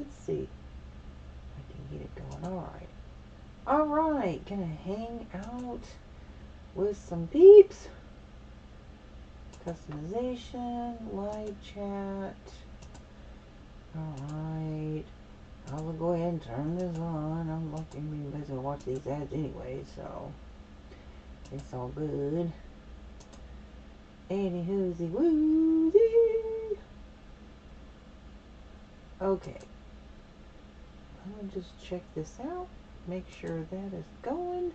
Let's see. I can get it going. Alright. Alright. Gonna hang out with some peeps. Customization. Live chat. Alright. I will go ahead and turn this on. I'm not going to be able to watch these ads anyway, so it's all good. Any whoozy woozy. Okay. I'm going to just check this out. Make sure that is going.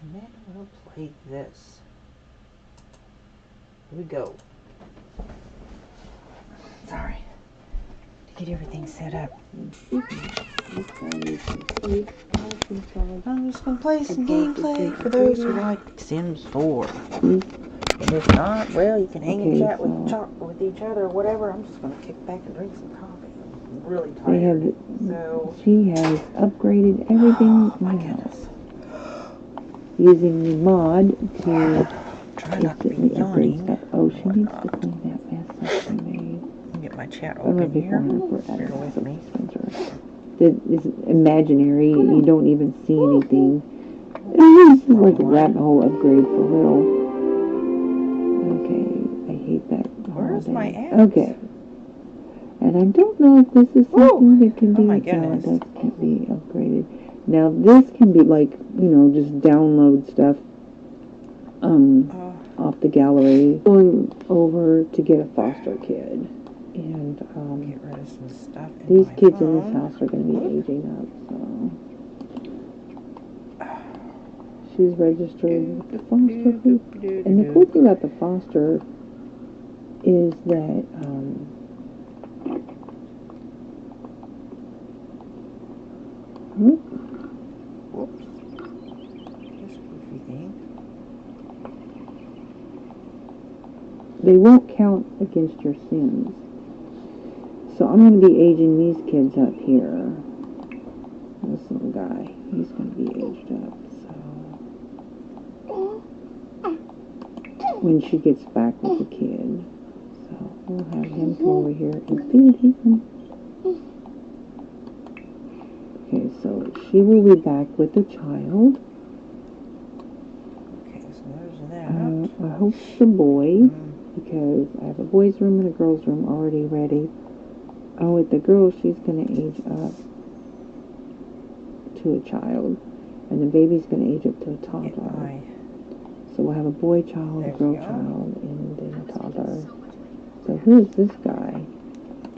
And then I'm going to play this. Here we go. Sorry. To get everything set up. I'm just going to play some gameplay for those who like Sims 4. And if not, well, you can hang and chat with each other or whatever. I'm just going to kick back and drink some coffee. I'm really tired. She has upgraded everything in my house. Using the mod to try not to be yawning. Oh, she needs to clean that mess that she made. Get my chat open here. Bear with me. It's imaginary. You don't even see anything. This is like a rabbit hole upgrade for real. Okay, I hate that. Where's my app? Okay. And I don't know if this is something that can be. Oh my goodness. No, that can't be upgraded. Now this can be like, just download stuff off the gallery. Going over to get a foster kid. And get rid of some stuff. These kids in this house are going to be aging up, so she's registered with the foster group. And the cool thing about the foster is that whoops. This goofy thing. They won't count against your sins. So I'm going to be aging these kids up here. This little guy, he's going to be aged up. So when she gets back with the kid, so we'll have him come over here and feed him. Okay, so she will be back with the child. Okay, so there's that. I hope it's a boy, because I have a boys' room and a girls' room already ready. Oh, with the girl, she's going to age up to a child. And the baby's going to age up to a toddler. So we'll have a boy child, a girl child, and then a toddler. So who's this guy?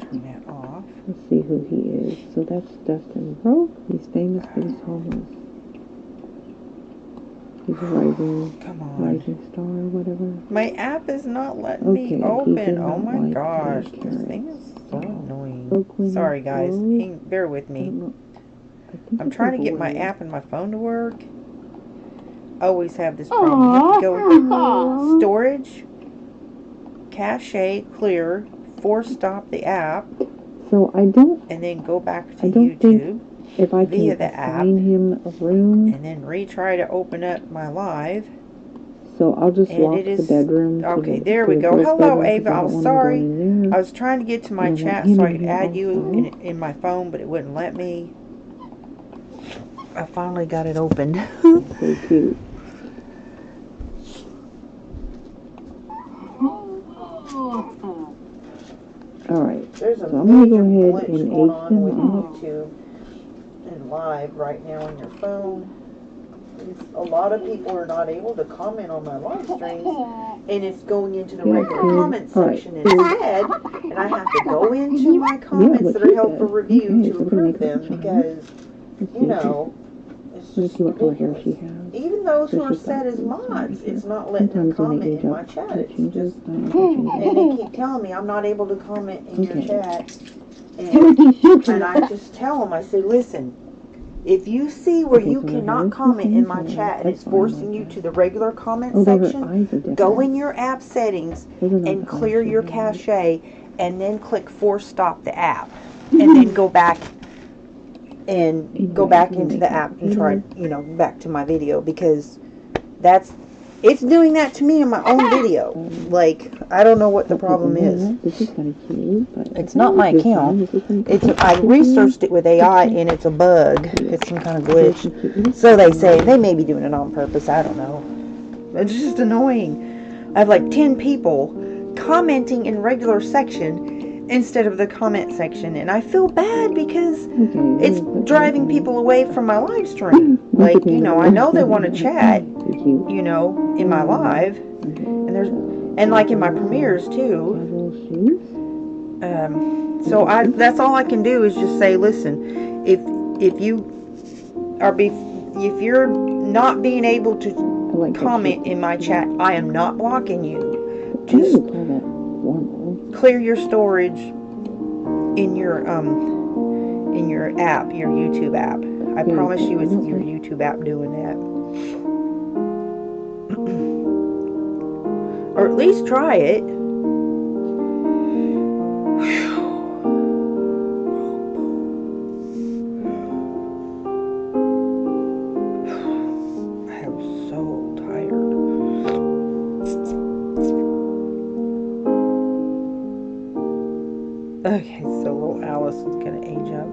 Turn that off. Let's see who he is. So that's Dustin Broke. He's famous for his homeless. He's a rising star or whatever. My app is not letting me open. Oh my gosh. This thing is so annoying. Sorry guys. Bear with me. I'm trying to get my app and my phone to work. Always have this problem. You have to go storage, cache, clear, force stop the app. So I don't. And then go back to YouTube. If I can via the app, him a room, and then retry to open up my live. So I'll just lock the bedroom. Okay, there we go. Hello, Ava. I'm sorry. I was trying to get to my chat so I could add you in my phone, but it wouldn't let me. I finally got it opened. So cute. Alright, so I'm going to go ahead and age them up. YouTube and live right now on your phone. A lot of people are not able to comment on my live streams, and it's going into the regular comment section instead, and I have to go into my comments that are held for review to approve them because, it's just ridiculous. Even those who are set as mods, it's not letting them comment in my chat. It's just, and they keep telling me I'm not able to comment in your chat, and I just tell them, I say, listen, if you see where you cannot comment in my chat and it's forcing you to the regular comment section, go in your app settings and clear your cache and then click force stop the app and then go back into the app and try, back to my video, because that's It's doing that to me in my own video. Like, I don't know what the problem is. This is kind of cute. But It's not my account. I researched it with AI and it's a bug. It's some kind of glitch. So they say they may be doing it on purpose. I don't know. It's just annoying. I have like 10 people commenting in regular section instead of the comment section, and I feel bad because it's driving people away from my live stream. Like, you know, I know they want to chat, you know, in my live, and like in my premieres too. So that's all I can do is just say, listen, if you're not being able to comment in my chat, I am not blocking you. Just clear your storage in your app, your YouTube app. I promise you it's your YouTube app doing that. Or at least try it. I am so tired. Okay, so little Alice is gonna age up.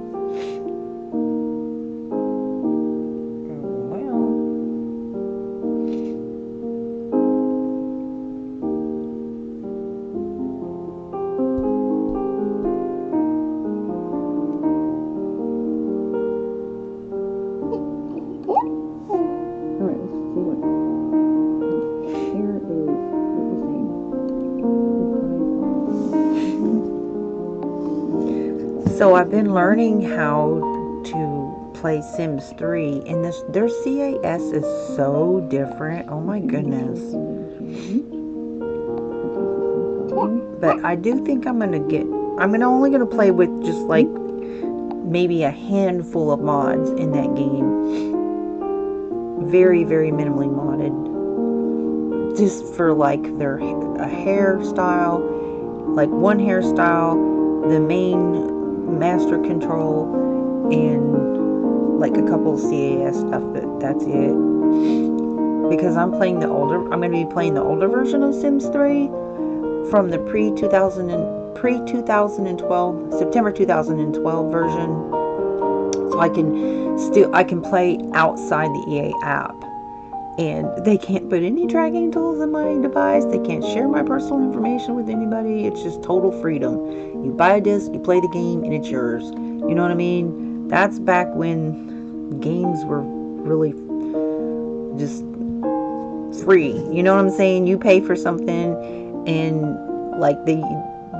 So I've been learning how to play Sims 3, and their CAS is so different. Oh my goodness. But I do think I'm only gonna play with just like maybe a handful of mods in that game. Very, very minimally modded. Just for like a hairstyle, like one hairstyle, the main master control, and like a couple of CAS stuff, but that's it. Because I'm going to be playing the older version of Sims 3 from the pre-2012, September 2012 version. So I can play outside the EA app. And they can't put any tracking tools in my device. They can't share my personal information with anybody. It's just total freedom. You buy a disc, you play the game, and it's yours. You know what I mean? That's back when games were really just free. You know what I'm saying? You pay for something, and like they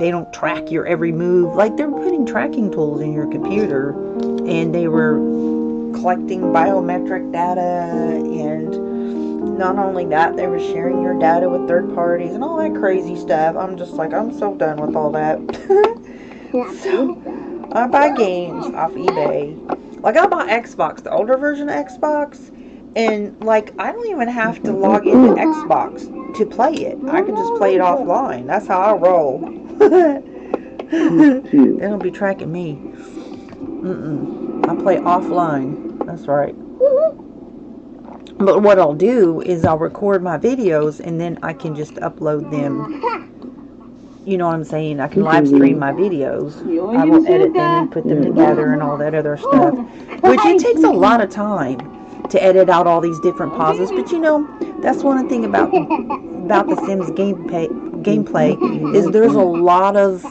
don't track your every move. Like, they're putting tracking tools in your computer, and they were collecting biometric data, and not only that, they were sharing your data with third parties and all that crazy stuff. I'm just like, I'm so done with all that. So I buy games off eBay. Like, I bought Xbox, the older version of Xbox, and like, I don't even have to log into Xbox to play it. I can just play it offline. That's how I roll. They don't be tracking me. I play offline. That's right. But what I'll do is I'll record my videos, and then I can just upload them. You know what I'm saying? I can live stream my videos. I will edit them and put them together and all that other stuff. Which it takes a lot of time to edit out all these different pauses. But you know, that's one thing about the Sims gameplay is there's a lot of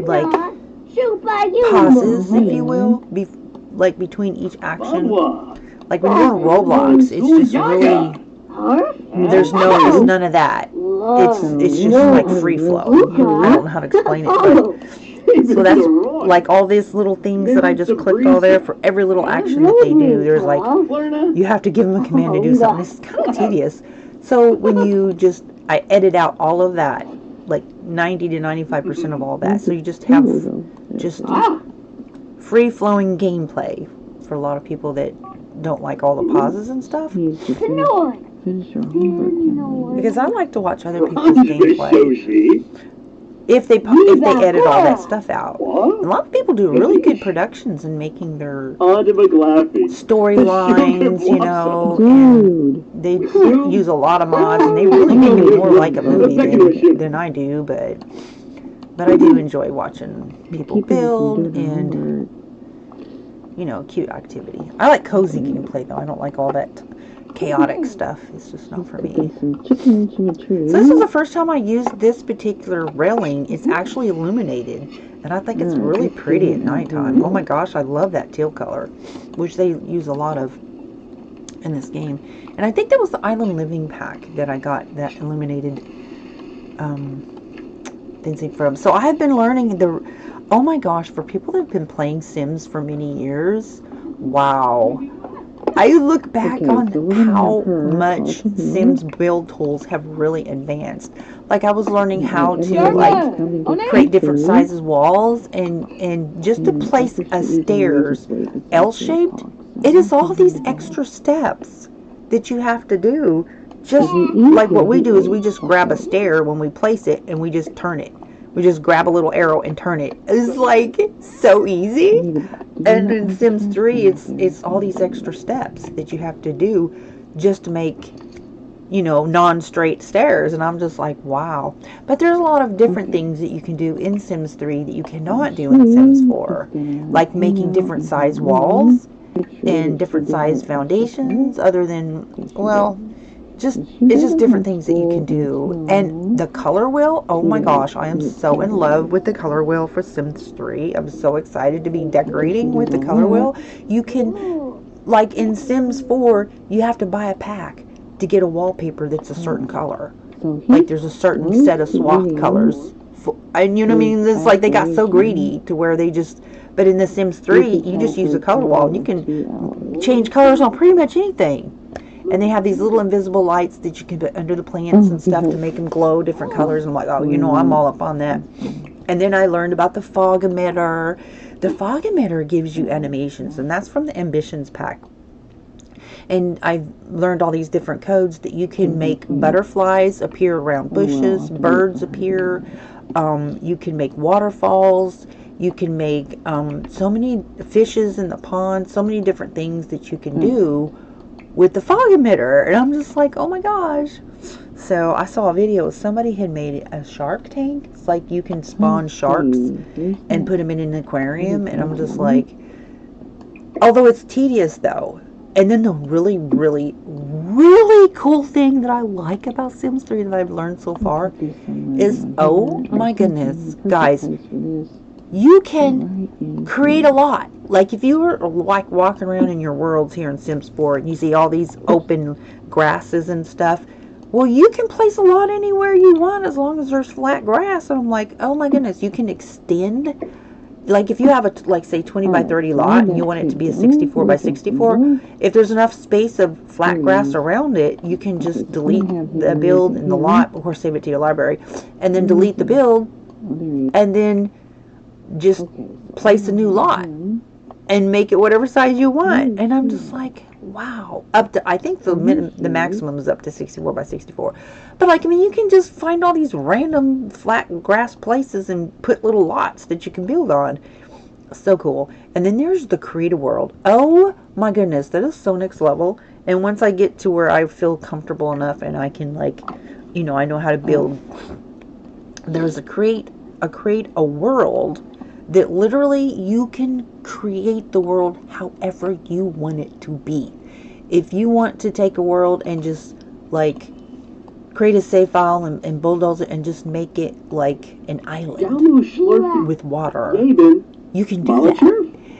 like pauses, if you will, between each action. Like when you're in Roblox, it's just really, there's none of that. It's just like free flow. I don't know how to explain it, but so that's like all these little things that I just clicked all there for every little action that they do. There's like, you have to give them a command to do something. It's kind of tedious. So when I edit out all of that, like 90 to 95% of all that. So you just have free-flowing gameplay for a lot of people that don't like all the pauses and stuff. Because I like to watch other people's gameplay. if they edit all that stuff out. A lot of people do really good productions in making their storylines, you know, and they use a lot of mods, and they really make it more like a movie than I do, but I do enjoy watching people build and, you know, cute activity. I like cozy gameplay, though. I don't like all that chaotic stuff. It's just not for me. So this is the first time I used this particular railing. It's actually illuminated, and I think it's really pretty at nighttime. Oh my gosh, I love that teal color, which they use a lot of in this game. And I think that was the Island Living pack that I got that illuminated thing from. So I have been learning oh my gosh, for people that have been playing Sims for many years, wow. I look back on how much Sims build tools have really advanced. Like, I was learning how to, like, create different sizes walls, and just to place a stairs L-shaped, it is all these extra steps that you have to do. Just like what we do is we just grab a stair when we place it, and we just turn it. We just grab a little arrow and turn it. It's like so easy. And in Sims 3, it's all these extra steps that you have to do just to make, you know, non-straight stairs. And I'm just like, wow. But there's a lot of different things that you can do in Sims 3 that you cannot do in Sims 4. Like making different size walls and different size foundations, other than, well, it's just different things that you can do. And the color wheel, oh my gosh, I am so in love with the color wheel for Sims 3. I'm so excited to be decorating with the color wheel. You can, like in Sims 4, you have to buy a pack to get a wallpaper that's a certain color. Like there's a certain set of swath colors. And you know what I mean? It's like they got so greedy to where they just, but in the Sims 3, you just use a color wall and you can change colors on pretty much anything. And they have these little invisible lights that you can put under the plants and stuff to make them glow different colors. And I'm like, oh, you know, I'm all up on that. And then I learned about the fog emitter. The fog emitter gives you animations, and that's from the Ambitions pack. And I've learned all these different codes that you can make butterflies appear around bushes, birds appear, you can make waterfalls, you can make so many fishes in the pond, so many different things that you can do with the fog emitter. And I'm just like, oh my gosh. So I saw a video, somebody had made a shark tank. It's like you can spawn sharks and put them in an aquarium, and I'm just like, although it's tedious though. And then the really, really, really cool thing that I like about Sims 3 that I've learned so far is, oh my goodness, guys, you can create a lot. Like if you were like walking around in your worlds here in Sims 4 and you see all these open grasses and stuff, well, you can place a lot anywhere you want as long as there's flat grass. And I'm like, oh my goodness, you can extend. Like if you have a, like say 20 by 30 lot and you want it to be a 64 by 64, if there's enough space of flat grass around it, you can just delete the build in the lot or save it to your library and then delete the build and then just place a new lot and make it whatever size you want. And I'm just like, wow. Up to, I think the maximum is up to 64 by 64. But like, I mean, you can just find all these random flat grass places and put little lots that you can build on. So cool. And then there's the Creative World. Oh my goodness, that is so next level. And once I get to where I feel comfortable enough and I can, like, you know, I know how to build, there's a create a world that literally you can create the world however you want it to be. If you want to take a world and just like create a save file and bulldoze it and just make it like an island with water, you can do that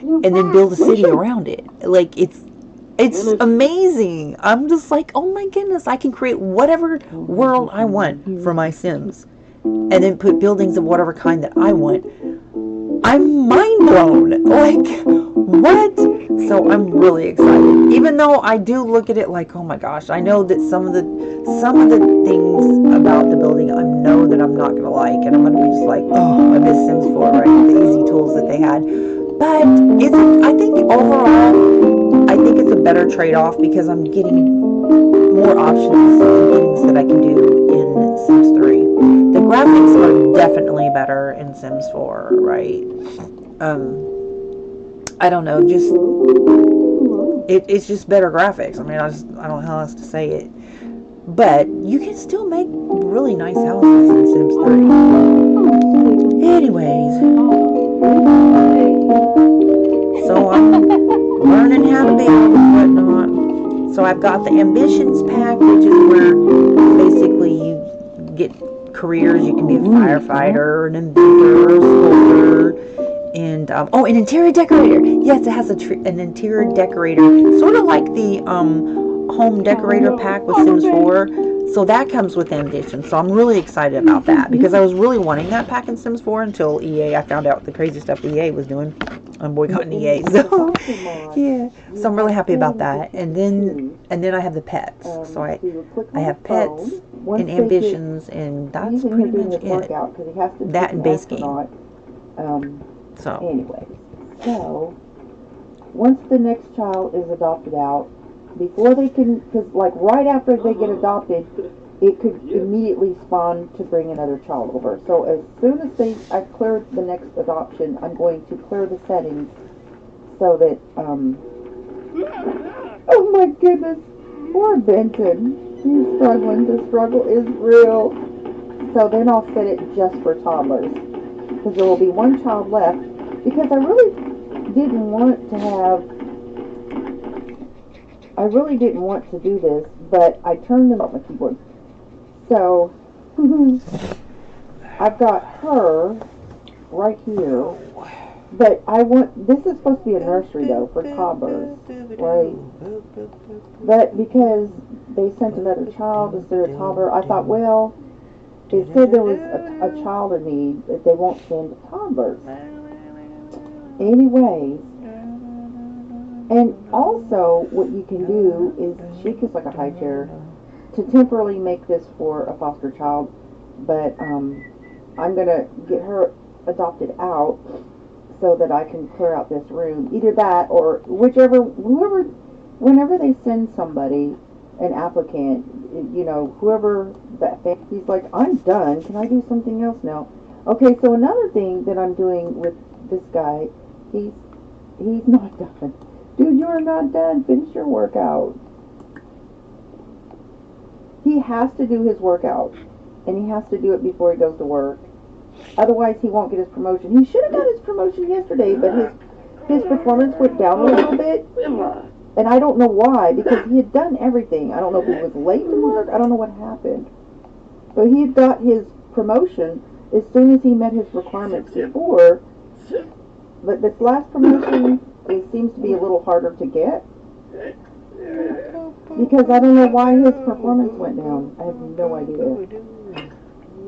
and then build a city around it. Like it's amazing. I'm just like, oh my goodness, I can create whatever world I want for my Sims and then put buildings of whatever kind that I want. I'm mind blown. Like, what? So I'm really excited. Even though I do look at it like, oh my gosh, I know that some of the things about the building I know that I'm not gonna like, and I'm gonna be just like, oh, I miss Sims 4, right? The easy tools that they had. But I think overall, I think it's a better trade-off because I'm getting more options and things that I can do in Sims 3. The graphics are definitely better. better in Sims 4, right? I don't know, just it's just better graphics. I mean, I don't know how else to say it. But you can still make really nice houses in Sims 3. Anyways, so I'm learning how to build and whatnot. So I've got the Ambitions pack, which is where basically you get careers. You can be a firefighter, an inventor, a sculptor, and an interior decorator. Yes, it has an interior decorator, sort of like the home decorator pack with Sims 4. So that comes with Ambition. So I'm really excited about that because I was really wanting that pack in Sims 4 until I found out the crazy stuff EA was doing. I'm boycotting EA. So yeah. So I'm really happy about that. And then I have the pets. So I have pets and Ambitions, and that's pretty much it. That and base game. So anyway, so once the next child is adopted out, before they can, because like right after they get adopted, it could immediately spawn to bring another child over. So as soon as I clear the next adoption, I'm going to clear the settings so that, oh my goodness, poor Benton. He's struggling. The struggle is real. So then I'll set it just for toddlers, because there will be one child left, because I really didn't want to do this, but I turned them up my keyboard. So, I've got her right here, but this is supposed to be a nursery though, for toddlers, right? But because they sent another child instead of a toddler, I thought, well, it said there was a child in need, that they won't send toddlers. Anyways, and also what you can do is, Chica's like a high chair, to temporarily make this for a foster child, but I'm going to get her adopted out so that I can clear out this room. Either that or whenever they send somebody, an applicant, whoever he's like, I'm done. Can I do something else now? Okay, so another thing that I'm doing with this guy, he's not done. Dude, you're not done. Finish your workout. He has to do his workout, and he has to do it before he goes to work. Otherwise, he won't get his promotion. He should have got his promotion yesterday, but his performance went down a little bit. And I don't know why, because he had done everything. I don't know if he was late to work. I don't know what happened. But he had got his promotion as soon as he met his requirements before. But this last promotion, it seems to be a little harder to get. Because I don't know why his performance went down. I have no idea.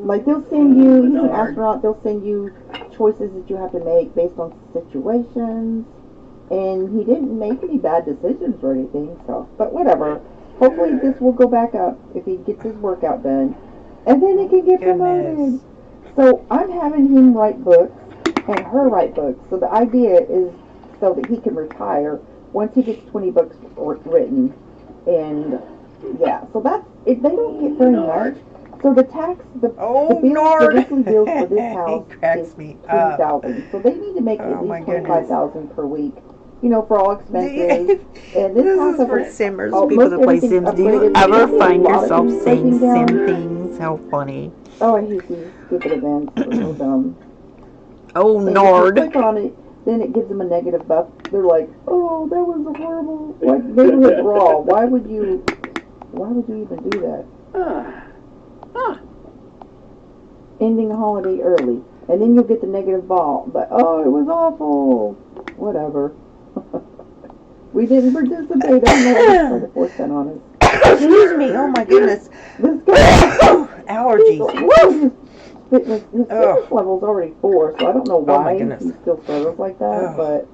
Like, they'll send you, he's an astronaut, they'll send you choices that you have to make based on situations. And he didn't make any bad decisions or anything, so, but whatever. Hopefully this will go back up if he gets his workout done. And then he can get promoted. So I'm having him write books and her write books. So the idea is so that he can retire once he gets 20 books written. And yeah, so that's it. They don't get very much. So the monthly bills for this house is $20,000. So they need to make at least $25,000 per week. For all expenses. And this is for Simmers, people that play Sims. Do you ever find yourself saying Sim things? How funny. Oh, I hate these stupid events. They're so dumb. Oh, Nord. If you click on it, then it gives them a negative buff. They're like, oh, that was horrible. Like, neighborhood brawl. Why would you even do that? Ending a holiday early. And then you'll get the negative ball. But, oh, it was awful. Whatever. We didn't participate. I don't know why they tried to force that on us. Excuse me. Oh, my goodness. This guy. Allergies. His fitness level's already 4, so I don't know why he still struggles like that, but...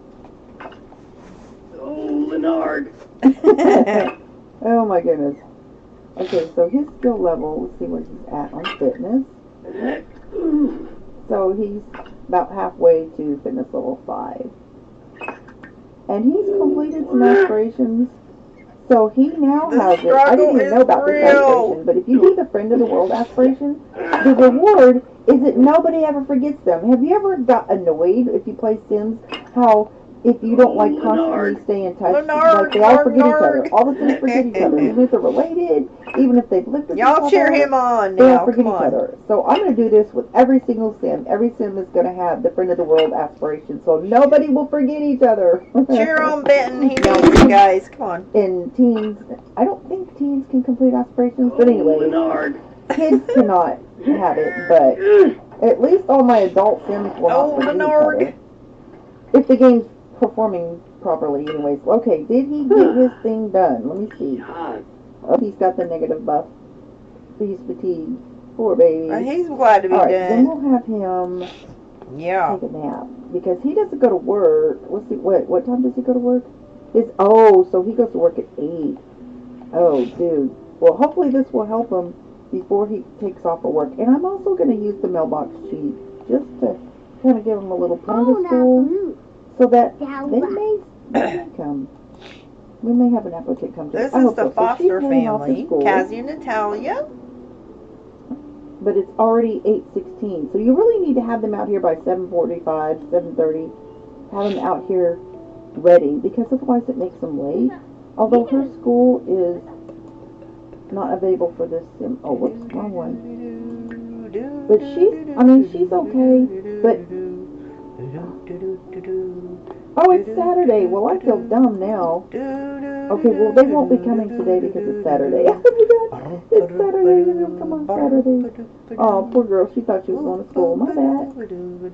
Oh, Leonard! Oh, my goodness. Okay, so his skill level, let's see where he's at on fitness. So he's about halfway to fitness level 5. And he's completed some aspirations, So he now The has it. I didn't even know about this struggle is aspiration, but if you do the Friend of the World aspiration, the reward is that nobody ever forgets them. Have you ever got annoyed if you play Sims? How if you don't like constantly stay in touch, like they all forget each other. All the Sims forget each other, even if they're related, even if they've lived with each other. Y'all cheer him on They all now. forget Come each on. other. So I'm going to do this with every single Sim. Every Sim is going to have the Friend of the World aspiration, so nobody will forget each other. Cheer on Benton. He needs you guys. Come on. In teens, I don't think teens can complete aspirations, but anyway, kids cannot have it, but at least all my adult Sims will not forget each other. If the game's performing properly anyways. Okay, did he get his thing done? Let me see. Oh, he's got the negative buff. He's fatigued. Poor baby. He's glad to be Alright, done. then we'll have him take a nap. Because he doesn't go to work. What time does he go to work? So he goes to work at 8. Oh, dude. Well, hopefully this will help him before he takes off for work. And I'm also going to use the mailbox sheet just to kind of give him a little plan to school so that they may come. We may have an applicant come to This I is hope the so. So Foster she's heading off to family. school, Cassie and Natalia. but it's already 8:16. So you really need to have them out here by 7:45, 7:30. Have them out here ready because otherwise it makes them late. Although her school is not available for this sim. Oh, whoops, wrong one. But she's okay. But oh, it's Saturday. Well, I feel dumb now. Okay, well, they won't be coming today because it's Saturday. Oh my God, it's Saturday. They're gonna come on Saturday. Oh, poor girl. She thought she was going to school. My bad.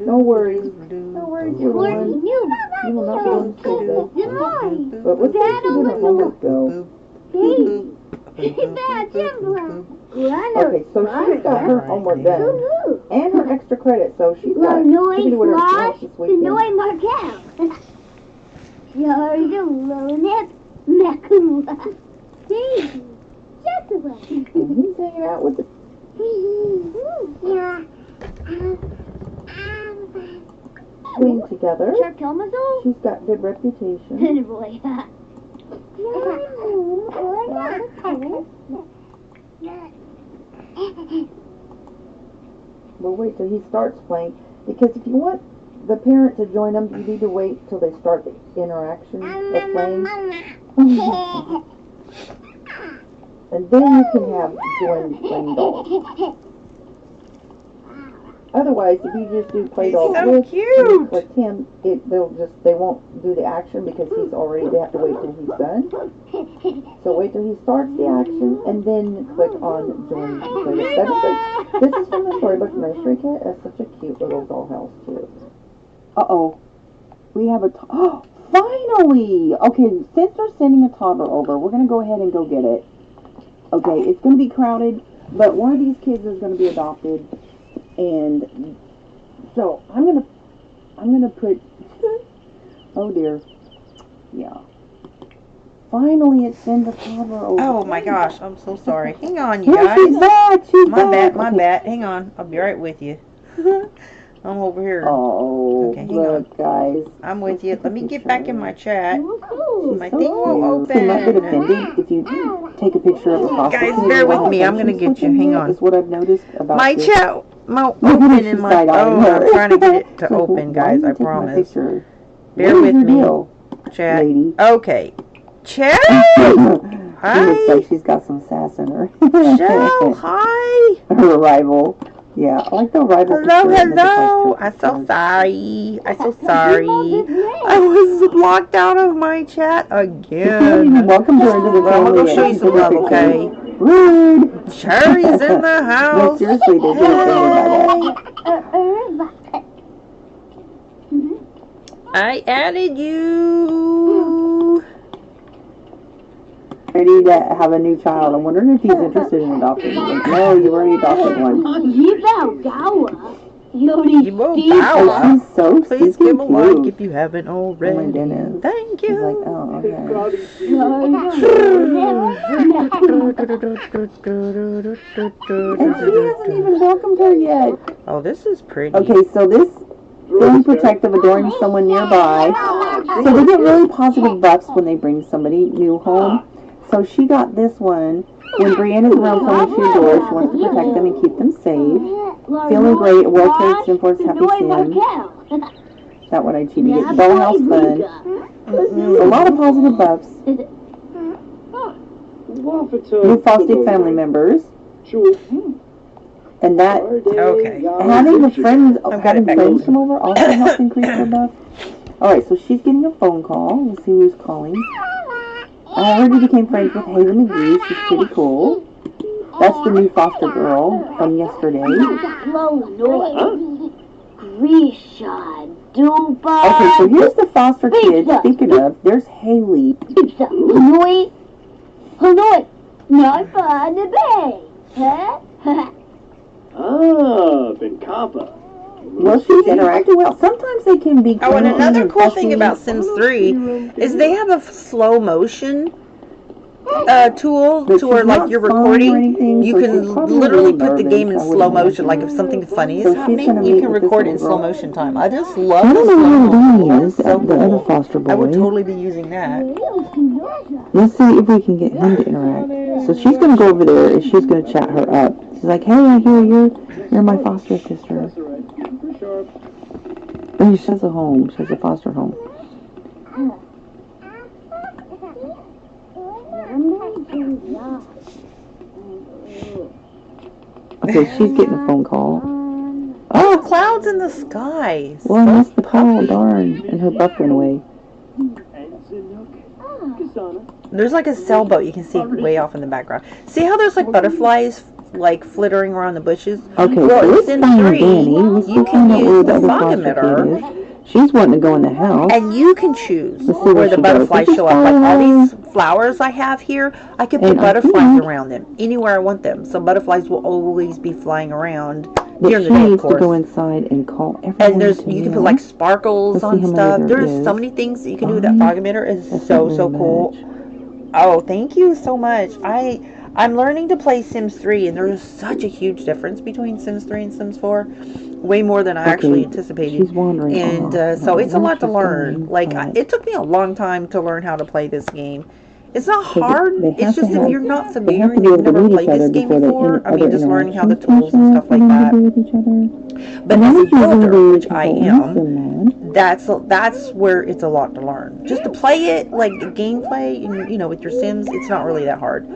No worries. No worries, little one. You will not be going to school today. But let's see if she's doing her homework, though. Okay, so she's got her homework done and her extra credit, so she can do whatever she wants this weekend. And he's hanging out with the queen together. She's got good reputation. We'll wait till he starts playing, because if you want the parent to join them, you need to wait till they start the interaction of playing. And then you can have join playing dolls. Otherwise, if you just do play dolls with him, they won't do the action because they have to wait till he's done. So wait till he starts the action and then click on join play with. This is from the Storybook Nursery Kit. It's such a cute little dollhouse too. Uh-oh. We have a finally! Okay, since we're sending a toddler over, we're going to go ahead and go get it. Okay, it's going to be crowded, but one of these kids is going to be adopted. And so I'm gonna put oh dear, yeah. Finally, it sends a toddler over. Oh my gosh, I'm so sorry. Hang on, you guys. She's back. My bad. Hang on, I'll be right with you. I'm over here. Oh, okay, hang on, guys. I'm with you. Let me get back in my chat. My so thing won't open. She might get offended if you take a picture of a foster. Guys, bear with me. I'm gonna get you. Hang on. That's what I've noticed about my this. chat. I'm trying to get it to open, guys. I promise. Bear with me, chat. Lady. Okay, chat. Hi. She looks like she's got some sass in her. Show, hi. Her arrival. Yeah, I like the arrival. Hello. I'm so sorry. I was blocked out of my chat again. Welcome her into the family. I'm gonna show you some love, okay? Rude. Cherry's in the house. No, seriously, they get offended by that. I added you. Ready to have a new child. I'm wondering if he's interested in adopting. Like, no, you already adopted one. He's so Please give a like if you haven't already. Oh my goodness. Thank you. He's like, oh, okay. And she hasn't even welcomed her yet. Oh, this is pretty. Okay, so this feeling protective, adoring someone nearby. So they get really positive buffs when they bring somebody new home. So she got this one. When Brianna's around someone to your door, she wants to protect them and keep them safe. Feeling great, World Trade Sim Force Happy Sim. That one I cheated. Get Dollhouse Fun. A lot of positive buffs. New Frosty family members. And that, Okay. having the friends, having friends come over also helps increase her buff. Alright, so she's getting a phone call. We'll see who's calling. I heard you became friends with Haley McGee. She's pretty cool. That's the new foster girl from yesterday. Okay, so here's the foster kid. Speaking of, there's Haley. Benkapa. Well, she's interacting well. Sometimes they can be. Oh, and another cool thing about Sims 3 is they have a slow motion tool to where, like, you're recording, you can literally put the game in slow motion. Like, if something funny is happening, you can record it in slow motion time. I just love I the don't slow know how motion. he is, So the other cool. foster boy. I would totally be using that. Let's see if we can get him to interact. So she's going to go over there and she's going to chat her up. She's like, hey, I hear you're my foster sister. And she has a home. She has a foster home. Okay, she's getting a phone call. Oh, clouds in the sky. Well, I missed the call, darn. And her buff went away. There's like a sailboat you can see way off in the background. See how there's like butterflies like flittering around the bushes? Okay, Well, so in let's Sims find 3, Danny. Let's you go can find out where use the the other fog foster emitter, kid is. She's wanting to go in the house. and you can choose Let's see where the she butterflies goes. show up. Like all these flowers I have here, I could put And I butterflies think- around them anywhere I want them. So butterflies will always be flying around But during she the day, of needs to go course. inside and call everyone. And there's to you can meal. put like sparkles Let's see on how many stuff. there There's is. so many things that you can do with that fog emitter. It's That's so not so very cool. much. Oh, thank you so much. I'm learning to play Sims 3, and there's such a huge difference between Sims 3 and Sims 4. Way more than I actually anticipated. She's wandering And off. so it's a Where lot to she's learn. going, Like, but- it took me a long time to learn how to play this game. It's not 'Cause hard. they have It's to just have- if you're not they familiar have to and be you've able to never meet played each this other game before before, I other mean, just learning how the interactions tools and stuff like for them to that. do with each other. But And as then a if you're builder, really which I careful, am, Mr. Man, that's where it's a lot to learn. Just to play it, like gameplay, and, you know, with your Sims, it's not really that hard.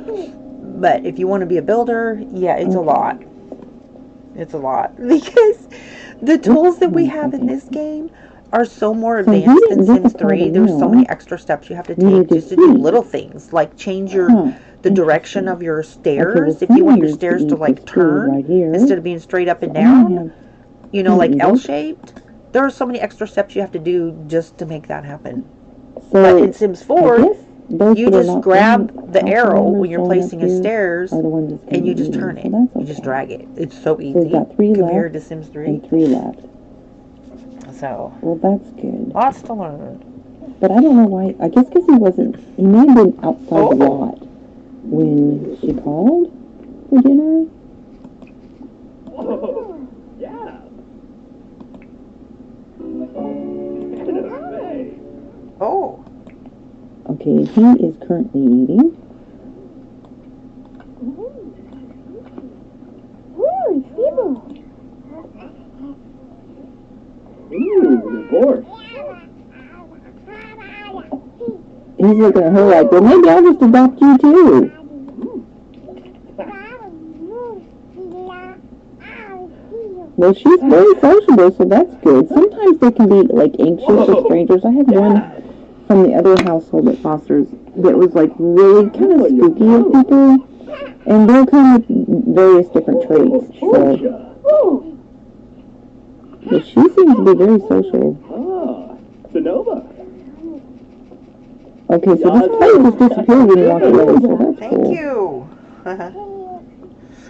But if you want to be a builder, yeah, it's a lot. It's a lot. Because the tools that we have in this game are so more So you advanced didn't than get the Sims 3. part of There's so meal. many extra steps you have to Neither take did just to do he. little things. Like change Huh. the direction of your Okay, stairs. well, If you want your somebody stairs needs to eat like this food turn right here. instead of being straight up and So I'm gonna down, have- you know, like eat it. L-shaped. There are so many extra steps you have to do just to make that happen. So, But in Sims I 4, guess those you that are just not grab family- the household arrow members when you're showing up placing a here stairs are the ones that's gonna and you be just eating, turn so it. that's You just okay. drag it. It's so So we've easy got 3 compared left to Sims 3. and 3 left. So, Well, that's good. lots to learn. But I don't know why. I guess because he may have been outside the Oh. lot when she called for dinner. Whoa, yeah. Oh, Okay, he is currently eating. Ooh, divorce. He's looking at her like, well, maybe I'll just adopt you too. Well, she's very sociable, so that's good. Sometimes they can be, like, anxious with strangers. I had one from the other household that fosters that was, like, really kind of spooky of people. And they'll come with various different traits. So, but she seems to be very social. Ah, Sonova. Okay, so this plane just disappeared when you walked away, so that's thank cool. you.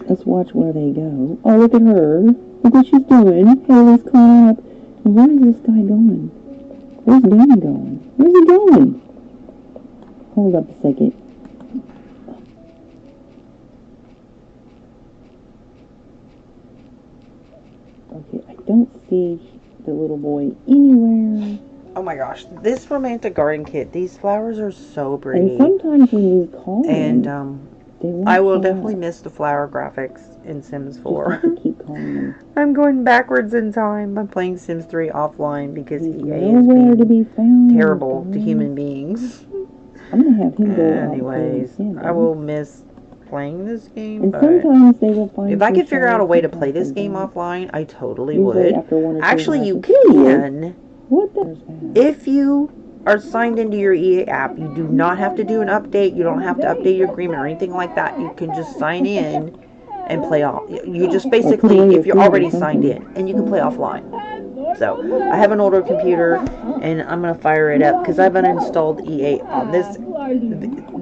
Let's watch where they go. Oh, look at her. Look what she's doing. Haley's calling up. And where is this guy going? Where's Danny going? Where's he going? Hold up a second. Okay, I don't see the little boy anywhere. Oh my gosh, this romantic garden kit. These flowers are so pretty. And sometimes when you call And them, they won't I will show definitely up. miss the flower graphics in Sims Just 4. have to keep calling them. I'm going backwards in time. I'm playing Sims 3 offline because He's EA is nowhere to being be found. terrible to girl. human beings. I'm gonna have him go Anyways, out and I will miss playing this game, And but sometimes they will find if I some could figure out a way to shells play this and game things. offline, I totally Usually would. after 1 or 2 Actually, you matches. can. What the is that? If you are signed into your EA app, you do not have to do an update. You don't have to update your agreement or anything like that. You can just sign in and play off. You just basically, if you're already signed in, and you can play offline. So I have an older computer, and I'm gonna fire it up because I've uninstalled EA on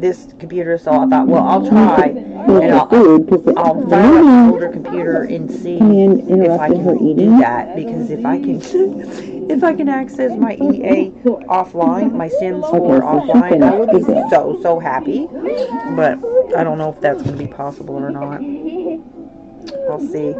this computer. So I thought, well, I'll try, and I'll fire up an older computer and see if I can do that. Because if I can access my EA offline, my Sims 4 offline, I would be so happy. But I don't know if that's gonna be possible or not. I'll see.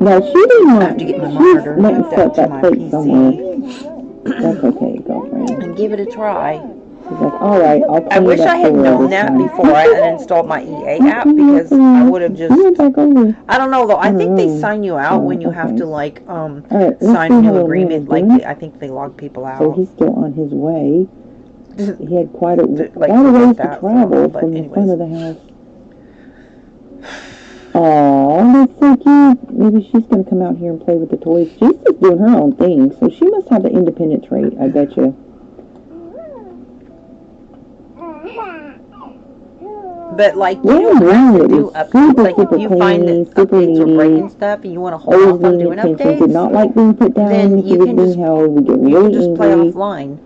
No, she didn't I have to get my monitor hooked up to my PC That's okay, girlfriend. and give it a try. She's like, alright, I'll I wish I had known that before I uninstalled my EA app, because I would have just, I don't know though, I think they sign you out when you have to like sign a new agreement, like I think they log people out. So he's still on his way. He had quite a ways to travel from the front of the house. Aw, that's so cute. Maybe she's going to come out here and play with the toys. She's just doing her own thing, so she must have the independent trait, I bet you. But like, you don't have to do updates. Like, if you find that updates are breaking stuff and you want to hold off on doing updates, did not like being put down, then you can just play offline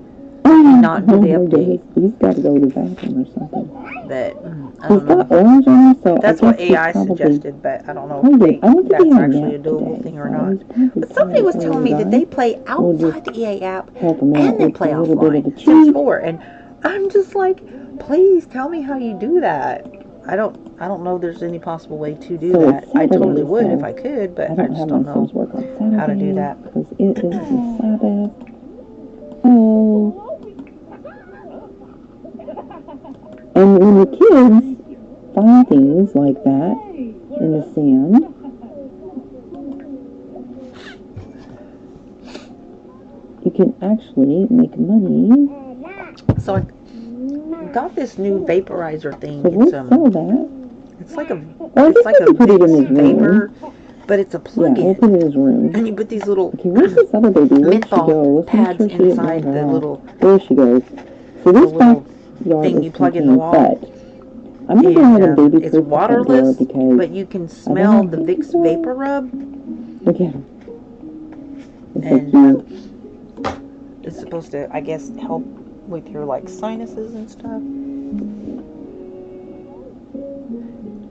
and not do the update. He's got to go to the bathroom or something. But I He's don't know. got orange on him, so That's I what guess AI he's probably suggested, but I don't know hungry. if I don't think that's he had a actually a nap doable today, thing or so not. he's probably But somebody was tired telling me when that he they got. play We'll outside just the EA app help him out and they with play a little bit of the offline. Sims cheese. 4, and I'm just like, please tell me how you do that. I don't know if there's any possible way to do So that. it's I totally Saturday, would so if I could, but I I don't just have don't my son's know work on Saturday how to do that. because it is the Sabbath. Oh. And when the kids find things like that in the sand, you can actually make money. So I got this new vaporizer thing. So we'll sell that. It's like a Well, it's like a put it in his vapor, room. but it's a Yeah, plug-in. we'll put it in his room. And you put these little Okay, where's this other baby? Where'd she menthol go? Let's make pads sure she didn't inside run her the off. little There she goes. So this little backyard thing is you plug in the contained, wall. but I'm going to go ahead and baby It's proof the front door waterless, because but you can smell the Vicks Vapor Rub, look at him. It's so and cute. it's supposed to, I guess, help with your like sinuses and stuff.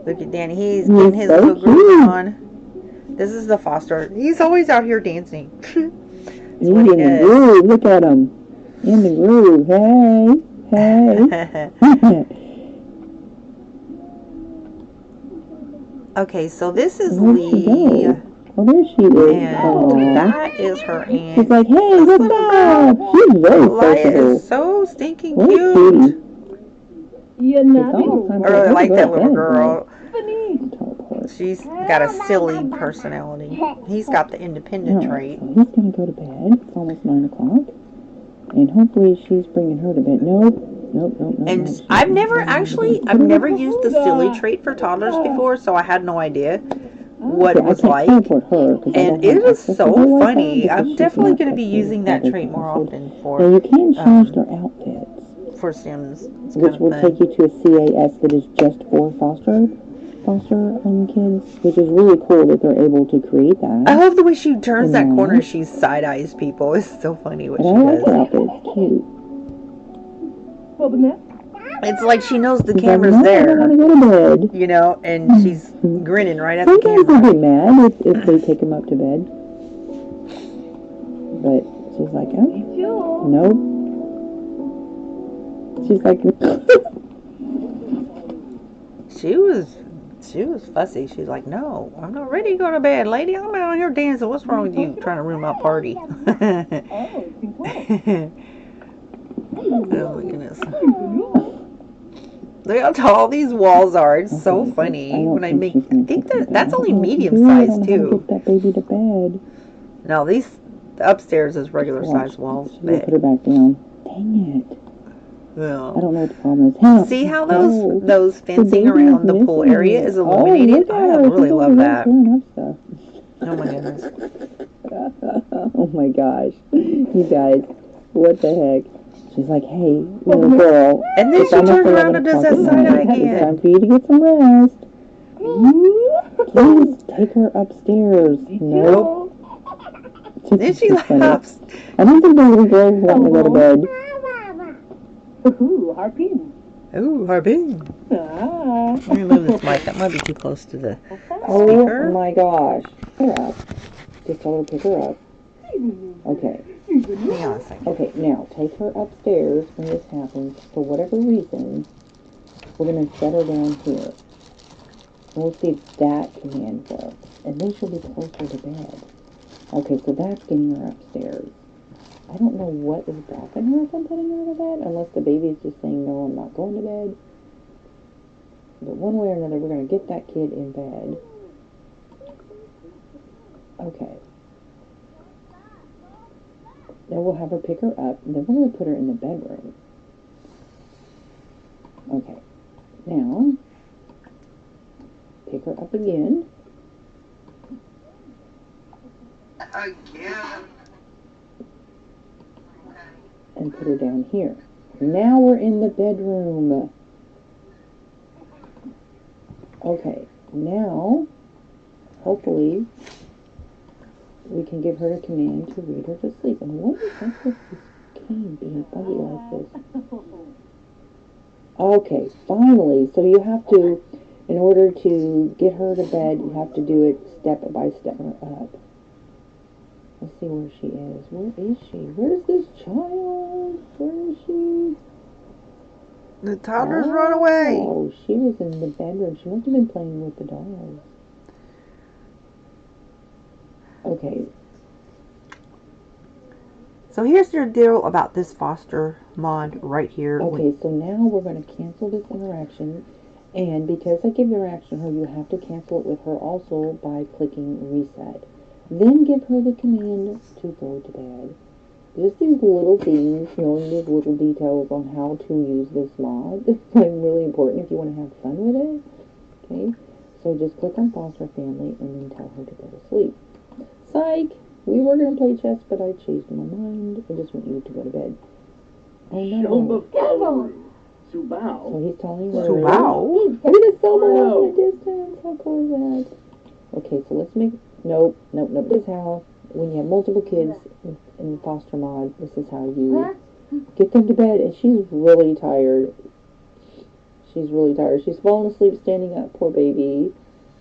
Look at Danny, he's getting his so little groove cute. on. This is the Foster. He's always out here dancing. He's what he in the does. groove. Look at him. In the groove. Hey. Hey. Okay, so this is Where'd she Lee, go? Oh, there she is. and Aw. that is her aunt. She's like, hey, This what's little up? girl. She's very Elia sociable. is so stinking What a cute. cutie. You're It's not almost time I for really her to like go that to little bed, girl. but teleport. She's got a silly personality. He's got the independent Alright, trait. so he's going to go to bed. It's almost 9 o'clock. And hopefully she's bringing her to bed. Nope. And She's I've not never bringing her to actually, bed. I've never used the silly trait for toddlers before, so I had no idea what it Okay, was I like. can't teleport her 'cause I And don't it have is access to so her Wi-Fi funny. because I'm she's definitely not going to be connected using that to trait more household. often Now you can change their outfits, for Sims. It's which kind will of take fun. you to a CAS that is just for foster kids, which is really cool that they're able to create that. I love the way she turns that And corner. She side eyes people. It's so funny what But she I like her does. outfit. It's cute. It's like she knows the She's camera's like, no, I there, want to go to bed. you know, and she's grinning right at the Sometimes they camera. get mad if they take him up to bed. But she's like, oh, nope. She's like, She was fussy. She's like, no, I'm not ready to go to bed, lady. I'm out here dancing. What's wrong with you trying to ruin my party? Oh, it's been close. Oh my goodness. Look how tall these walls are. It's so Okay, funny. I don't When I think make, she's gonna I think put that that's bed. only I don't medium know. I size don't know how to too. get that baby to bed. No, these upstairs is regular Watch, size walls. she's gonna put her back down. Dang it. I Yeah. don't know what the problem is. How? See how No. those fencing baby around is the pool missing area it. is illuminated? Oh, look at I her. really She's love over there that. stirring up stuff. Oh my goodness. Oh my gosh. You guys, what the heck? She's like, hey, little girl. And then it's she almost turns 11 around and does that o'clock at side eye night. It's time again. for you to get some rest. Please take her upstairs. Nope. Then she It's funny. laughs. I don't think the little girls want to go to bed. Ooh, harpoon. Ooh, harpoon. Ah. Let me move this mic. That might be too close to the Oh speaker. my gosh. Pick her up. Just tell her to pick her up. Okay. Hang on a second. Okay, now take her upstairs when this happens. For whatever reason, we're going to set her down here. And we'll see if that command works. And then she'll be closer to bed. Okay, so that's getting her upstairs. I don't know what is blocking her from putting her to bed, unless the baby's just saying, no, I'm not going to bed. But one way or another, we're going to get that kid in bed. Okay. Then we'll have her pick her up, and then we're going to put her in the bedroom. Okay. Now, pick her up again. Again. And put her down here. Now we're in the bedroom. Okay, now, hopefully, we can give her a command to read her to sleep. And what is up with this cane being buggy like this? Okay, finally. So you have to, in order to get her to bed, you have to do it step by step up. Let's see where she is. Where is she? Where's this child? Where is she? The toddler's run away. Oh, she was in the bedroom. She must have been playing with the dolls. Okay. So here's your deal about this foster mod right here. Okay, so now we're going to cancel this interaction. And because I give the interaction to her, you have to cancel it with her also by clicking reset. Then give her the command to go to bed. Just these little things, knowing these little details on how to use this mod. It's like really important if you want to have fun with it. Okay, so just click on foster family and then tell her to go to sleep. Psych! We were going to play chess, but I changed my mind. I just want you to go to bed. Oh no. Subao. So he's telling her. So wow. Look at the Sobo in the distance. How cool is that? Okay, so let's make. Nope. This is how, when you have multiple kids in the foster mod, this is how you get them to bed. And she's really tired. She's falling asleep standing up. Poor baby.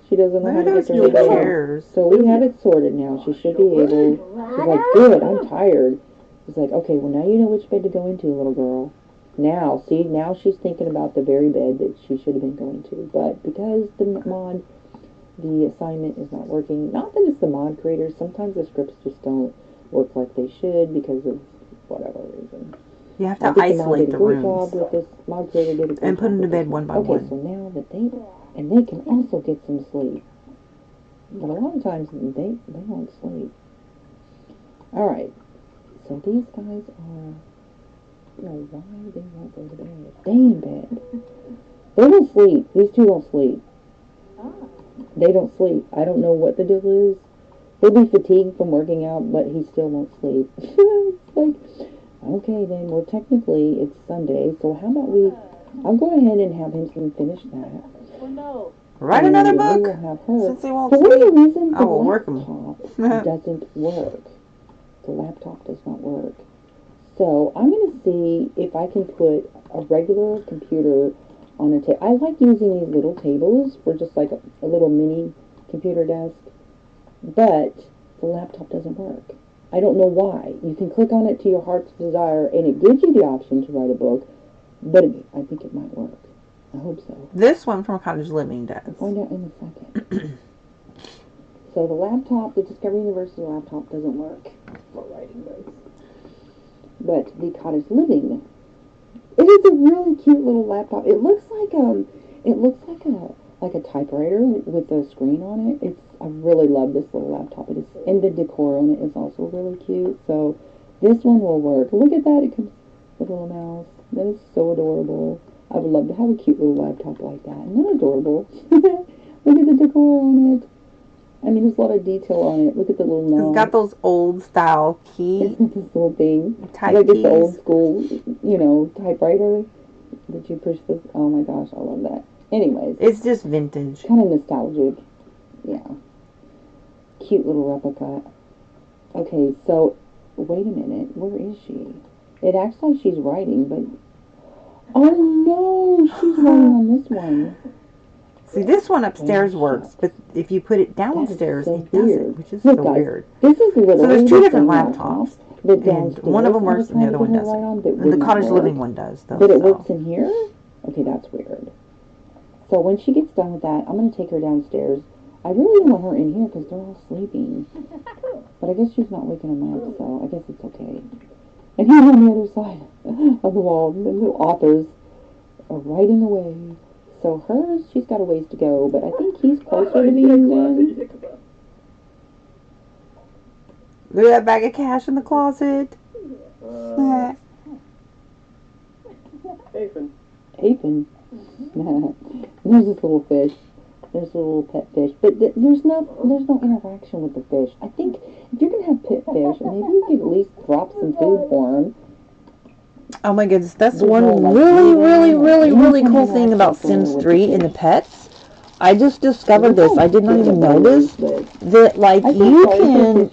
She doesn't know how to get to her bed. chairs. So we have it sorted now. She should be able. She's like, good, I'm tired. He's like, okay, well now you know which bed to go into, little girl. Now, see, now she's thinking about the very bed that she should have been going to. But because the assignment is not working, not that it's the mod creators, sometimes the scripts just don't work like they should because of whatever reason. You have I to think isolate the the mod did a great job rooms with this. Mod creator did a great and put job them to with bed this one by okay, one. so now that they can also get some sleep. But a lot of times they won't sleep. Alright. So these guys are, why they won't go to bed. Stay in bed. They don't sleep. These two don't sleep. They don't sleep. I don't know what the deal is. He'll be fatigued from working out, but he still won't sleep. It's like, okay then, well technically it's Sunday, so how about I'll go ahead and have him finish that. Oh no. Write And another then book. we'll have her. Since they won't For whatever sleep. reason, I the will work 'em. laptop doesn't work. The laptop does not work. So I'm going to see if I can put a regular computer on a table. I like using these little tables for just like a little mini computer desk. But the laptop doesn't work. I don't know why. You can click on it to your heart's desire and it gives you the option to write a book. But I think it might work. I hope so. This one from Cottage Living does. I'll find out in a second. So the laptop, the Discovery University laptop doesn't work for writing this. But the Cottage Living, it is a really cute little laptop. It looks like a typewriter with a screen on it. I really love this little laptop. It is, and the decor on it is also really cute. So this one will work. Look at that. It comes with a little mouse. That is so adorable. I would love to have a cute little laptop like that. Isn't that adorable? Look at the decor on it. I mean, there's a lot of detail on it. Look at the little knob. It's got those old style keys. This little thing. Type like keys. it's the old school, typewriter that you push this. Oh my gosh, I love that. Anyways. It's just vintage. Kind of nostalgic. Yeah. Cute little replica. Okay, so, wait a minute. Where is she? It acts like she's writing, but... Oh no! She's writing on this one. See, this one upstairs works, but if you put it downstairs, so it doesn't, weird. which is Look, so guys, weird. This is literally So there's two different the laptops, that and downstairs one of them I works was and the other trying one to get her doesn't. right on, that And the wouldn't Cottage work. Living one does, though. But it so. works in here? Okay, that's weird. So when she gets done with that, I'm going to take her downstairs. I really don't want her in here because they're all sleeping. But I guess she's not waking them up, so I guess it's okay. And here on the other side of the wall, the little authors are writing away. So hers, she's got a ways to go, but I think he's closer to being done. Look at that bag of cash in the closet. Nathan. Apin. There's this little fish. There's a little pet fish. But there's no interaction with the fish. I think if you're going to have pet fish, maybe you could at least drop some food for them. Oh my goodness, that's There's one no, like, really cool thing about Sims 3 and the pets. I just discovered this. I did not even know this. That like you can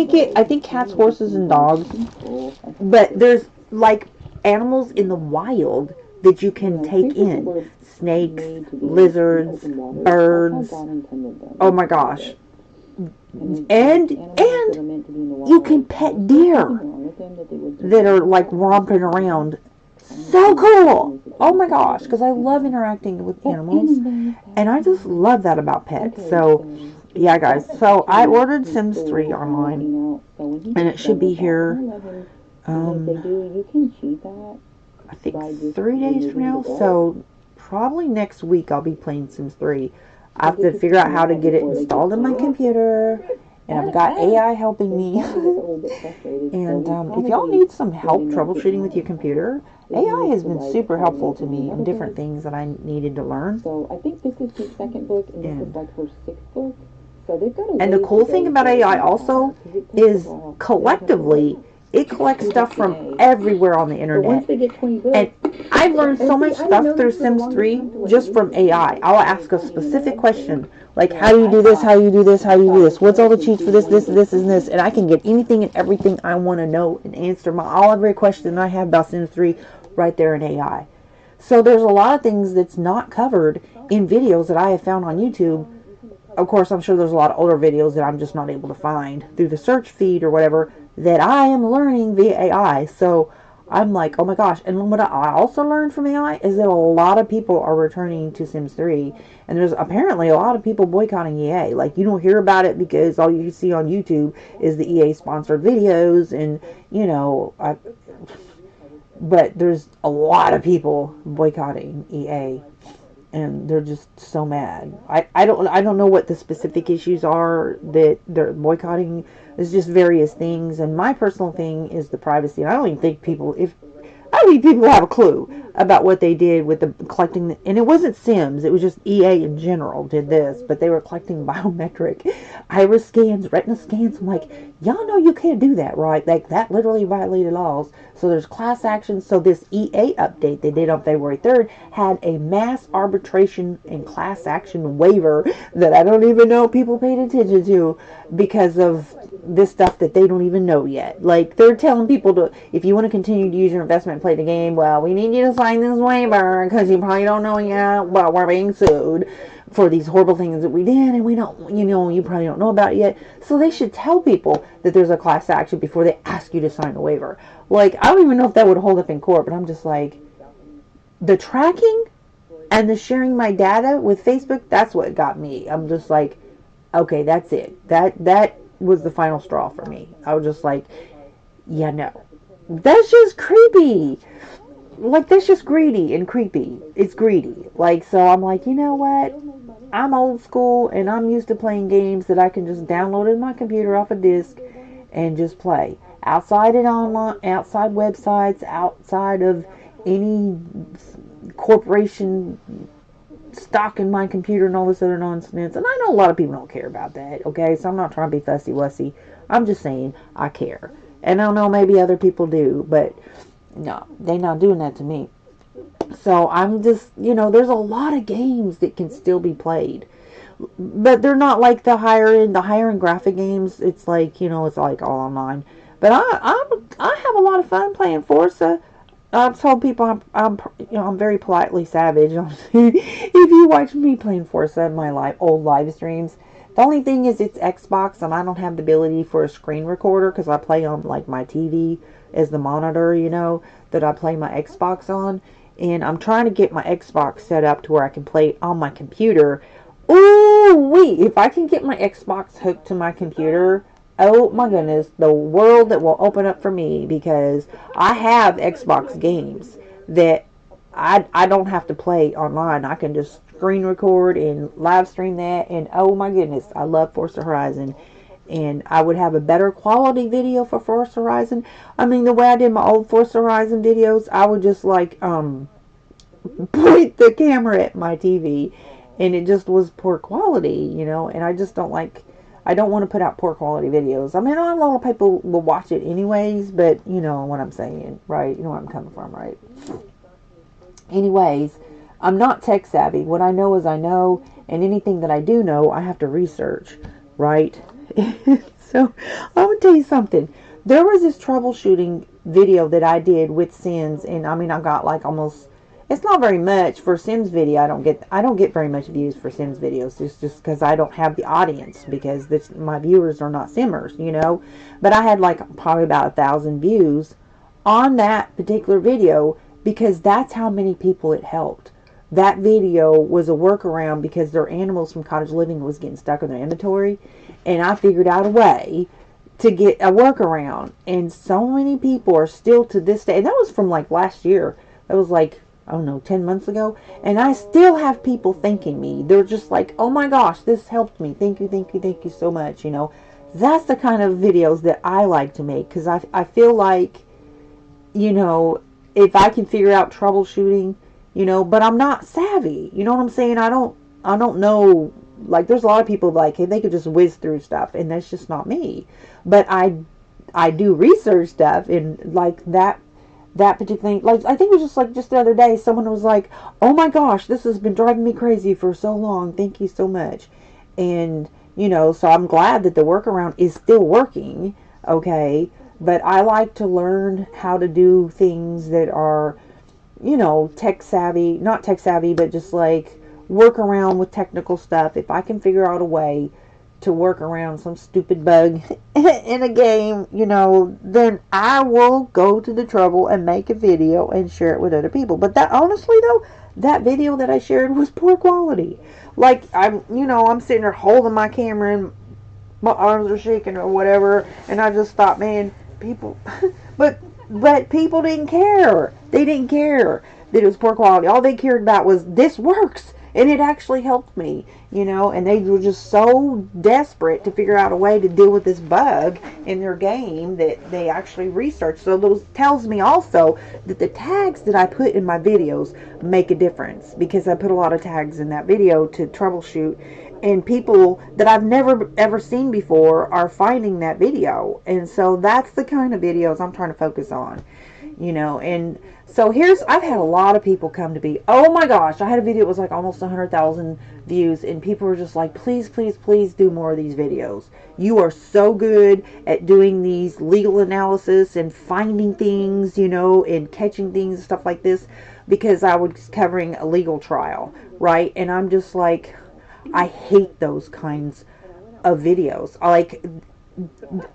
get, I think, cats, horses, and dogs. But there's like animals in the wild that you can take in. Snakes, lizards, birds. Oh my gosh. And you can pet deer that are like romping around. So cool! Oh my gosh, because I love interacting with animals, and I just love that about pets. So, yeah, guys. So I ordered Sims 3 online, and it should be here. I think 3 days from now. So probably next week I'll be playing Sims 3. I have to figure out how to get it installed in my computer. And I've got AI helping me. And if y'all need some help troubleshooting with your computer, AI has been super helpful to me in different things that I needed to learn. So I think this is her second book, and this is like her sixth book. So they've got a And the cool thing about AI also is collectively, it collects stuff from everywhere on the internet. And I've learned so much stuff through Sims 3 just from AI. I'll ask a specific question, like how do you do this, how do you do this, how do you do this, what's all the cheats for this, and this, and I can get anything and everything I want to know and answer every question I have about Sims 3 right there in AI. So there's a lot of things that's not covered in videos that I have found on YouTube. Of course, I'm sure there's a lot of older videos that I'm just not able to find through the search feed or whatever that I am learning via AI. So I'm like, oh my gosh. And what I also learned from AI is that a lot of people are returning to Sims 3. And there's apparently a lot of people boycotting EA. Like, you don't hear about it because all you see on YouTube is the EA sponsored videos. And, you know, but there's a lot of people boycotting EA. And they're just so mad. I don't know what the specific issues are that they're boycotting. It's just various things. And my personal thing is the privacy. And I don't even think people have a clue about what they did with the collecting. And it wasn't Sims. It was just EA in general did this. But they were collecting biometric iris scans, retina scans. I'm like, y'all know you can't do that, right? Like, that literally violated laws. So there's class action. So this EA update they did on February 3rd had a mass arbitration and class action waiver that I don't even know people paid attention to because of this stuff that they don't even know yet. Like, they're telling people to, if you want to continue to use your investment and play the game, well, we need you to sign this waiver because you probably don't know yet, well, we're being sued for these horrible things that we did, and we don't, you probably don't know about it yet. So they should tell people that there's a class action before they ask you to sign a waiver. Like, I don't even know if that would hold up in court, but I'm just like, the tracking And the sharing my data with Facebook, that's what got me. I'm just like, okay, that's it. That was the final straw for me. I was just like, yeah, no. That's just creepy. Like, that's just greedy and creepy. It's greedy. Like, so I'm like, you know what? I'm old school, and I'm used to playing games that I can just download in my computer off a disc and just play. Outside and online, outside websites, outside of any corporation stock in my computer and all this other nonsense. And I know a lot of people don't care about that, okay? So I'm not trying to be fussy-wussy. I'm just saying I care. And I don't know, maybe other people do, but no, they're not doing that to me. So I'm just, you know, there's a lot of games that can still be played. But they're not like the higher end graphic games. It's like, you know, it's like all online. But I have a lot of fun playing Forza. I've told people I'm very politely savage. If you watch me playing Forza in my old live streams, the only thing is it's Xbox and I don't have the ability for a screen recorder because I play on like my TV as the monitor, you know, that I play my Xbox on. And I'm trying to get my Xbox set up to where I can play on my computer. Ooh, wait, if I can get my Xbox hooked to my computer, oh my goodness, the world that will open up for me, because I have Xbox games that I don't have to play online. I can just screen record and live stream that, and oh my goodness, I love Forza Horizon. And I would have a better quality video for Forza Horizon. I mean, the way I did my old Forza Horizon videos, I would just like point the camera at my TV, and it just was poor quality, you know. And I just don't like, I don't want to put out poor quality videos. I mean, a lot of people will watch it anyways, but you know what I'm saying, right? You know where I'm coming from, right? Anyways, I'm not tech savvy. What I know is I know, and anything that I do know, I have to research, right? So, I'm going to tell you something. There was this troubleshooting video that I did with Sims, and I mean, I got like almost, it's not very much for Sims video. I don't get very much views for Sims videos. It's just because I don't have the audience, because my viewers are not Simmers, you know. But I had like probably about 1,000 views on that particular video because that's how many people it helped. That video was a workaround because their animals from Cottage Living was getting stuck in their inventory, and I figured out a way to get a workaround. And so many people are still to this day, and that was from like last year. That was like, I don't know, 10 months ago. And I still have people thanking me. They're just like, oh my gosh, this helped me. Thank you, thank you, thank you so much. You know, that's the kind of videos that I like to make, because I feel like, you know, if I can figure out troubleshooting, you know, but I'm not savvy. You know what I'm saying? I don't know. Like, there's a lot of people like, hey, they could just whiz through stuff, and that's just not me. But I do research stuff, and like that particular thing. Like, I think it was just the other day, someone was like, oh my gosh, this has been driving me crazy for so long. Thank you so much. And, you know, so I'm glad that the workaround is still working. Okay. But I like to learn how to do things that are, you know, tech savvy, not tech savvy, but just like work around with technical stuff. If I can figure out a way to work around some stupid bug in a game, you know, then I will go to the trouble and make a video and share it with other people. But that, honestly though, that video that I shared was poor quality. Like, I'm sitting there holding my camera and my arms are shaking or whatever, and I just thought, man, people, but people didn't care. They didn't care that it was poor quality. All they cared about was, this works, and it actually helped me, you know. And they were just so desperate to figure out a way to deal with this bug in their game that they actually researched. So those tells me also that the tags that I put in my videos make a difference, because I put a lot of tags in that video to troubleshoot. And people that I've never ever seen before are finding that video. And so that's the kind of videos I'm trying to focus on, you know. And so I've had a lot of people come to me. Oh my gosh, I had a video that was like almost 100,000 views, and people were just like, please, please, please do more of these videos. You are so good at doing these legal analysis and finding things, you know, and catching things and stuff like this, because I was covering a legal trial, right? And I'm just like, I hate those kinds of videos. Like,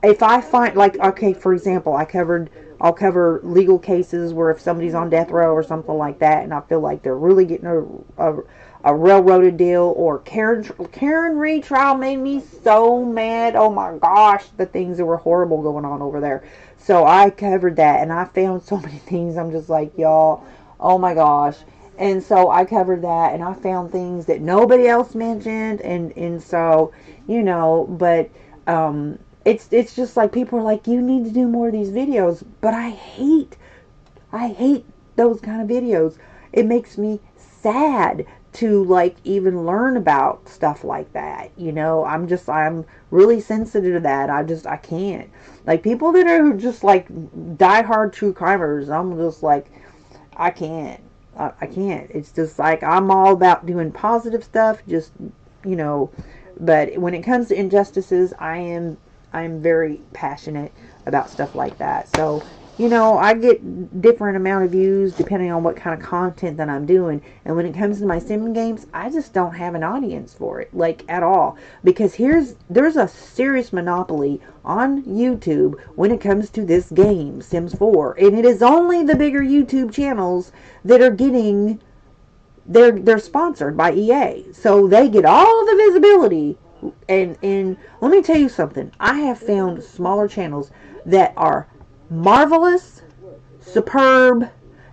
if I find, like, okay, for example, I covered I'll cover legal cases where if somebody's on death row or something like that, and I feel like they're really getting a railroaded deal, or Karen Reed trial made me so mad. Oh my gosh, the things that were horrible going on over there. So I covered that, and I found so many things. I'm just like, y'all, oh my gosh. And so I covered that, and I found things that nobody else mentioned, and so, you know, but it's just like people are like, you need to do more of these videos, but I hate those kind of videos. It makes me sad to like even learn about stuff like that, you know. I'm really sensitive to that. I can't, like, people that are just like diehard true crimers, I'm just like, I can't. It's just like, I'm all about doing positive stuff, just, you know, but when it comes to injustices, I'm very passionate about stuff like that. So, you know, I get different amount of views depending on what kind of content that I'm doing. And when it comes to my sim games, I just don't have an audience for it, like, at all. Because there's a serious monopoly on YouTube when it comes to this game, Sims 4. And it is only the bigger YouTube channels that are getting, they're sponsored by EA. So they get all the visibility. And let me tell you something. I have found smaller channels that are marvelous, superb,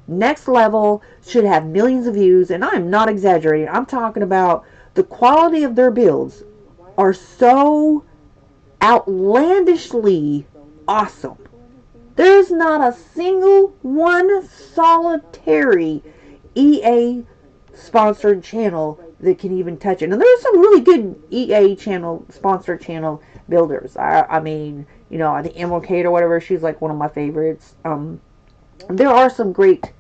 next level, should have millions of views, and I'm not exaggerating. I'm talking about the quality of their builds are so outlandishly awesome. There's not a single one solitary EA sponsored channel that can even touch it. And there's some really good EA channel, sponsored channel builders. I mean, you know, I think Emerald Kate or whatever, she's like one of my favorites. There are some great,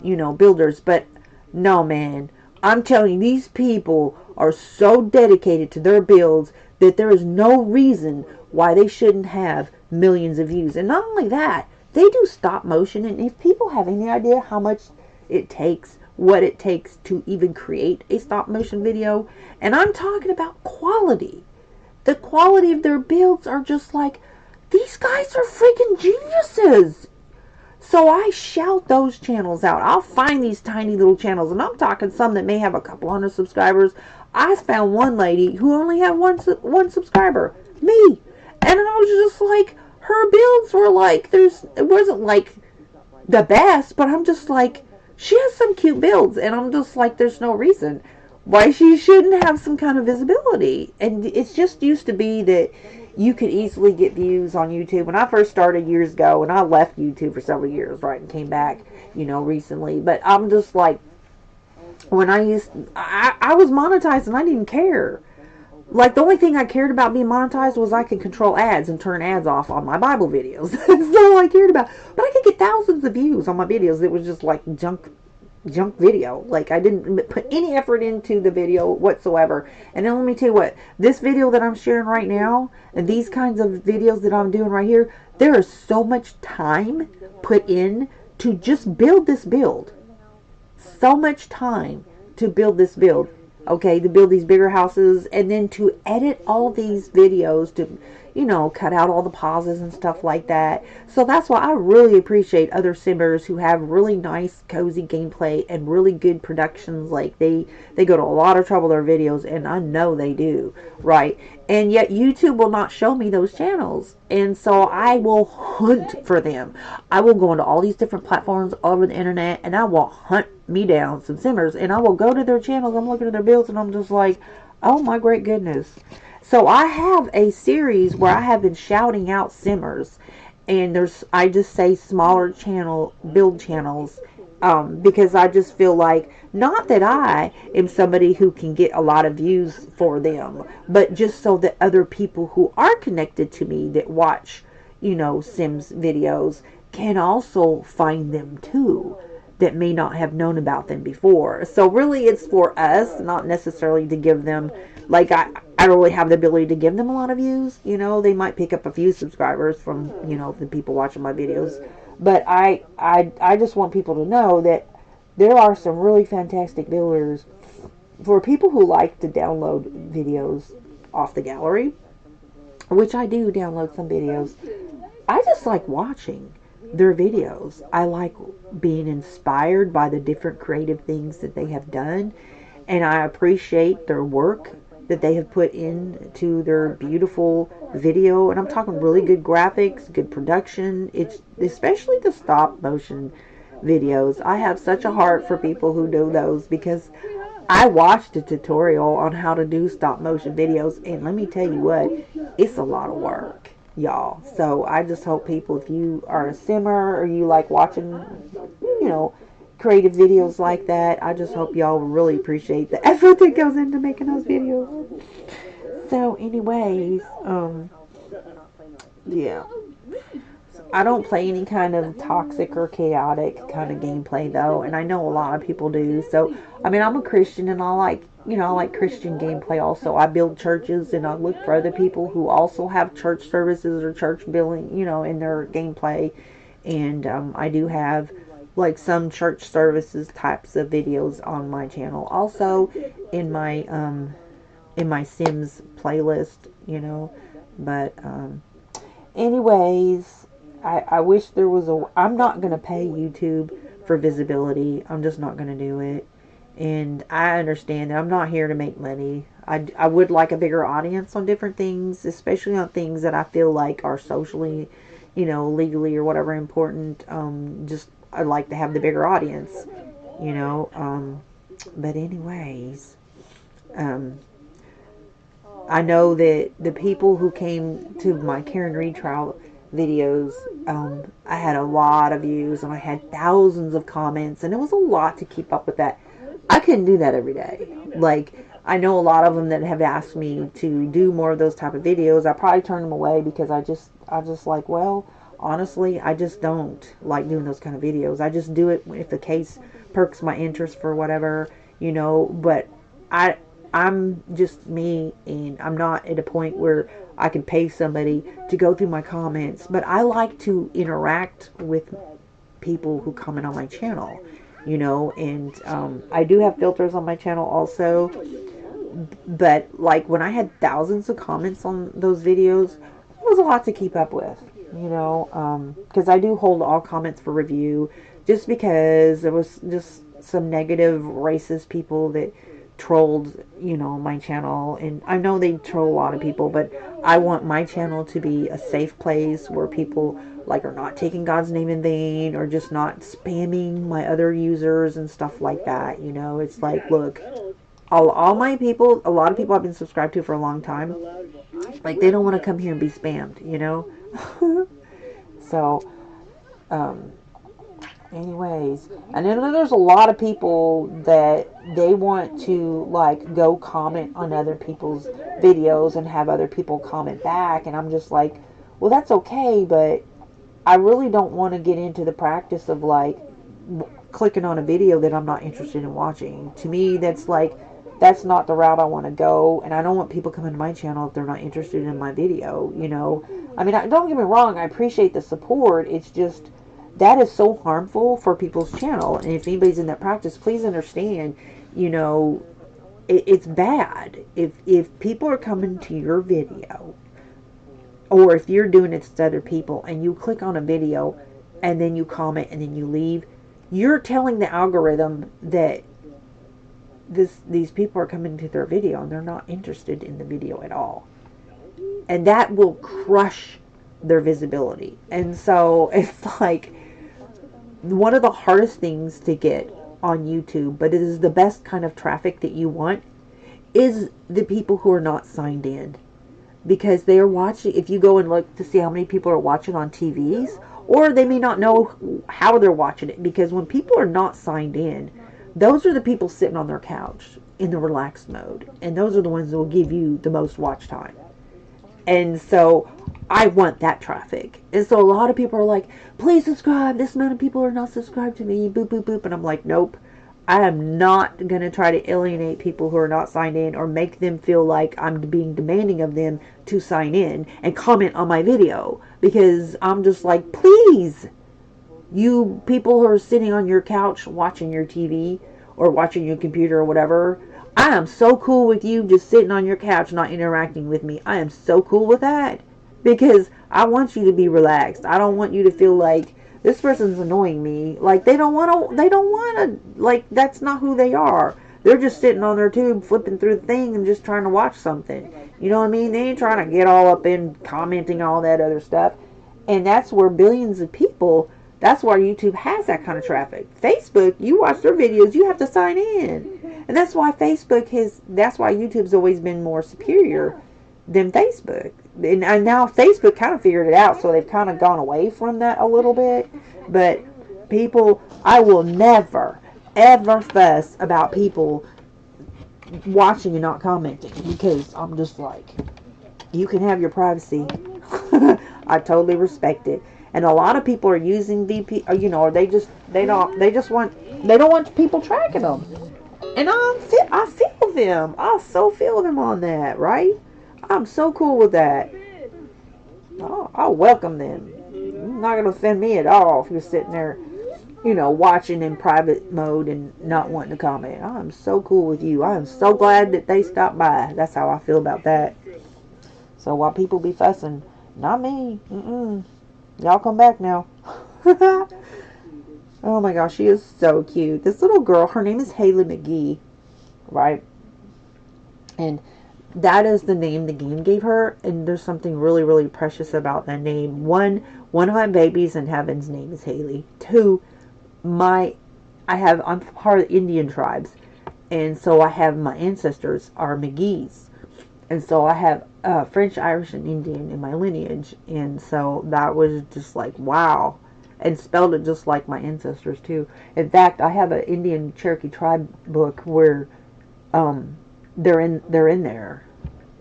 you know, builders, but no, man, I'm telling you, these people are so dedicated to their builds that there is no reason why they shouldn't have millions of views. And not only that, they do stop motion, and if people have any idea how much it takes, what it takes to even create a stop motion video, and I'm talking about quality. The quality of their builds are just like, these guys are freaking geniuses. So I shout those channels out. I'll find these tiny little channels, and I'm talking some that may have a couple hundred subscribers. I found one lady who only had one subscriber, me, and I was just like, her builds were like, it wasn't like the best, but I'm just like, she has some cute builds, and I'm just like, there's no reason why she shouldn't have some kind of visibility. And it's just used to be that you could easily get views on YouTube. When I first started years ago, and I left YouTube for several years, right, and came back, you know, recently. But I'm just like, when I was monetized, and I didn't care. Like, the only thing I cared about being monetized was I could control ads and turn ads off on my Bible videos. That's all I cared about. But I could get thousands of views on my videos that was just like junk video. Like, I didn't put any effort into the video whatsoever. And then let me tell you what, this video that I'm sharing right now, and these kinds of videos that I'm doing right here, there is so much time put in to just build this build. So much time to build this build. Okay, to build these bigger houses, and then to edit all these videos, to, you know, cut out all the pauses and stuff like that. So that's why I really appreciate other simmers who have really nice, cozy gameplay and really good productions. Like, they go to a lot of trouble with their videos, and I know they do, right? And yet YouTube will not show me those channels, and so I will hunt for them. I will go into all these different platforms all over the internet, and I will hunt me down some simmers, and I will go to their channels. I'm looking at their builds, and I'm just like, oh my great goodness. So I have a series where I have been shouting out simmers, and I just say smaller channel build channels, because I just feel like, not that I am somebody who can get a lot of views for them, but just so that other people who are connected to me that watch, you know, Sims videos can also find them too, that may not have known about them before. So really, it's for us, not necessarily to give them, like, I don't really have the ability to give them a lot of views. You know, they might pick up a few subscribers from, you know, the people watching my videos. But I just want people to know that there are some really fantastic builders for people who like to download videos off the gallery, which I do download some videos. I just like watching. their videos. I like being inspired by the different creative things that they have done, and I appreciate their work that they have put into their beautiful video. And I'm talking really good graphics, good production. It's especially the stop motion videos. I have such a heart for people who do those, because I watched a tutorial on how to do stop motion videos, and let me tell you what, it's a lot of work, y'all. So I just hope people, if you are a simmer or you like watching, you know, creative videos like that, I just hope y'all really appreciate the effort that goes into making those videos. So anyways, yeah. I don't play any kind of toxic or chaotic kind of gameplay though, and I know a lot of people do. So, I mean, I'm a Christian and I like, you know, I like Christian gameplay also. I build churches and I look for other people who also have church services or church building, you know, in their gameplay. And I do have like some church services types of videos on my channel. Also in my Sims playlist, you know. But anyways, I wish there was I'm not going to pay YouTube for visibility. I'm just not going to do it. And I understand that I'm not here to make money. I would like a bigger audience on different things, especially on things that I feel like are socially, you know, legally or whatever important. Just I'd like to have the bigger audience, you know. But anyways, I know that the people who came to my Karen Reed trial videos, I had a lot of views and I had thousands of comments, and it was a lot to keep up with that. I couldn't do that every day. Like, I know a lot of them that have asked me to do more of those type of videos. I probably turned them away because I just like, well, honestly, I just don't like doing those kind of videos. I just do it if the case perks my interest for whatever, you know. But I'm just me, and I'm not at a point where I can pay somebody to go through my comments. But I like to interact with people who comment on my channel, you know. And I do have filters on my channel also. But like when I had thousands of comments on those videos, it was a lot to keep up with, you know. Because I do hold all comments for review, just because there was just some negative racist people that trolled, you know, my channel. And I know they troll a lot of people, but I want my channel to be a safe place where people like are not taking God's name in vain, or just not spamming my other users and stuff like that, you know. It's like, look, all my people, a lot of people I've been subscribed to for a long time, like, they don't want to come here and be spammed, you know. So anyways, and then there's a lot of people that they want to like go comment on other people's videos and have other people comment back, and I'm just like, well, that's okay, but I really don't want to get into the practice of like clicking on a video that I'm not interested in watching. To me, that's like, that's not the route I want to go, and I don't want people coming to my channel if they're not interested in my video, you know. I mean, don't get me wrong, I appreciate the support. It's just that is so harmful for people's channel. And if anybody's in that practice, please understand, you know, it's bad. If people are coming to your video, or if you're doing it to other people, and you click on a video and then you comment and then you leave, you're telling the algorithm that these people are coming to their video and they're not interested in the video at all. And that will crush their visibility. And so it's like one of the hardest things to get on YouTube, but it is the best kind of traffic that you want, is the people who are not signed in. Because they are watching, if you go and look to see how many people are watching on TVs, or they may not know how they're watching it, because when people are not signed in, those are the people sitting on their couch in the relaxed mode, and those are the ones that will give you the most watch time. And so I want that traffic. And so a lot of people are like, please subscribe, this amount of people are not subscribed to me, boop boop boop. And I'm like, nope, I am not going to try to alienate people who are not signed in, or make them feel like I'm being demanding of them to sign in and comment on my video. Because I'm just like, please, you people who are sitting on your couch watching your TV or watching your computer or whatever, I am so cool with you just sitting on your couch not interacting with me. I am so cool with that, because I want you to be relaxed. I don't want you to feel like this person's annoying me. Like, they don't want to, like, that's not who they are. They're just sitting on their tube, flipping through the thing and just trying to watch something. You know what I mean? They ain't trying to get all up in commenting all that other stuff. And that's where billions of people, that's why YouTube has that kind of traffic. Facebook, you watch their videos, you have to sign in. And that's why that's why YouTube's always been more superior than Facebook. And now Facebook kind of figured it out, so they've kind of gone away from that a little bit. But people, I will never, ever fuss about people watching and not commenting, because I'm just like, you can have your privacy. I totally respect it. And a lot of people are using VP, you know, or they don't want people tracking them. And I feel them. I so feel them on that, right? I'm so cool with that. I'll welcome them. It's not going to offend me at all if you're sitting there, you know, watching in private mode and not wanting to comment. I'm so cool with you. I am so glad that they stopped by. That's how I feel about that. So while people be fussing, not me. Y'all come back now. Oh my gosh, she is so cute. This little girl, her name is Haley McGee, right? And that is the name the game gave her, and there's something really, really precious about that name. One of my babies in heaven's name is Haley. Two, I'm part of the Indian tribes, and so I have my ancestors are McGee's, and so I have French, Irish, and Indian in my lineage, and so that was just like, wow. And spelled it just like my ancestors too. In fact, I have an Indian Cherokee tribe book where they're in there,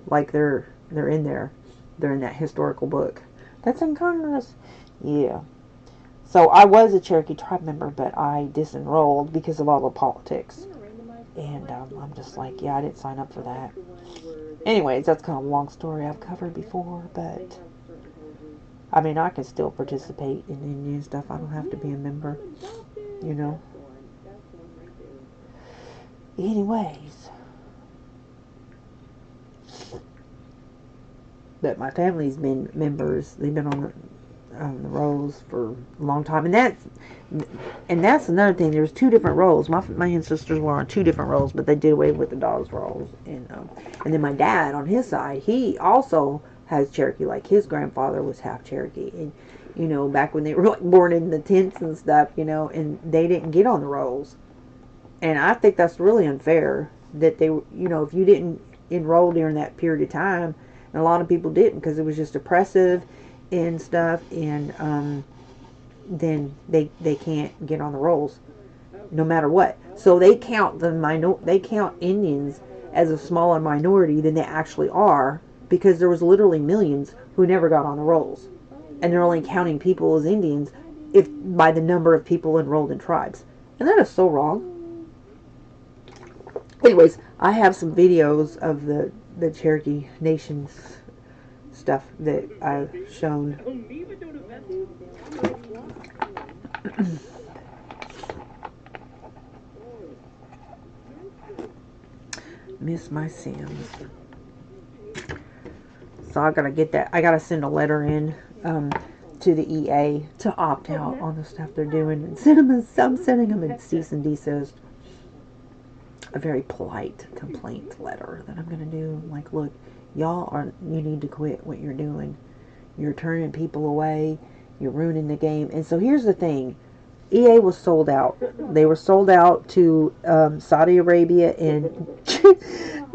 like they're in there. They're in that historical book. That's in Congress. Yeah. So I was a Cherokee tribe member, but I disenrolled because of all the politics. And I'm just like, yeah, I didn't sign up for that. Anyways, that's kind of a long story I've covered before, but I mean, I can still participate in Indian stuff. I don't have to be a member, you know. Anyways. But my family's been members. They've been on the rolls for a long time. And that's another thing. There's two different rolls. My ancestors were on two different rolls, but they did away with the dogs rolls. And then my dad, on his side, he also has Cherokee. Like, his grandfather was half Cherokee, and you know, back when they were like born in the tents and stuff, you know, and they didn't get on the rolls. And I think that's really unfair that they, you know, if you didn't enroll during that period of time, and a lot of people didn't because it was just oppressive and stuff, and then they can't get on the rolls no matter what. So they count they count Indians as a smaller minority than they actually are, because there was literally millions who never got on the rolls. And they're only counting people as Indians by the number of people enrolled in tribes. And that is so wrong. Anyways, I have some videos of the Cherokee Nation's stuff that I've shown. Miss my Sims. So I gotta get that. I gotta send a letter in to the EA to opt out on the stuff they're doing, and I'm sending them a cease and desist. A very polite complaint letter that I'm gonna do. Like, look, you need to quit what you're doing. You're turning people away. You're ruining the game. And so here's the thing. EA was sold out. They were sold out to Saudi Arabia and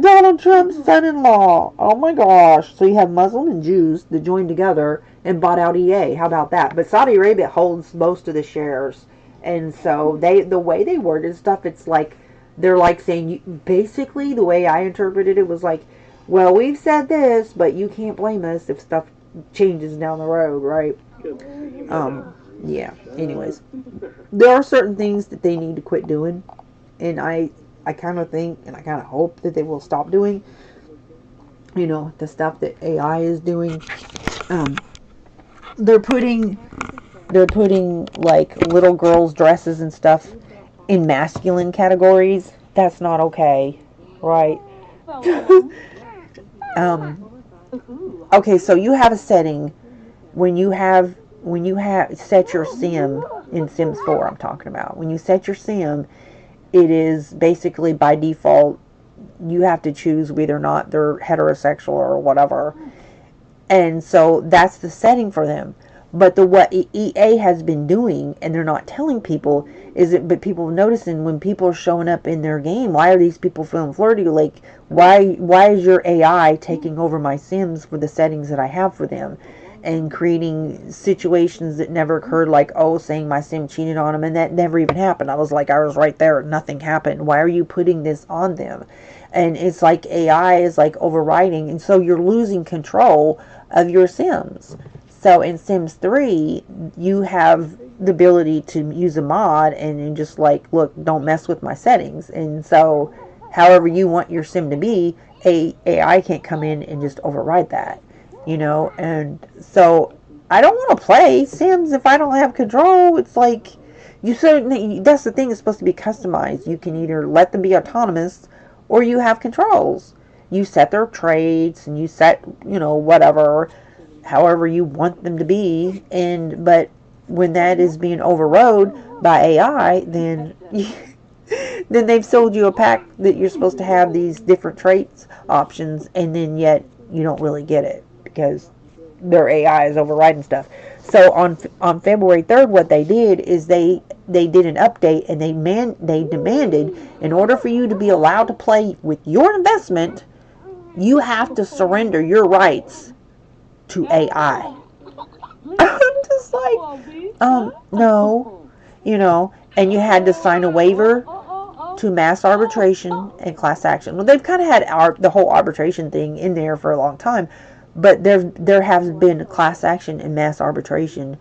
Donald Trump's son-in-law. Oh my gosh. So you have Muslim and Jews that joined together and bought out EA. How about that? But Saudi Arabia holds most of the shares. And so the way they worded stuff, it's like, they're like saying, basically the way I interpreted it was like, well, we've said this, but you can't blame us if stuff changes down the road, right? Yeah. Anyways, there are certain things that they need to quit doing, and I kind of think, and I kind of hope that they will stop doing, you know, the stuff that AI is doing. They're putting like little girls' dresses and stuff in masculine categories. That's not okay, right? Okay, so you have a setting when you have when you set your sim in Sims 4, I'm talking about. When you set your sim, it is basically by default, you have to choose whether or not they're heterosexual or whatever. And so that's the setting for them. But what EA has been doing, and they're not telling people, but people are noticing when people are showing up in their game, why are these people feeling flirty? Like, why is your AI taking over my Sims for the settings that I have for them? And creating situations that never occurred, like, saying my Sim cheated on them, and that never even happened. I was right there, nothing happened. Why are you putting this on them? And it's like AI is like overriding, and so you're losing control of your Sims. So in Sims 3, you have the ability to use a mod and just like, look, don't mess with my settings. And so however you want your Sim to be, AI can't come in and just override that, And so I don't want to play Sims if I don't have control. It's like, that's the thing, it's supposed to be customized. You can either let them be autonomous or you have controls. You set their traits and you set, whatever, however you want them to be. But when that is being overrode by AI, then then they've sold you a pack that you're supposed to have these different traits options, and then yet you don't really get it because their AI is overriding stuff. So on February 3rd, what they did is they did an update, and they demanded, in order for you to be allowed to play with your investment, you have to surrender your rights to AI. I'm just like, no, and you had to sign a waiver to mass arbitration and class action. Well, they've kind of had the whole arbitration thing in there for a long time, but there has been class action and mass arbitration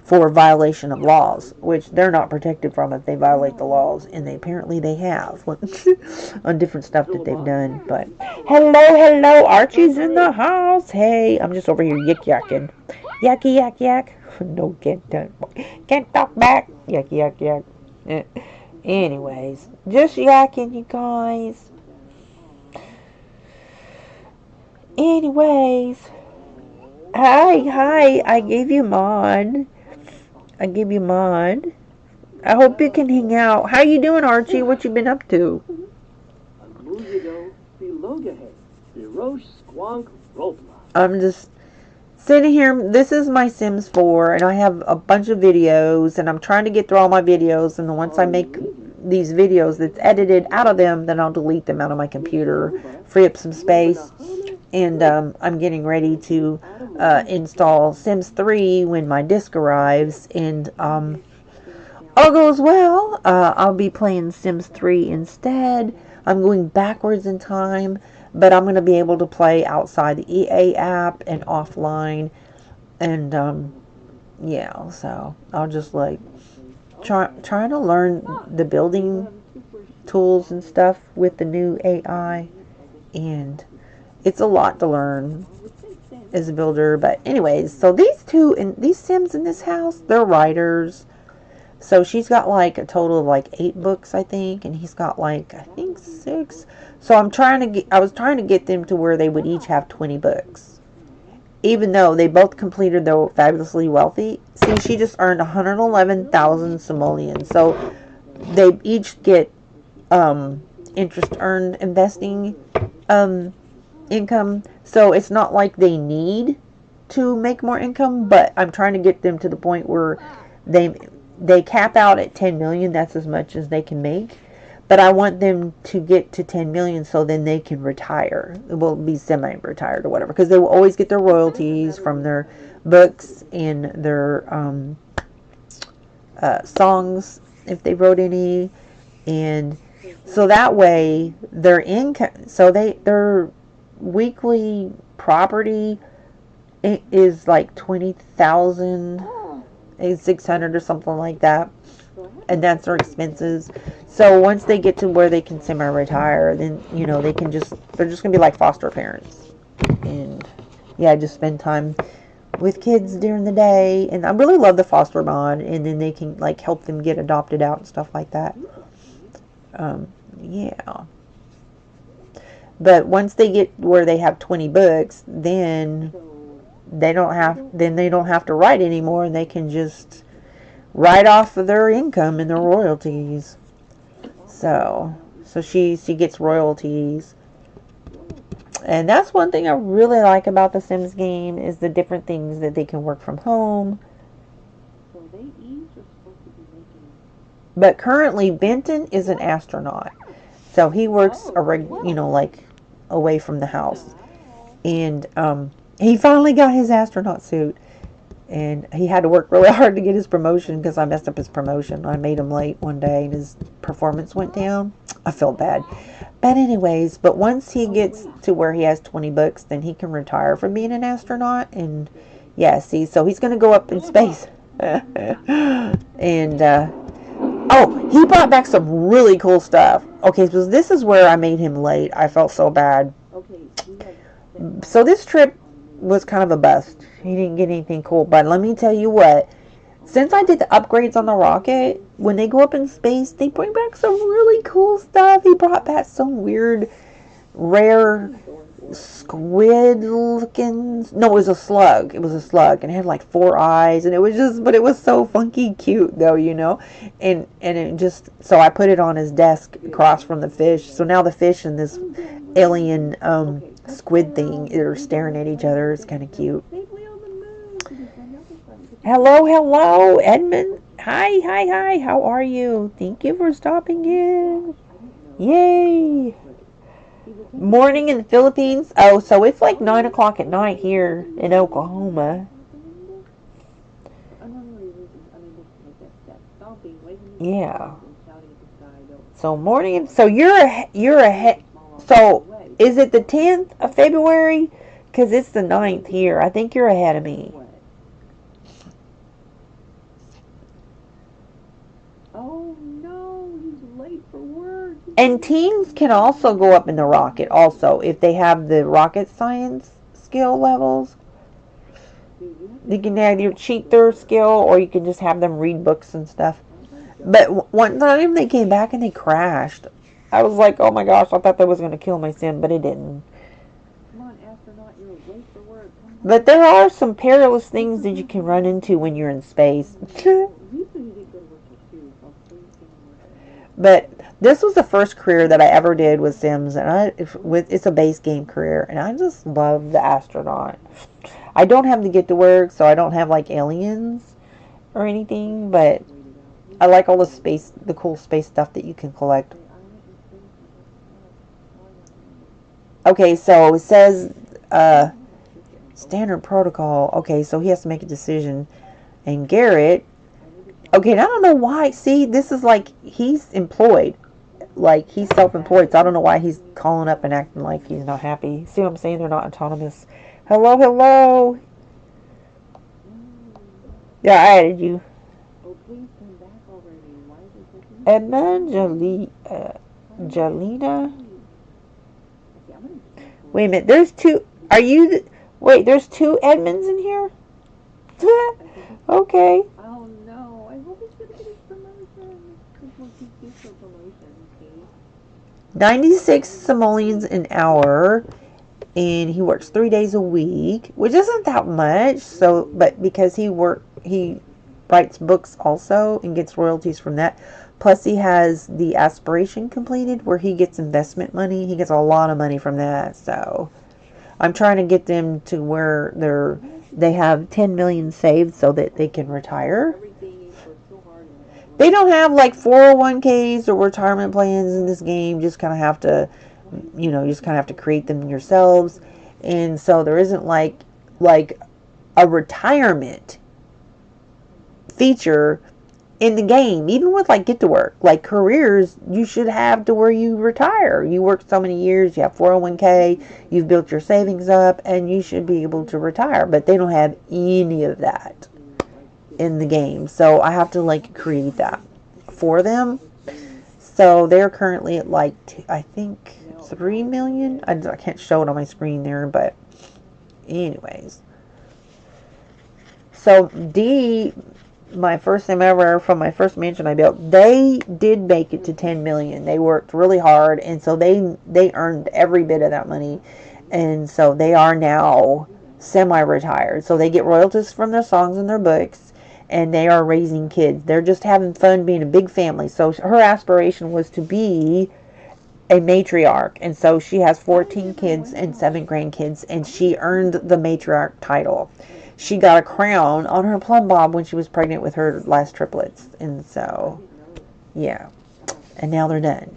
for violation of laws, which they're not protected from if they violate the laws, and apparently they have on different stuff that they've done. But hello, Archie's in the house. Hey, I'm just over here yakking, yak. No, can't talk back. Yak. Anyways, just yakking, you guys. Anyways, hi, I gave you mod. I hope you can hang out. How you doing, Archie? What you been up to? I'm just sitting here. This is my Sims 4, and I have a bunch of videos, and I'm trying to get through all my videos, and then once I make these videos that's edited out of them, then I'll delete them out of my computer, free up some space. And I'm getting ready to install Sims 3 when my disc arrives, and all goes well, I'll be playing Sims 3 instead. I'm going backwards in time, but I'm going to be able to play outside the EA app and offline, and yeah, so I'll just like trying to learn the building tools and stuff with the new AI, and it's a lot to learn as a builder. But anyways, so these Sims in this house, they're writers. So she's got like a total of like 8 books, I think, and he's got like, I think 6. So I was trying to get them to where they would each have 20 books. Even though they both completed their Fabulously Wealthy. See, she just earned 111,000 simoleons. So they each get interest earned investing income. So it's not like they need to make more income, but I'm trying to get them to the point where they cap out at 10 million. That's as much as they can make. But I want them to get to 10 million so then they can retire. Well, be semi-retired or whatever. Because they will always get their royalties from their books and their songs, if they wrote any. And so that way, their income, so their weekly property is like 20,600 or something like that. And that's their expenses. So once they get to where they can semi-retire, then, they're just going to be like foster parents. And, yeah, just spend time with kids during the day. And I really love the foster mod. And then they can, like, help them get adopted out and stuff like that. Yeah. But once they get where they have 20 books, then they don't have to write anymore, and they can just write off of their income and their royalties. So she gets royalties. And that's one thing I really like about the Sims game, is the different things that they can work from home. But currently, Benton is an astronaut. So he works like away from the house. And he finally got his astronaut suit. And he had to work really hard to get his promotion, because I messed up his promotion. I made him late one day and his performance went down. I felt bad. But anyways, but once he gets to where he has 20 books, then he can retire from being an astronaut. And yeah, see, so he's going to go up in space. And, oh, he brought back some really cool stuff. Okay, so this is where I made him late. I felt so bad. So this trip was kind of a bust. He didn't get anything cool. But let me tell you what. Since I did the upgrades on the rocket, when they go up in space, they bring back some really cool stuff. He brought back some weird, rare squid looking. No, it was a slug. It was a slug, and it had like 4 eyes, and it was just, but it was so funky cute though, you know. And it just, so I put it on his desk across from the fish. So now the fish and this alien squid thing are staring at each other. It's kind of cute. Hello, Edmund. Hi. How are you? Thank you for stopping in. Yay. Morning in the Philippines. Oh, so it's like 9 o'clock at night here in Oklahoma. Yeah. So morning. So you're ahead. So is it the 10th of February? Because it's the 9th here. I think you're ahead of me. Oh no, he's late for work. And teens can also go up in the rocket also, if they have the rocket science skill levels. You can either cheat their skill, or you can just have them read books and stuff. But one time they came back and they crashed. I was like, oh my gosh, I thought that was going to kill my sim, but it didn't. Come on, astronaut, you're late for work. But there are some perilous things that you can run into when you're in space. But this was the first career that I ever did with Sims, and it's a base game career, and I just love the astronaut. I don't have to get to work, so I don't have like aliens or anything, but I like all the cool space stuff that you can collect. Okay, so it says standard protocol. Okay, so he has to make a decision, and Garrett. Okay, and I don't know why. See, this is like, he's employed. Like, he's self-employed, so I don't know why he's calling up and acting like he's not happy. See what I'm saying? They're not autonomous. Hello. Yeah, I added you. Edmund, Jelena. Wait a minute, there's two. Wait, there's 2 Edmonds in here? Okay. 96 simoleons an hour, and he works 3 days a week, which isn't that much. So, but because he writes books also and gets royalties from that. Plus, he has the aspiration completed, where he gets investment money. He gets a lot of money from that. So, I'm trying to get them to where they have 10 million saved so that they can retire. They don't have like 401ks or retirement plans in this game. Just kind of have to, create them yourselves. And so there isn't like a retirement feature in the game. Even with like get to work, like careers, you should have to where you retire. You work so many years, you have 401k, you've built your savings up, and you should be able to retire. But they don't have any of that in the game, so I have to like create that for them. So they're currently at like I think 3 million. I can't show it on my screen there, but anyways. So D, my first sim ever from my first mansion I built, they did make it to 10 million. They worked really hard, and so they earned every bit of that money, and so they are now semi-retired. So they get royalties from their songs and their books, and they are raising kids. They're just having fun being a big family. So her aspiration was to be a matriarch, and so she has 14 kids and 7 grandkids, and she earned the matriarch title. She got a crown on her plum bob when she was pregnant with her last triplets, and so yeah, and now they're done.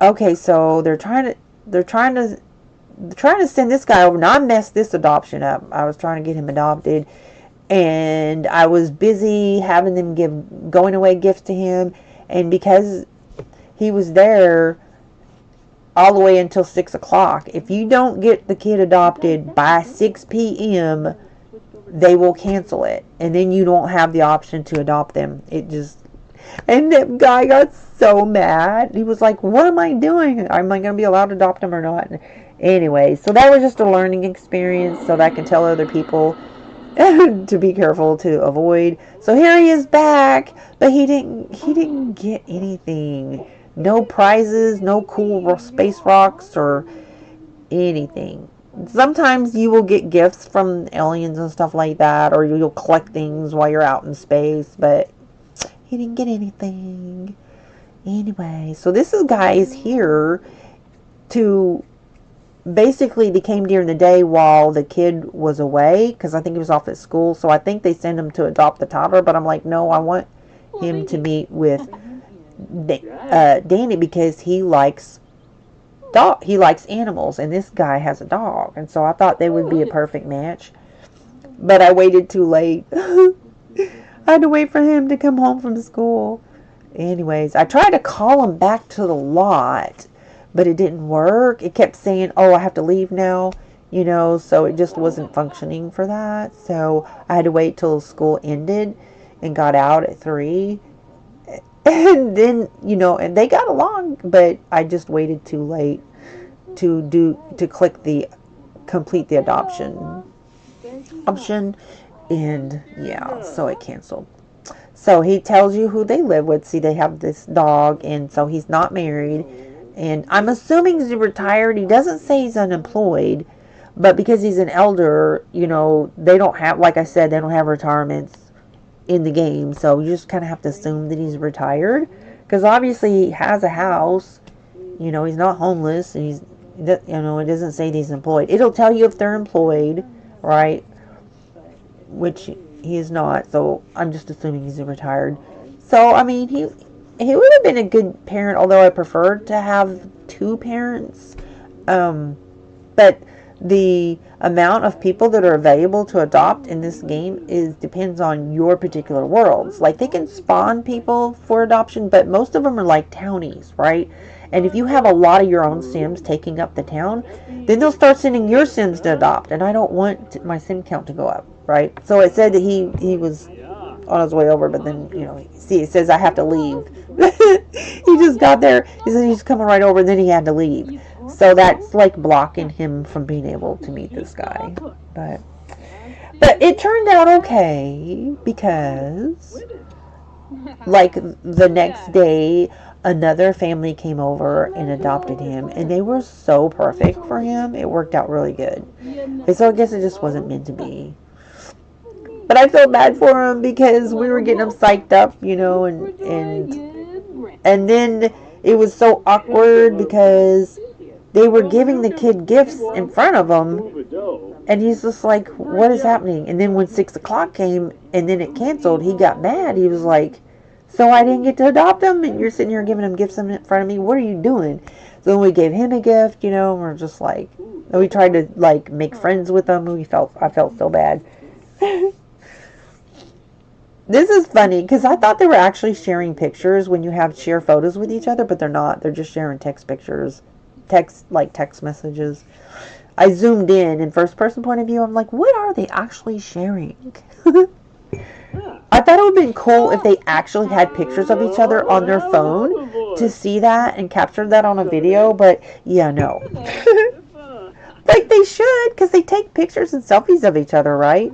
Okay, so they're trying to send this guy over. Now I messed this adoption up. I was trying to get him adopted, and I was busy having them give going away gifts to him, and because he was there all the way until 6 o'clock, if you don't get the kid adopted by 6 p.m., they will cancel it, and then you don't have the option to adopt them. And that guy got so mad. He was like, what am I doing? Am I going to be allowed to adopt him or not? Anyway, so that was just a learning experience so that I can tell other people to be careful to avoid. So here he is back, but he didn't get anything. No prizes, no cool space rocks or anything. Sometimes you will get gifts from aliens and stuff like that, or you'll collect things while you're out in space, but he didn't get anything. Anyway, so this guy is here to basically, they came during the day while the kid was away, because I think he was off at school, so I think they sent him to adopt the toddler, but I'm like, no, I want him to meet with Danny, because he likes animals, and this guy has a dog, and so I thought they would be a perfect match, but I waited too late. I had to wait for him to come home from school. Anyways, I tried to call him back to the lot, but it didn't work. It kept saying, oh, I have to leave now, so it just wasn't functioning for that. So I had to wait till school ended and got out at 3. And then, and they got along, but I just waited too late to complete the adoption option. And yeah, so it canceled. So he tells you who they live with. See, they have this dog, and so he's not married. And I'm assuming he's retired. He doesn't say he's unemployed, but because he's an elder, they don't have, like I said, they don't have retirements in the game. So you just kind of have to assume that he's retired, because obviously he has a house. He's not homeless, and it doesn't say that he's employed. It'll tell you if they're employed, right? Which he is not, so I'm just assuming he's retired. So, I mean, he would have been a good parent, although I prefer to have 2 parents. But the amount of people that are available to adopt in this game depends on your particular worlds. Like, they can spawn people for adoption, but most of them are like townies, right? And if you have a lot of your own Sims taking up the town, then they'll start sending your Sims to adopt, and I don't want my Sim count to go up, right? So it said that he was on his way over, but then, see, it says I have to leave. He just got there. He said he's coming right over, and then he had to leave. So that's like blocking him from being able to meet this guy. But it turned out okay, because like the next day, another family came over and adopted him, and they were so perfect for him. It worked out really good. And so I guess it just wasn't meant to be. But I felt bad for him because we were getting him psyched up, and then it was so awkward because they were giving the kid gifts in front of him, and he's just like, what is happening? And then when 6 o'clock came and then it canceled, he got mad. He was like, so I didn't get to adopt him, and you're sitting here giving him gifts in front of me. What are you doing? So then we gave him a gift, and we're just like, and we tried to like make friends with him. I felt so bad. This is funny because I thought they were actually sharing pictures when you share photos with each other, but they're not. They're just sharing text pictures, text messages. I zoomed in first person point of view. I'm like, what are they actually sharing? I thought it would have been cool if they actually had pictures of each other on their phone to see that and capture that on a video, but yeah, no. Like they should, because they take pictures and selfies of each other, right?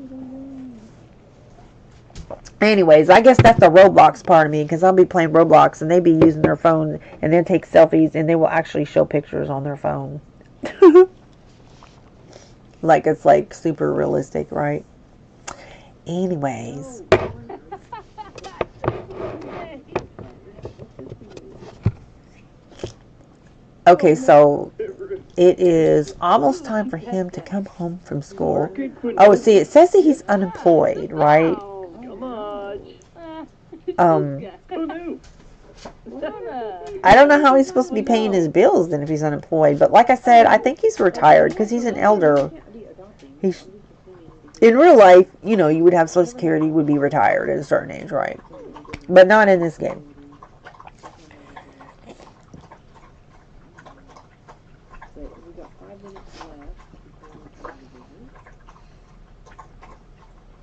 Anyways, I guess that's the Roblox part of me, because I'll be playing Roblox and they be using their phone and then take selfies, and they will actually show pictures on their phone. Like it's like super realistic, right? Anyways. Okay, so it is almost time for him to come home from school. Oh, see, it says that he's unemployed, right? Come on. I don't know how he's supposed to be paying his bills then if he's unemployed. But like I said, I think he's retired because he's an elder. He's in real life, you know, you would have Social Security, would be retired at a certain age, right? But not in this game.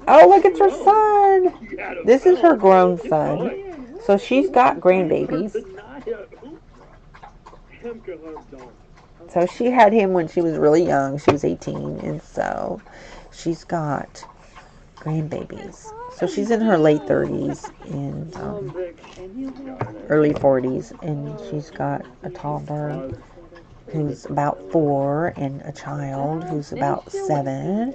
Oh, look, it's her son. This is her grown son. So she's got grandbabies. So she had him when she was really young. She was 18. And so she's got grandbabies. So she's in her late 30s and early 40s. And she's got a toddler who's about 4 and a child who's about 7.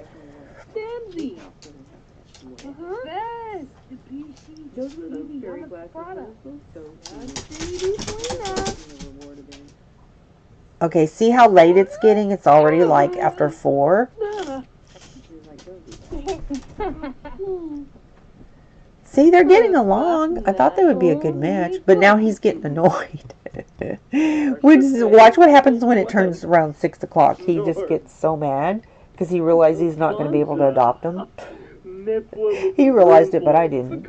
Okay, see how late it's getting? It's already like after 4. See, they're getting along. I thought they would be a good match, but now he's getting annoyed. Watch what happens when it turns around 6 o'clock. He just gets so mad because he realizes he's not going to be able to adopt him. He realized it, but I didn't.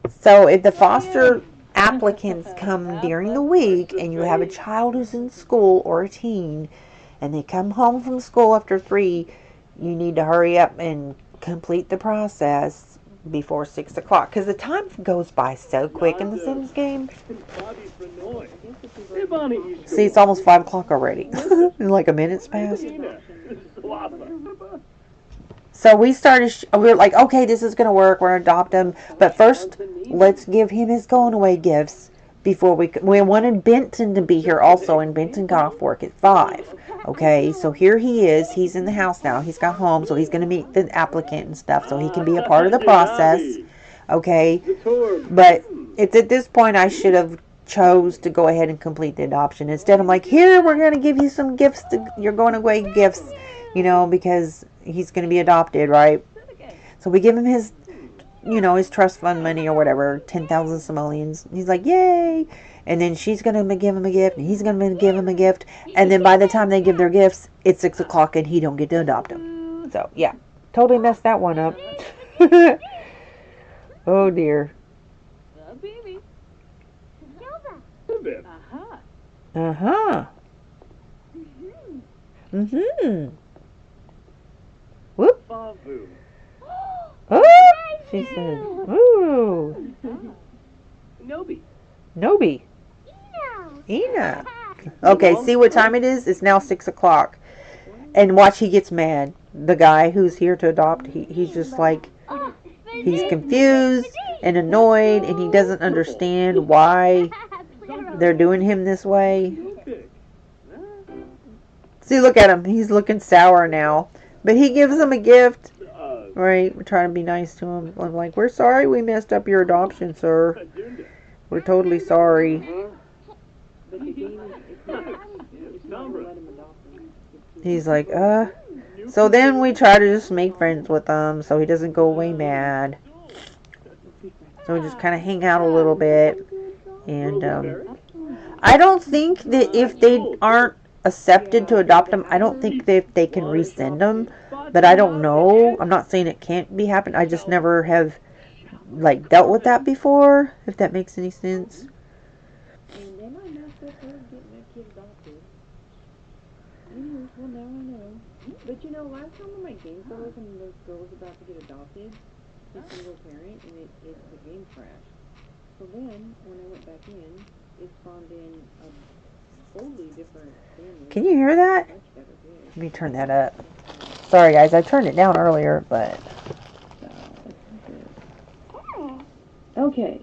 So if the foster applicants come during the week and you have a child who's in school or a teen and they come home from school after 3, you need to hurry up and complete the process before 6 o'clock because the time goes by so quick in the Sims game. See, it's almost 5 o'clock already. Like a minute's passed. So we were like, okay, this is going to work. We're going to adopt him. But first, let's give him his going away gifts before we wanted Benton to be here also. And Benton got off work at 5. Okay, so here he is. He's in the house now. He's got home. So he's going to meet the applicant and stuff so he can be a part of the process. Okay, but it's at this point I should have chose to go ahead and complete the adoption. Instead, I'm like, here, we're going to give you some gifts. You're going away gifts, you know, because he's going to be adopted, right? So we give him his, you know, his trust fund money or whatever, 10,000 simoleons. He's like, yay. And then she's going to give him a gift, and he's going to give him a gift. And then by the time they give their gifts, it's 6 o'clock, and he don't get to adopt him. So, yeah, totally messed that one up. Oh, dear. Uh-huh. Mm-hmm. Whoop. Oh, she said, ooh. Nobi. Ina. Okay, see what time it is? It's now 6 o'clock. And watch, he gets mad. The guy who's here to adopt, he's just like, he's confused and annoyed, and he doesn't understand why they're doing him this way. See, look at him. He's looking sour now. But he gives him a gift. Right? We're trying to be nice to him. I'm like, we're sorry we messed up your adoption, sir. We're totally sorry. He's like, So then we try to just make friends with him so he doesn't go away mad. So we just kind of hang out a little bit. And I don't think that if they aren't accepted to adopt them, I don't think that they can resend them. But I don't know. I'm not saying it can't be happened. I just never have like dealt with that before, if that makes any sense. But you know, last time on my game server, when this girl was about to get adopted, a single parent, and the game crashed. So then, when I went back in, it spawned in a totally different family. Can you hear that? Let me turn that up. Sorry guys, I turned it down earlier, but Okay.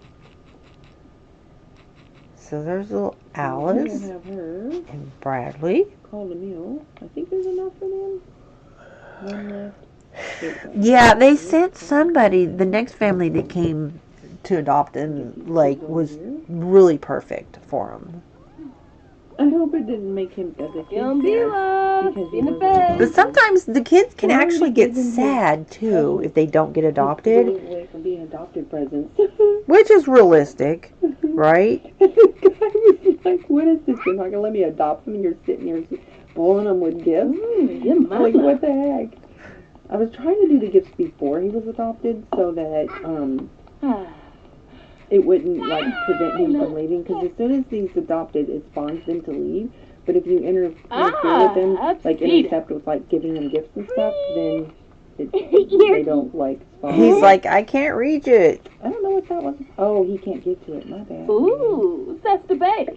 So there's little We're Alice gonna have her and Bradley. call a meal. I think there's enough for them. One left. Yeah, they sent somebody, the next family that came to adopt him, like, was really perfect for him. I hope it didn't make him as a kid Gambila, because in the bed. But sometimes the kids can actually get sad, too, if they don't get adopted, away from being adopted presents. which is realistic, right? And the guy was like, what is this? You're not gonna let me adopt them and you're sitting here blowing them with gifts? Like, what the heck? I was trying to do the gifts before he was adopted so that it wouldn't like prevent him from leaving, because as soon as he's adopted it spawns them to leave, but if you interfere with them, like intercept with like giving them gifts and stuff, then they don't like spawn. He's like, I can't reach it. I don't know what that was. Oh, he can't get to it, my bad. Ooh, that's the base.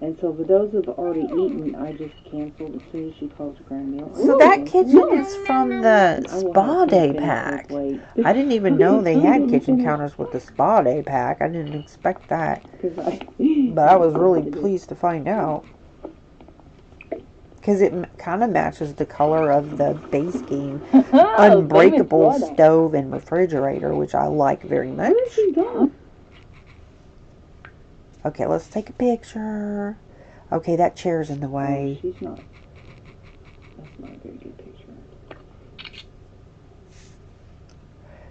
And so for those who've already eaten, I just canceled as soon as she calls the grand meal. So that kitchen is from the Spa Day pack. I didn't even know they had kitchen counters with the Spa Day pack. I didn't expect that. But I was really pleased to find out. Because it kind of matches the color of the base game Unbreakable stove and refrigerator, which I like very much. Okay, let's take a picture. Okay, that chair's in the way. She's not. That's not a very good picture.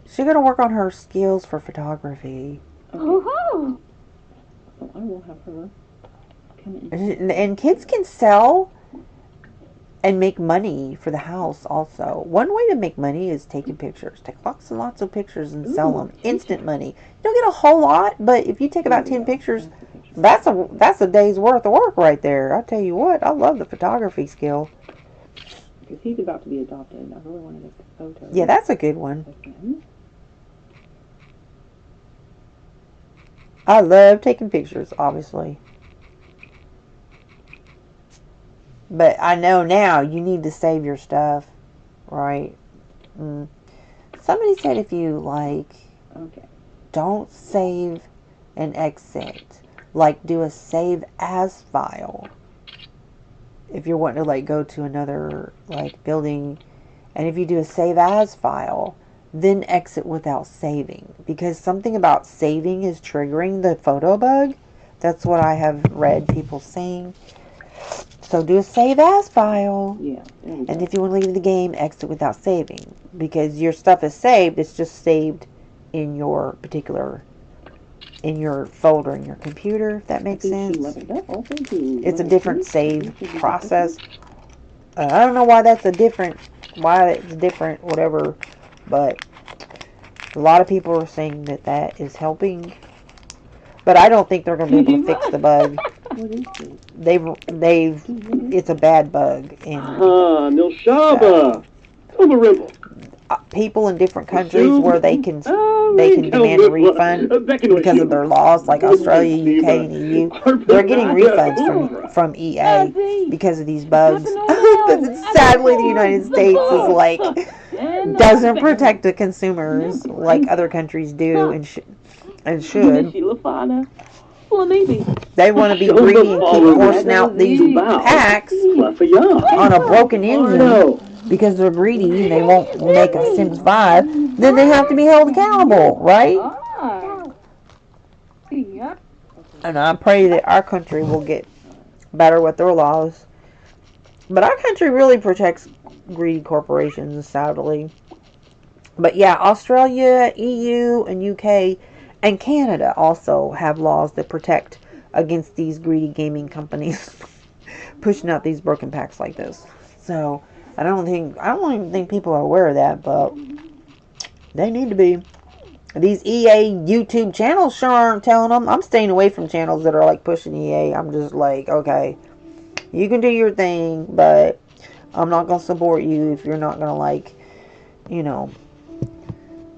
She's going to work on her skills for photography. Oh, So I will have her come in. And kids can sell and make money for the house also. One way to make money is taking pictures. Take lots and lots of pictures and sell them. Instant money. You don't get a whole lot, but if you take about 10 pictures, that's a day's worth of work right there. I'll tell you what, I love the photography skill. Because he's about to be adopted, and I really want to get the photo. Yeah, that's a good one. Okay. I love taking pictures, obviously. But I know now you need to save your stuff, right? Somebody said if you, like, don't save and exit, like, do a save as file. If you're wanting to, like, go to another, like, building, and if you do a save as file, then exit without saving. Because something about saving is triggering the photo bug. That's what I have read people saying. So do a save as file. Yeah. And if you want to leave the game, exit without saving. Because your stuff is saved, it's just saved in your particular, in your folder in your computer, if that makes sense. It's a different save process. I don't know why it's different, whatever. But a lot of people are saying that is helping. But I don't think they're going to be able to fix the bug. What is this? It's a bad bug. And Nilshaba! Tomarimble! people in different countries where they can demand a refund because of their laws, like Australia, UK, and EU. They're getting refunds from EA because of these bugs. But sadly, the United States is like doesn't protect the consumers like other countries do and should. They want to be greedy and keep forcing out these packs on a broken engine because they're greedy and they won't make a Sims 5. Then they have to be held accountable, right? And I pray that our country will get better with their laws. But our country really protects greedy corporations, sadly. But yeah, Australia, EU, and UK, and Canada also have laws that protect against these greedy gaming companies pushing out these broken packs like this. So I don't even think people are aware of that, but they need to be. These EA YouTube channels sure aren't telling them. I'm staying away from channels that are like pushing EA. I'm just like, okay, you can do your thing, but I'm not going to support you if you're not going to, like, you know,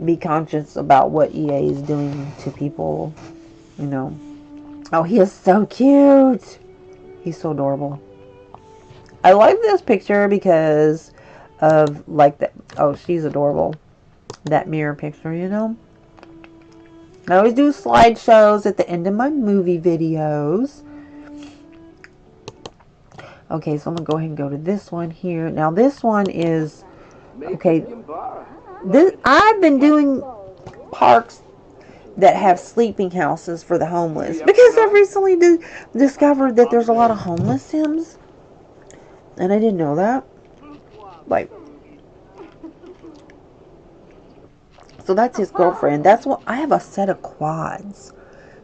be conscious about what EA is doing to people, you know. Oh, he is so cute. He's so adorable. I like this picture because of, like, that. Oh, she's adorable. That mirror picture, you know. I always do slideshows at the end of my movie videos. Okay, so I'm going to go ahead and go to this one here. Now this one is, okay, I've been doing parks that have sleeping houses for the homeless because I've recently discovered that there's a lot of homeless Sims. And I didn't know that. Like, so that's his girlfriend. That's what I have, a set of quads.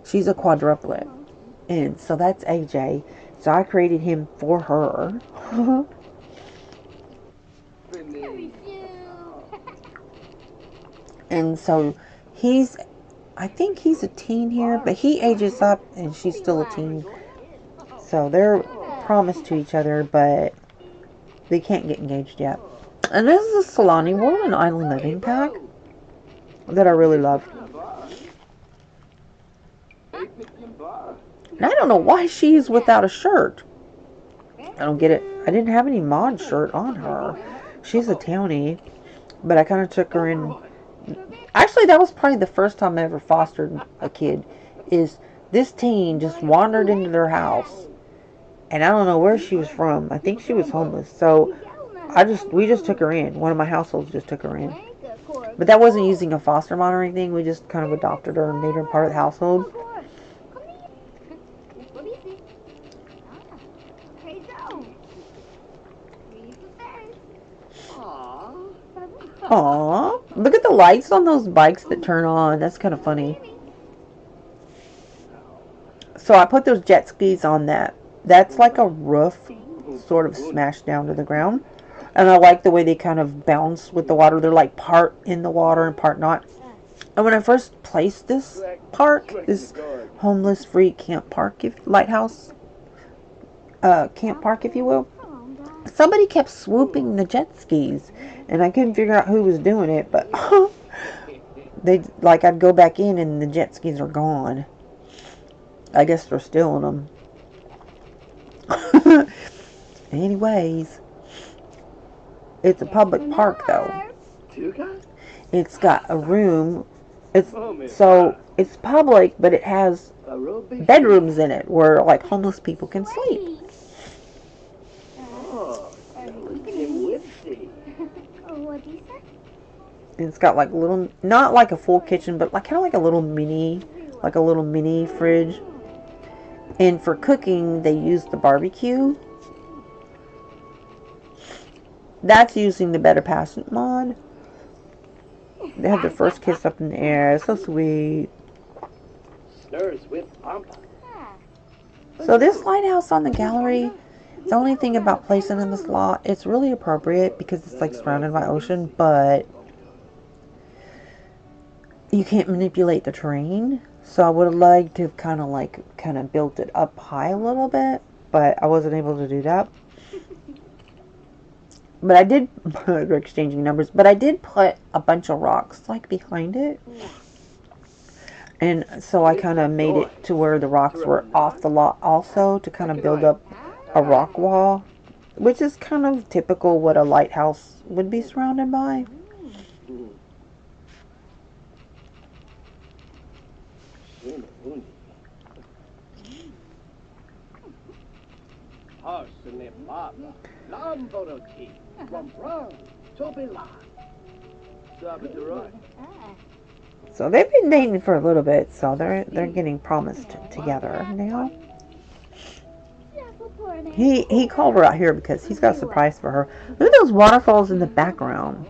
She's a quadruplet. And so that's AJ. So I created him for her. And so I think he's a teen here, but he ages up and she's still a teen. So they're promised to each other, but they can't get engaged yet. And this is a Solani World and Island Living pack that I really love. And I don't know why she's without a shirt. I don't get it. I didn't have any mod shirt on her. She's a townie, but I kind of took her in. Actually, that was probably the first time I ever fostered a kid. Is this teen just wandered into their house, and I don't know where she was from. I think she was homeless. So we just took her in. One of my households just took her in. But that wasn't using a foster mom or anything. We just kind of adopted her and made her part of the household. Aww, look at the lights on those bikes that turn on. That's kind of funny. So I put those jet skis on that. That's like a roof sort of smashed down to the ground. And I like the way they kind of bounce with the water. They're like part in the water and part not. And when I first placed this park, this homeless free camp park, lighthouse camp park, if you will, somebody kept swooping the jet skis. And I couldn't figure out who was doing it, but I'd go back in and the jet skis are gone. I guess they're stealing them. Anyways, it's a public park though. It's got a room. It's public, but it has bedrooms in it where like homeless people can sleep. And it's got like little, not like a full kitchen, but like kind of like a little mini fridge. And for cooking, they use the barbecue. That's using the Better Passant mod. They have their first kiss up in the air. It's so sweet. So this lighthouse on the gallery, the only thing about placing in this lot, it's really appropriate because it's like surrounded by ocean, but you can't manipulate the terrain. So I would have liked to have kind of built it up high a little bit, but I wasn't able to do that. But I did, we're exchanging numbers, but I did put a bunch of rocks like behind it. And so I kind of made it to where the rocks were off the lot also to kind of build up a rock wall, which is kind of typical what a lighthouse would be surrounded by. So they've been dating for a little bit, so they're getting promised together now. He called her out here because he's got a surprise for her. Look at those waterfalls in the background.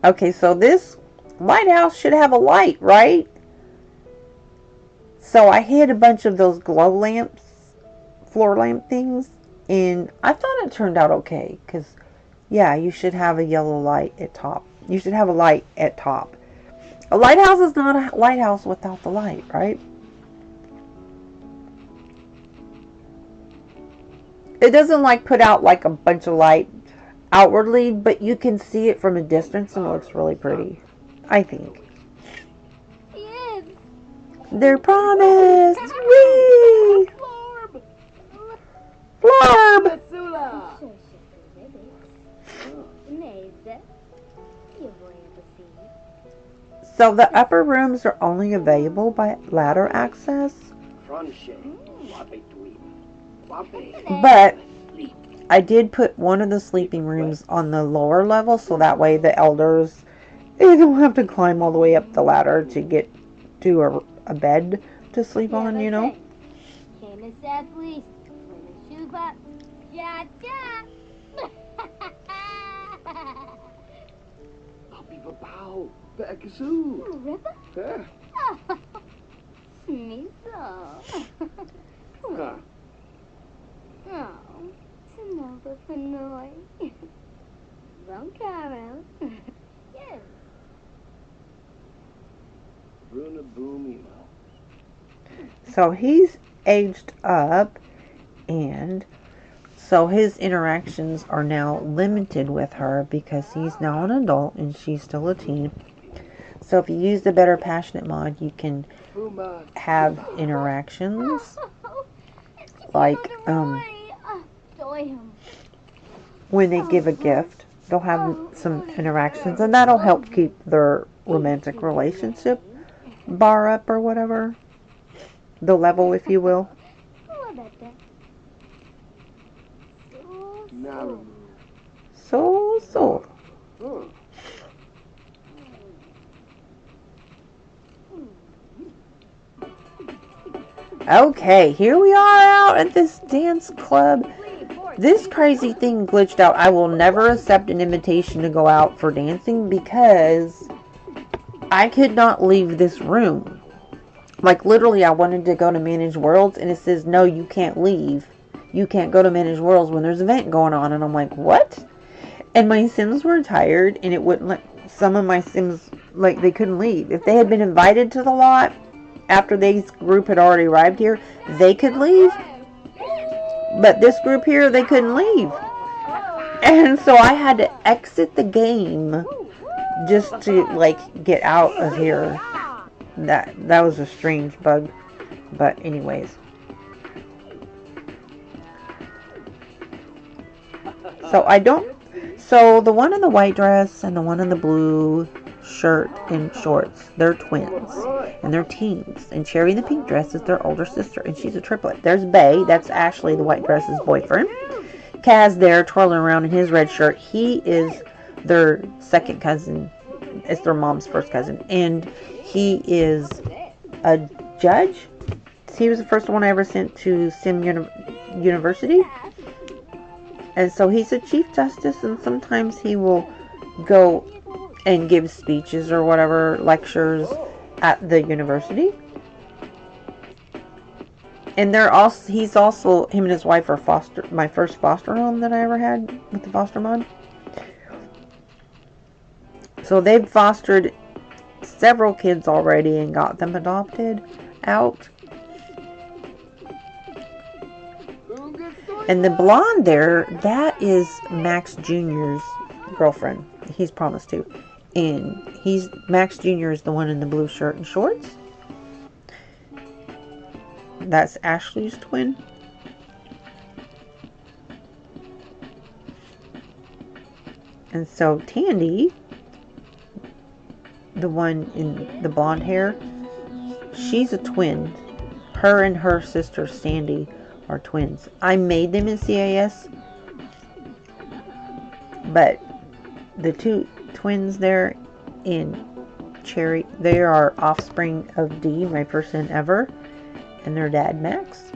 Okay, so this lighthouse should have a light, right? So I hid a bunch of those glow lamps, floor lamp things, and I thought it turned out okay, because, yeah, you should have a yellow light at top. You should have a light at top. A lighthouse is not a lighthouse without the light, right? It doesn't like put out like a bunch of light outwardly, but you can see it from a distance and it looks really pretty. I think. Yes. They're promised. Whee! Florb! So the upper rooms are only available by ladder access. But I did put one of the sleeping rooms on the lower level so that way the elders, they don't have to climb all the way up the ladder to get to a bed to sleep on, you know. So he's aged up, and so his interactions are now limited with her because he's now an adult and she's still a teen. So if you use the Better Passionate mod, you can have interactions like when they give a gift, they'll have some interactions, and that'll help keep their romantic relationship bar up or whatever, the level, if you will. So. Okay, here we are out at this dance club. This crazy thing glitched out. I will never accept an invitation to go out for dancing because I could not leave this room. Like, literally, I wanted to go to Manage Worlds, and it says, no, you can't leave. You can't go to Manage Worlds when there's an event going on. And I'm like, what? And my Sims were tired, and it wouldn't let some of my Sims, like, they couldn't leave. If they had been invited to the lot after this group had already arrived here, they could leave. But this group here, they couldn't leave. And so I had to exit the game just to, like, get out of here. That was a strange bug. But anyways. So the one in the white dress and the one in the blue shirt and shorts, they're twins. And they're teens. And Cherry in the pink dress is their older sister. And she's a triplet. There's Bay. That's Ashley, the white dress's boyfriend. Kaz there, twirling around in his red shirt. He is their second cousin. It's their mom's first cousin. And he is a judge. He was the first one I ever sent to Sim University. And so he's a chief justice, and sometimes he will go and give speeches or whatever, lectures at the university. And he's also, him and his wife are my first foster home that I ever had with the foster mod. So they've fostered several kids already and got them adopted out. And the blonde there, that is Max Jr.'s girlfriend. He's promised to. And Max Jr. is the one in the blue shirt and shorts. That's Ashley's twin. And so Tandy, the one in the blonde hair, she's a twin. Her and her sister Sandy are twins. I made them in CAS, but the two twins there in Cherry, they are offspring of Dee, my first son ever, and their dad Max.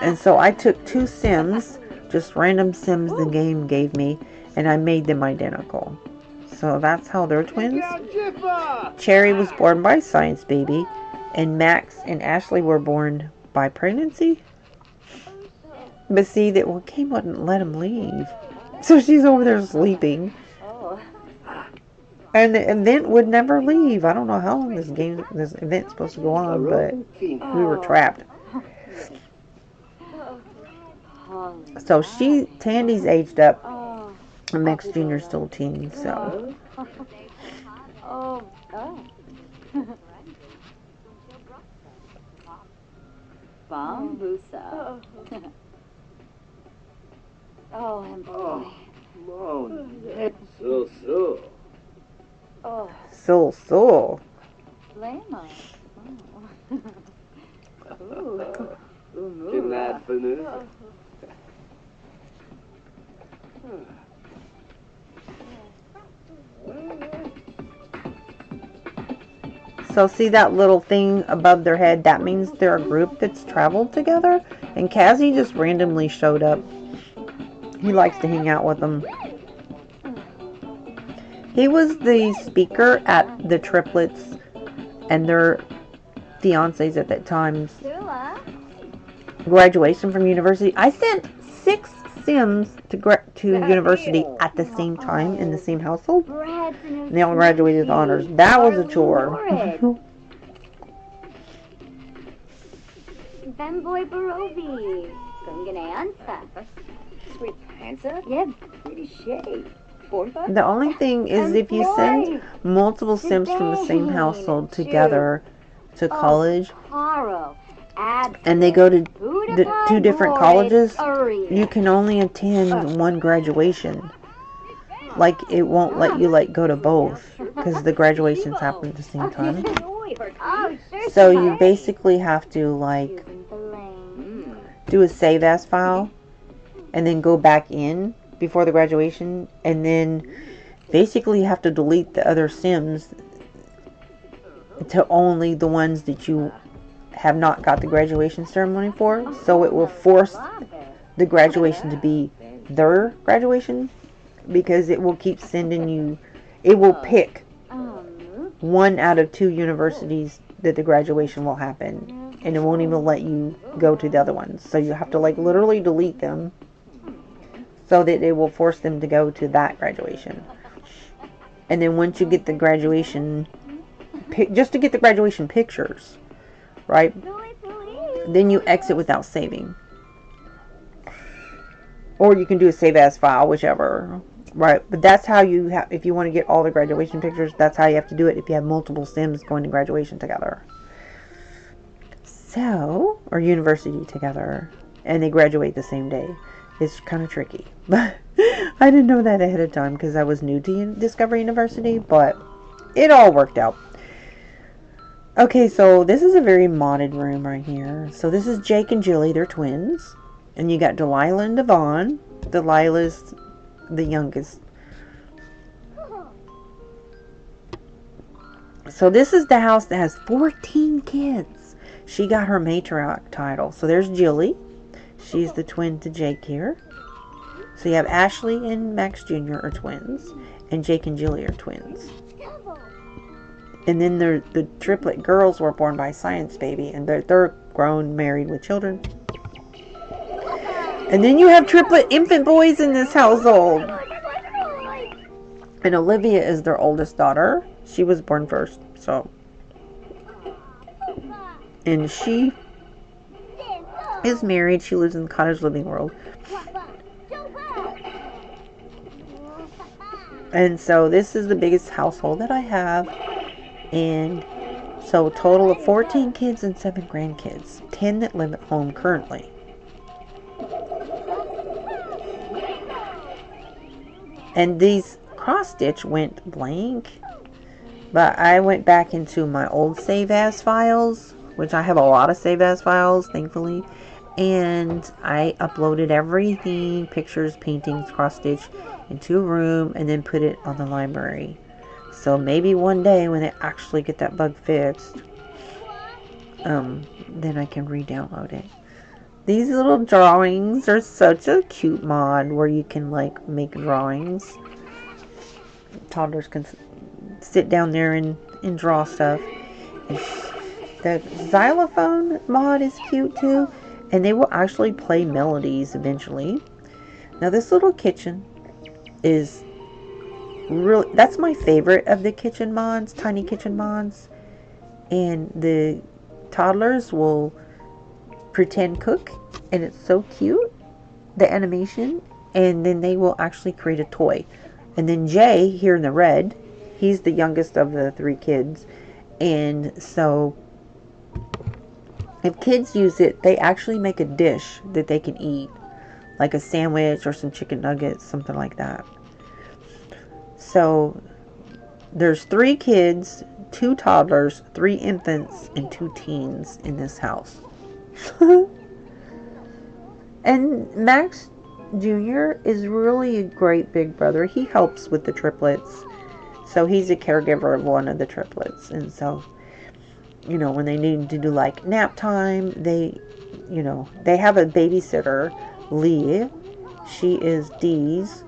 And so I took two Sims, just random Sims the game gave me, and I made them identical. So that's how they're twins. Cherry was born by Science Baby, and Max and Ashley were born by pregnancy. But see, that Kane wouldn't let him leave. So she's over there sleeping. And the event would never leave. I don't know how long this event's supposed to go on, but we were trapped. So Tandy's aged up. And Max Jr. still a teen, so. Oh. Bambusa. Oh, and boy. So. Oh, So. Lama. Oh. Ooh. Kidnap for this. So see that little thing above their head? That means they're a group that's traveled together. And Cassie just randomly showed up. He likes to hang out with them. He was the speaker at the triplets and their fiancés at that time's graduation from university. I sent 6 Sims to university at the same time in the same household. And they all graduated with honors. That was a chore. Femboy Barovi. Gunganansa. Sweet answer. Yeah. Pretty shade. The only thing is if you send multiple Sims from the same household together to college and they go to the 2 different colleges, you can only attend one graduation. Like, it won't let you, like, go to both because the graduations happen at the same time. So you basically have to, like, do a save as file and then go back in before the graduation, and then basically you have to delete the other Sims to only the ones that you have not got the graduation ceremony for, so it will force the graduation to be their graduation, because it will keep sending you, it will pick 1 out of 2 universities that the graduation will happen, and it won't even let you go to the other ones, so you have to, like, literally delete them so that it will force them to go to that graduation. And then once you get the graduation, just to get the graduation pictures, right? Then you exit without saving. Or you can do a save as file, whichever, right? But that's how you have, if you want to get all the graduation pictures, that's how you have to do it if you have multiple Sims going to graduation together. So, or university together, and they graduate the same day. It's kind of tricky, but I didn't know that ahead of time because I was new to Discovery University, but it all worked out. Okay, so this is a very modded room right here. So this is Jake and Jilly, they're twins, and you got Delilah and Devon. Delilah's the youngest. So this is the house that has 14 kids. She got her matriarch title. So there's Jilly. She's the twin to Jake here. So you have Ashley and Max Jr. are twins. And Jake and Jilly are twins. And then the triplet girls were born by Science Baby. And they're grown, married with children. And then you have triplet infant boys in this household. And Olivia is their oldest daughter. She was born first. So. And she is married. She lives in the cottage living world. And so this is the biggest household that I have. And so a total of 14 kids and 7 grandkids. 10 that live at home currently. And these cross stitch went blank. But I went back into my old save as files, which I have a lot of save as files, thankfully. And I uploaded everything, pictures, paintings, cross stitch, into a room and then put it on the library. So maybe one day when they actually get that bug fixed, then I can re-download it. These little drawings are such a cute mod where you can like make drawings. Toddlers can sit down there and draw stuff. The xylophone mod is cute too. And they will actually play melodies eventually. Now this little kitchen is really, that's my favorite of the kitchen mods, tiny kitchen mods. And the toddlers will pretend cook, and it's so cute. The animation and then they will actually create a toy. And then Jay, here in the red, he's the youngest of the 3 kids. And so if kids use it, they actually make a dish that they can eat. Like a sandwich or some chicken nuggets, something like that. So there's 3 kids, 2 toddlers, 3 infants, and 2 teens in this house. And Max Jr. is really a great big brother. He helps with the triplets. So he's a caregiver of one of the triplets. And so, you know, when they need to do like nap time, they have a babysitter, Lee. She is Dee's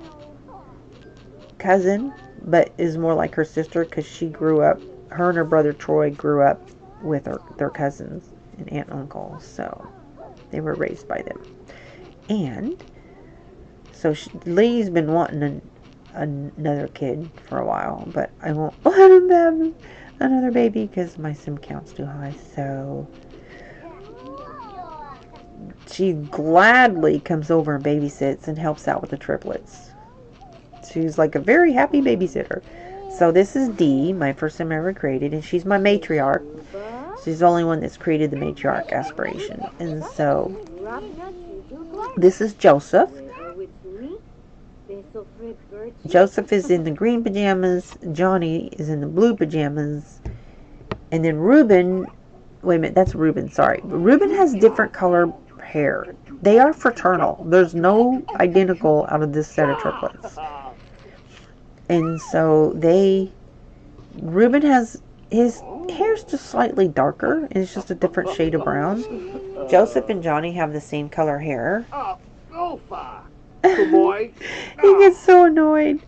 cousin, but is more like her sister because she grew up, her and her brother Troy grew up with their cousins and aunt and uncle. So they were raised by them. And so Lee's been wanting another kid for a while, but I won't let him have another baby because my sim count's too high. So she gladly comes over and babysits and helps out with the triplets. She's like a very happy babysitter. So this is Dee, my first sim ever created, and she's my matriarch. She's the only one that's created the matriarch aspiration. And so this is Joseph. Joseph is in the green pajamas. Johnny is in the blue pajamas. And then Reuben, wait a minute, that's Reuben, sorry. Reuben has different color hair. They are fraternal. There's no identical out of this set of triplets. And so Reuben has, his hair's just slightly darker. It's just a different shade of brown. Joseph and Johnny have the same color hair. Good boy. He gets so annoyed.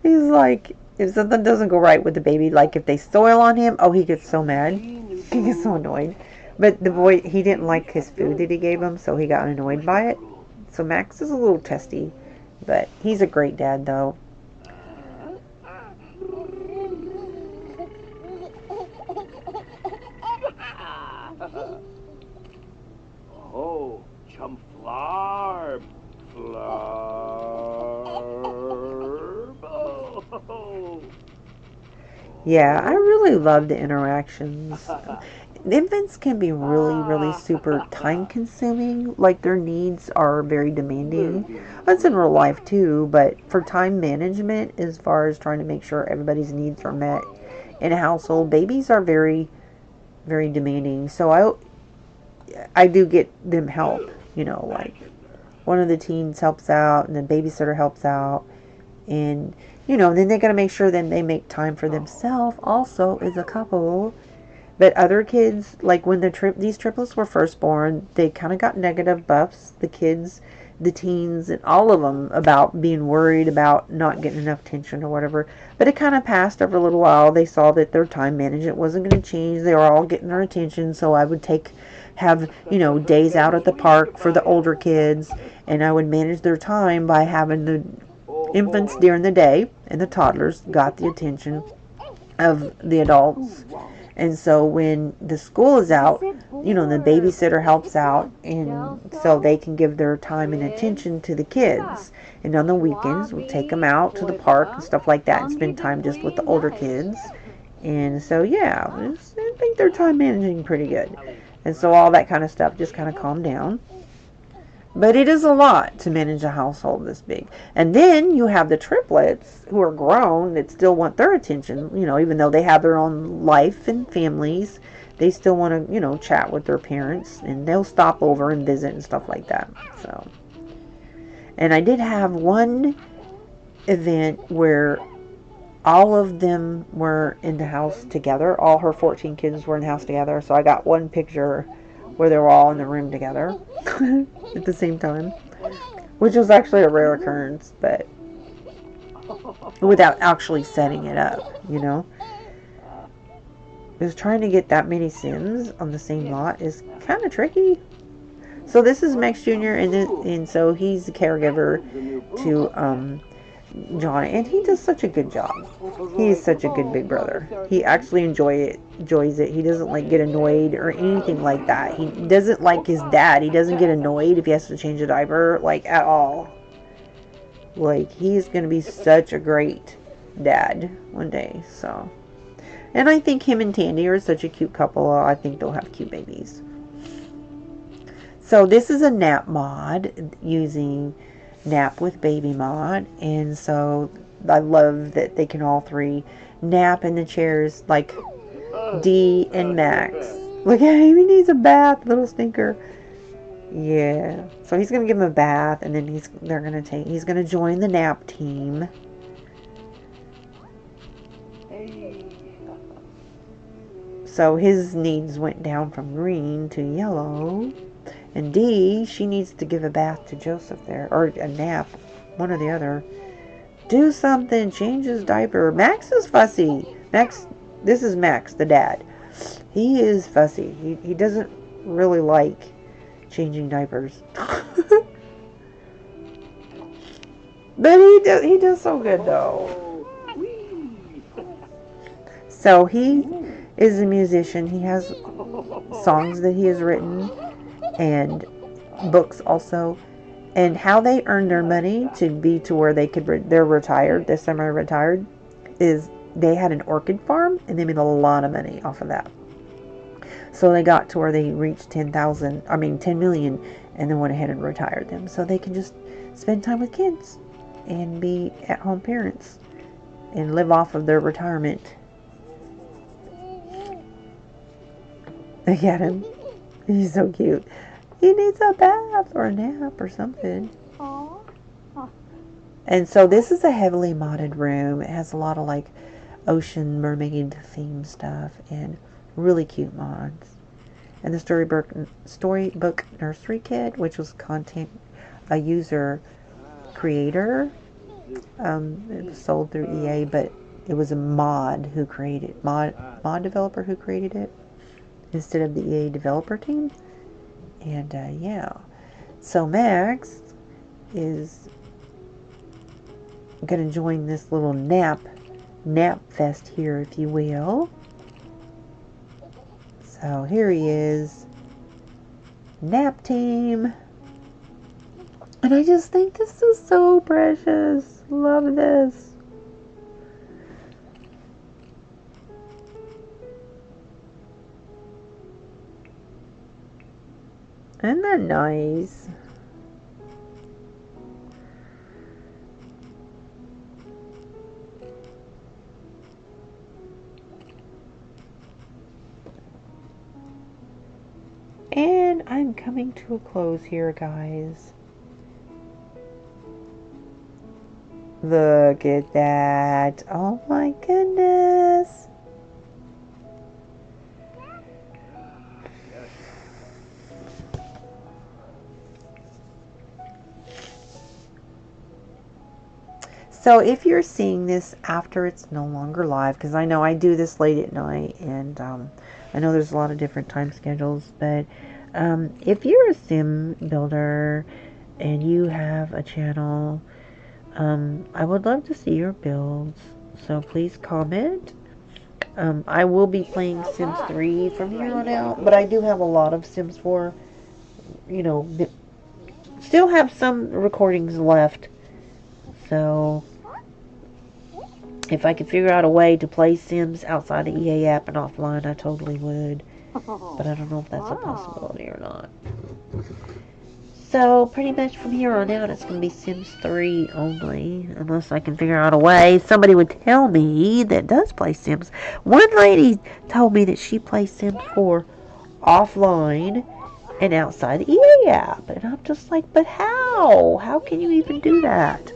He's like, if something doesn't go right with the baby, like if they soil on him, oh, he gets so mad. He gets so annoyed. But the boy, he didn't like his food that he gave him, so he got annoyed by it. So Max is a little testy, but he's a great dad, though. Oh, chum flarb. Oh. Yeah, I really love the interactions. Infants can be really super time consuming. Like their needs are very demanding. That's in real life too, but for time management, as far as trying to make sure everybody's needs are met in a household, babies are very demanding. So I do get them help, you know, like one of the teens helps out and the babysitter helps out, and you know, then they got to make sure then they make time for themselves also as a couple. But other kids, like when these triplets were first born, they kind of got negative buffs, the kids, the teens, and all of them, about being worried about not getting enough attention or whatever. But it kind of passed over a little while. They saw that their time management wasn't going to change. They were all getting their attention, so I would have, you know, days out at the park for the older kids, and I would manage their time by having the infants during the day, and the toddlers got the attention of the adults. And so when the school is out, you know, the babysitter helps out, and so they can give their time and attention to the kids. And on the weekends, we'll take them out to the park and stuff like that and spend time just with the older kids. And so, yeah, I think they're time managing pretty good. And so all that kind of stuff just kind of calmed down. But it is a lot to manage a household this big. And then you have the triplets who are grown that still want their attention. You know, even though they have their own life and families, they still want to, you know, chat with their parents. And they'll stop over and visit and stuff like that. So, and I did have one event where all of them were in the house together. All her 14 kids were in the house together. So I got one picture where they were all in the room together at the same time, which was actually a rare occurrence, but without actually setting it up, you know. Because trying to get that many Sims on the same lot is kind of tricky. So this is Max Jr. and so he's the caregiver to John, and he does such a good job. He is such a good big brother. He actually enjoys it. He doesn't like get annoyed or anything like that. He doesn't like his dad. He doesn't get annoyed if he has to change a diaper, like, at all. Like, he's going to be such a great dad one day, so. And I think him and Tandy are such a cute couple. I think they'll have cute babies. So this is a nap mod using Nap with Baby mod. And so I love that they can all three nap in the chairs like Dee and Max. Look at him, he needs a bath, little stinker. Yeah. So he's gonna give him a bath, and then he's gonna join the nap team. So his needs went down from green to yellow. And Dee, she needs to give a bath to Joseph there. Or a nap. One or the other. Do something. Change his diaper. Max is fussy. This is Max, the dad. He is fussy. He doesn't really like changing diapers. But he does so good, though. So he is a musician. He has songs that he has written and books also. And how they earn their money to be to where they're retired, they're semi-retired, is they had an orchid farm and they made a lot of money off of that. So they got to where they reached 10 million, and then went ahead and retired them. So they can just spend time with kids and be at-home parents and live off of their retirement. Look at him. He's so cute. He needs a bath or a nap or something. And so this is a heavily modded room. It has a lot of like ocean mermaid theme stuff and really cute mods. And the storybook nursery kit, which was a user creator. It was sold through EA, but it was a mod developer who created it instead of the EA developer team. And yeah, so Max is gonna join this little nap fest here, if you will. So here he is, nap team. And I just think this is so precious. Love this. Isn't that nice? And I'm coming to a close here, guys. Look at that. Oh my goodness. So if you're seeing this after it's no longer live, because I know I do this late at night, and I know there's a lot of different time schedules, but if you're a sim builder and you have a channel, I would love to see your builds, so please comment. I will be playing Sims 3 from here on out, but I do have a lot of Sims 4, still have some recordings left, so if I could figure out a way to play Sims outside the EA app and offline, I totally would. But I don't know if that's a possibility or not. So, pretty much from here on out, it's going to be Sims 3 only. Unless I can figure out a way. Somebody would tell me that does play Sims. One lady told me that she plays Sims 4 offline and outside the EA app. And I'm just like, but how? How can you even do that?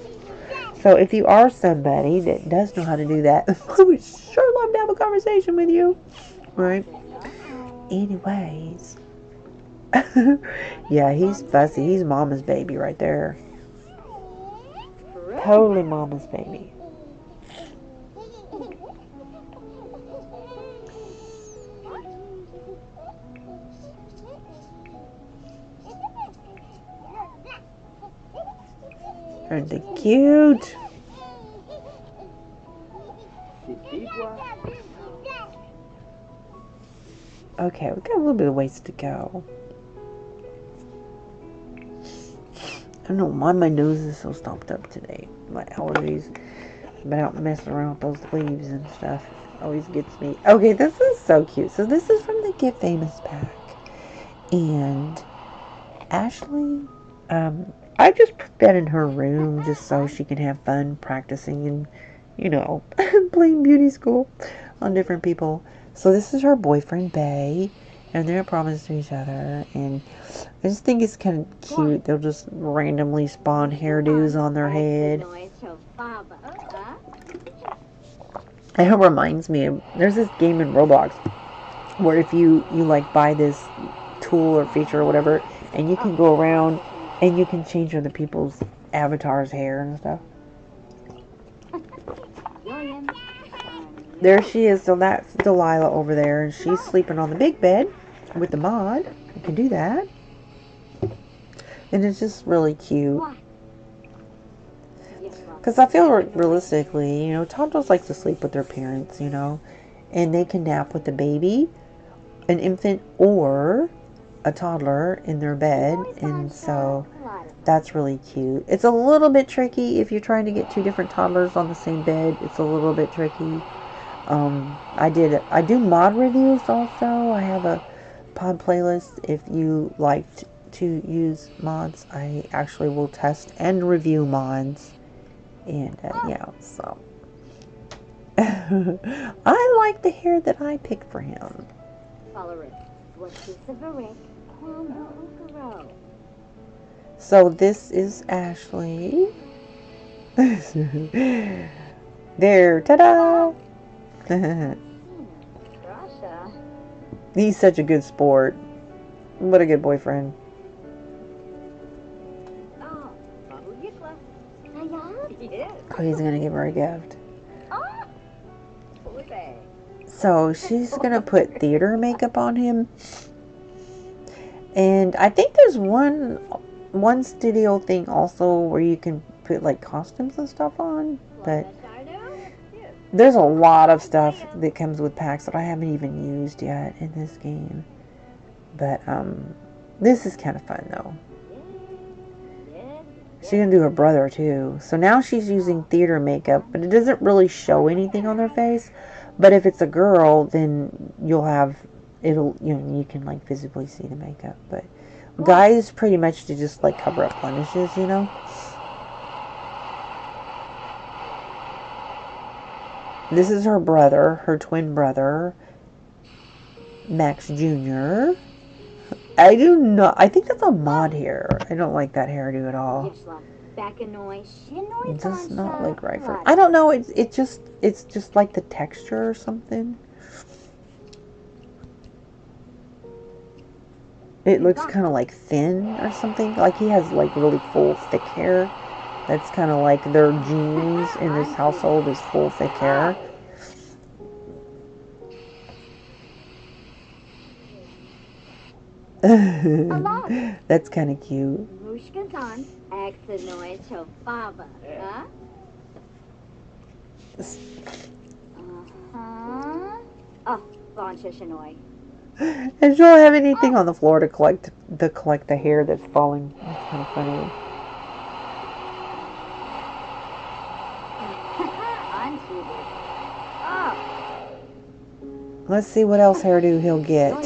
So if you are somebody that does know how to do that, I would sure love to have a conversation with you. Right? Anyways. Yeah, he's fussy. He's mama's baby right there. Totally mama's baby. Aren't they cute? Okay, we've got a little bit of ways to go. I don't know why my nose is so stopped up today. My allergies. Been out messing around with those leaves and stuff. Always gets me. Okay, this is so cute. So this is from the Get Famous pack. And Ashley, I just put that in her room just so she can have fun practicing and, you know, playing beauty school on different people. So this is her boyfriend, Bay, and they're promised to each other. And I just think it's kind of cute. They'll just randomly spawn hairdos on their head. It reminds me of, there's this game in Roblox where if you like buy this tool or feature or whatever, and you can go around and you can change other people's avatars' hair and stuff. There she is. So that's Delilah over there, and she's sleeping on the big bed with the mod. You can do that, and it's just really cute. Because I feel realistically, you know, toddlers like to sleep with their parents, you know, and they can nap with the baby, an infant, or a toddler in their bed, and so that's really cute. It's a little bit tricky if you're trying to get two different toddlers on the same bed. It's a little bit tricky. I do mod reviews also. I have a pod playlist. If you like to use mods, I actually will test and review mods. And yeah, so I like the hair that I picked for him. So this is Ashley. There, ta-da! He's such a good sport. What a good boyfriend. Oh, he's gonna give her a gift. So she's gonna put theater makeup on him, and I think there's one studio thing also where you can put like costumes and stuff on, but there's a lot of stuff that comes with packs that I haven't even used yet in this game. But this is kind of fun though. She's gonna do her brother too. So now she's using theater makeup, but it doesn't really show anything on their face. But if it's a girl, then you can like visibly see the makeup. But guys pretty much to just like cover up blemishes, you know. This is her brother, her twin brother, Max Jr. I think that's a mod hair. I don't like that hairdo at all. It does not look right for, I don't know, it's just like the texture or something. It looks kind of like thin or something. Like he has like really full thick hair. That's kind of like their genes in this household is full thick hair. That's kind of cute. And she'll have anything on the floor to collect the hair that's falling. That's kind of funny. Let's see what else hairdo he'll get.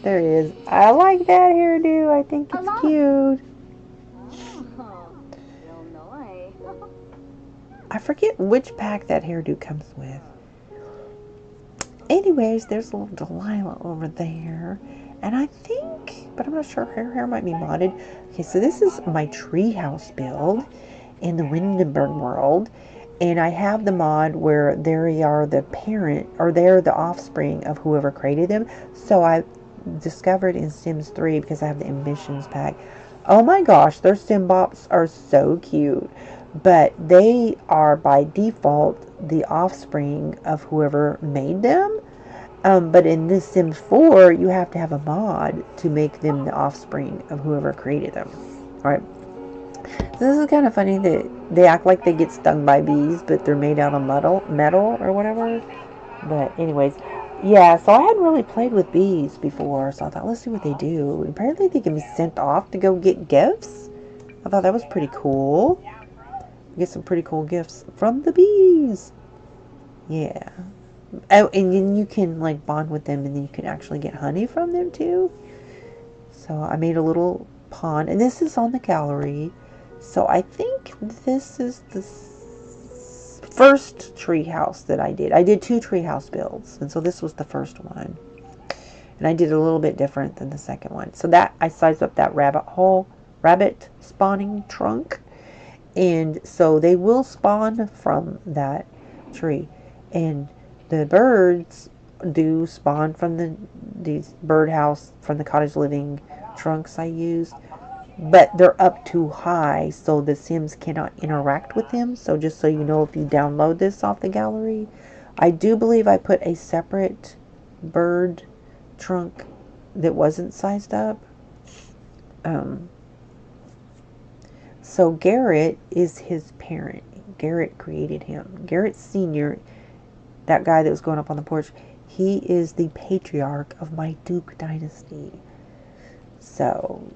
There he is. I like that hairdo. I think it's cute. I forget which pack that hairdo comes with. Anyways, there's a little Delilah over there. And I think, but I'm not sure, her hair might be modded. Okay, so this is my treehouse build in the Windenburg world. And I have the mod where they are the parent, or they're the offspring of whoever created them. So I discovered in Sims 3, because I have the Ambitions pack. Oh my gosh, their Simbops are so cute. But they are by default the offspring of whoever made them. But in this Sims 4, you have to have a mod to make them the offspring of whoever created them. Alright. This is kind of funny that they act like they get stung by bees, but they're made out of metal or whatever. But anyways, yeah, so I hadn't really played with bees before, so I thought, let's see what they do. Apparently they can be sent off to go get gifts. I thought that was pretty cool. Get some pretty cool gifts from the bees. Yeah. Oh, and then you can like bond with them, and then you can actually get honey from them too. So I made a little pond, and this is on the gallery. So I think this is the first tree house that I did. I did 2 tree house builds, and so this was the first one. And I did a little bit different than the second one. So that I sized up that rabbit spawning trunk. And so they will spawn from that tree. And the birds do spawn from these birdhouse, from the cottage living trunks I used. But they're up too high, so the Sims cannot interact with them. So just so you know, if you download this off the gallery, I do believe I put a separate bird trunk that wasn't sized up. So Garrett is his parent. Garrett created him. Garrett Sr., that guy that was going up on the porch, he is the patriarch of my Duke dynasty. So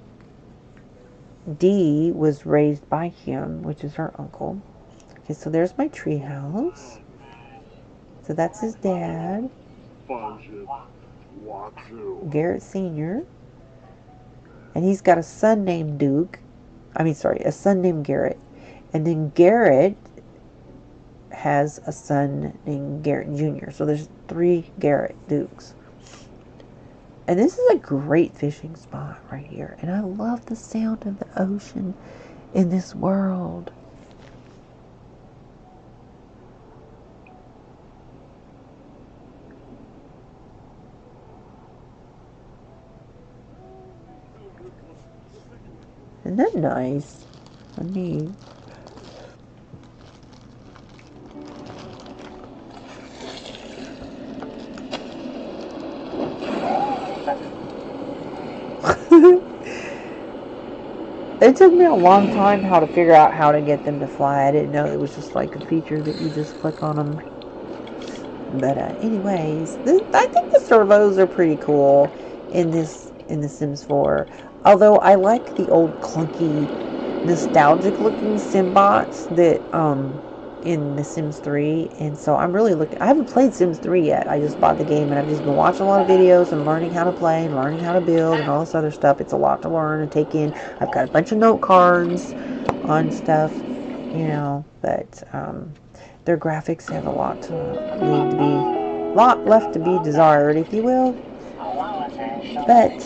Dee was raised by him, which is her uncle. Okay, so there's my tree house. So that's his dad, Garrett Sr. And he's got a son named a son named Garrett. And then Garrett has a son named Garrett Jr. So there's 3 Garrett Dukes. And this is a great fishing spot right here. And I love the sound of the ocean in this world. Isn't that nice? Neat. It took me a long time how to figure out how to get them to fly. I didn't know it was just like a feature that you just click on them. But anyways, I think the servos are pretty cool in The Sims 4. Although I like the old clunky, nostalgic looking Simbots that in The Sims 3. And so I'm really looking. I haven't played Sims 3 yet. I just bought the game and I've just been watching a lot of videos and learning how to play and learning how to build and all this other stuff. It's a lot to learn and take in. I've got a bunch of note cards on stuff, you know, but their graphics have a lot left to be desired, if you will. But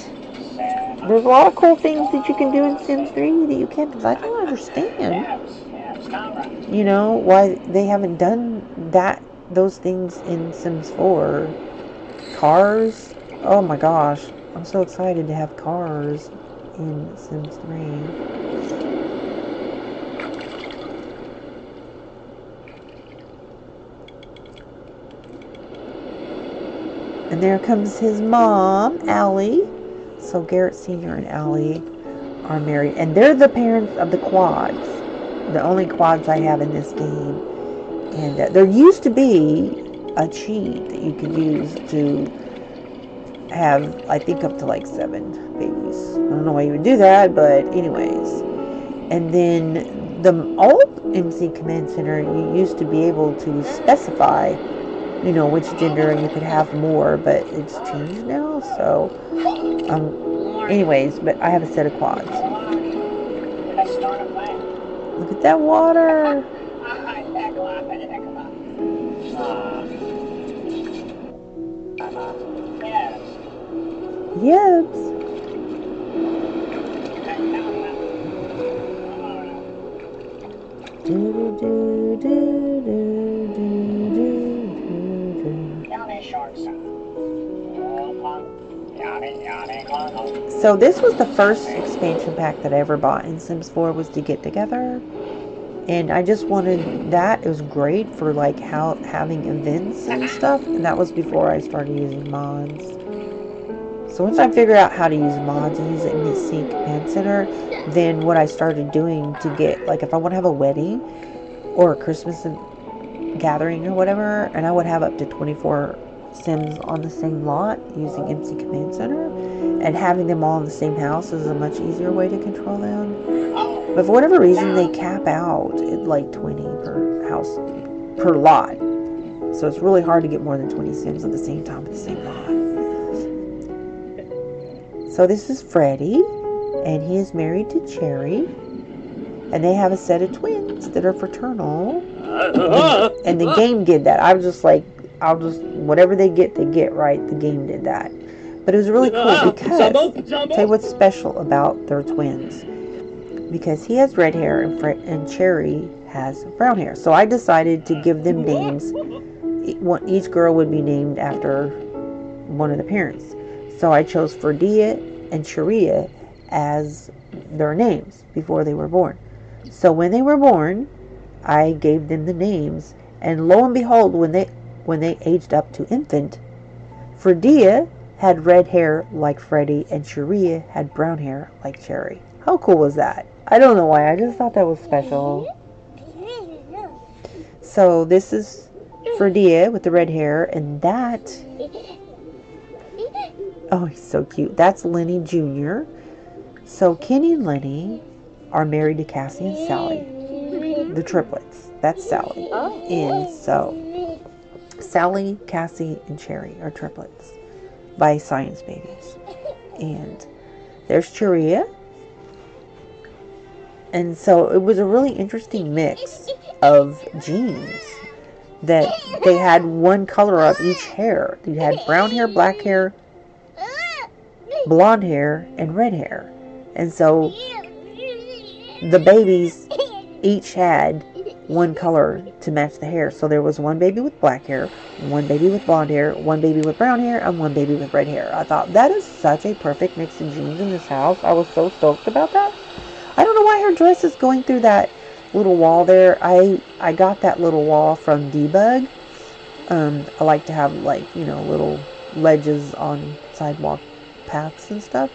there's a lot of cool things that you can do in Sims 3 that you can't, because I don't understand, you know, why they haven't done those things in Sims 4. Cars, oh my gosh, I'm so excited to have cars in Sims 3. And there comes his mom, Allie. So Garrett Sr. and Allie are married. And they're the parents of the quads. The only quads I have in this game. And there used to be a cheat that you could use to have, I think, up to like 7 babies. I don't know why you would do that, but anyways. And then the old MC Command Center, you used to be able to specify, you know, which gender, and you could have more, but it's changed now. So anyways, but I have a set of quads. Look at that water. Yebs. So this was the first expansion pack that I ever bought in Sims 4, was To Get Together. And I just wanted that. It was great for like having events and stuff. And that was before I started using mods. So once I figured out how to use mods and use the MSC Command Center, then what I started doing to get, like, if I want to have a wedding or a Christmas gathering or whatever, and I would have up to 24 Sims on the same lot using MC Command Center, and having them all in the same house is a much easier way to control them. But for whatever reason, they cap out at like 20 per house, per lot. So it's really hard to get more than 20 Sims at the same time at the same lot. So this is Freddy, and he is married to Cherry, and they have a set of twins that are fraternal. And the game did that. I was just like, whatever they get, right? The game did that. But it was really cool because, I'll tell you what's special about their twins. Because he has red hair and Cherry has brown hair. So I decided to give them names. Each girl would be named after one of the parents. So I chose Ferdia and Sharia as their names before they were born. So when they were born, I gave them the names, and lo and behold, when they aged up to infant, Ferdia had red hair like Freddy, and Sharia had brown hair like Cherry. How cool was that? I don't know why, I just thought that was special. So this is Ferdia with the red hair, and that, oh, he's so cute. That's Lenny Jr. So Kenny and Lenny are married to Cassie and Sally. The triplets. That's Sally. And so Sally, Cassie, and Cherry are triplets by Science Babies. And there's Sharia. And so it was a really interesting mix of genes that they had one color of each hair. You had brown hair, black hair, blonde hair, and red hair. And so the babies each had one color to match the hair. So there was one baby with black hair, one baby with blonde hair, one baby with brown hair, and one baby with red hair. I thought, that is such a perfect mix of genes in this house. I was so stoked about that. I don't know why her dress is going through that little wall there. I got that little wall from Debug. I like to have, like, you know, little ledges on sidewalk paths and stuff.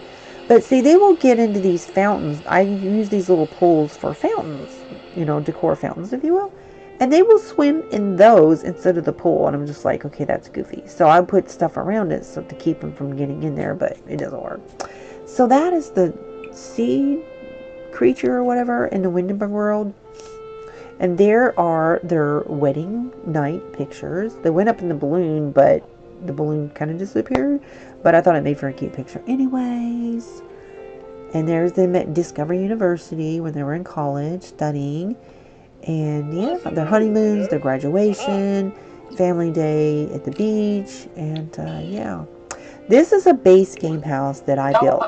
But see, they will get into these fountains. I use these little pools for fountains, you know, decor fountains, if you will. And they will swim in those instead of the pool. And I'm just like, okay, that's goofy. So I put stuff around it so to keep them from getting in there, but it doesn't work. So that is the seed creature or whatever in the Windenburg world. And there are their wedding night pictures. They went up in the balloon, but the balloon kind of disappeared. But I thought it made for a cute picture anyways. And there's them at Discovery University when they were in college studying. And yeah, their honeymoons, their graduation, family day at the beach. And yeah. This is a base game house that I built.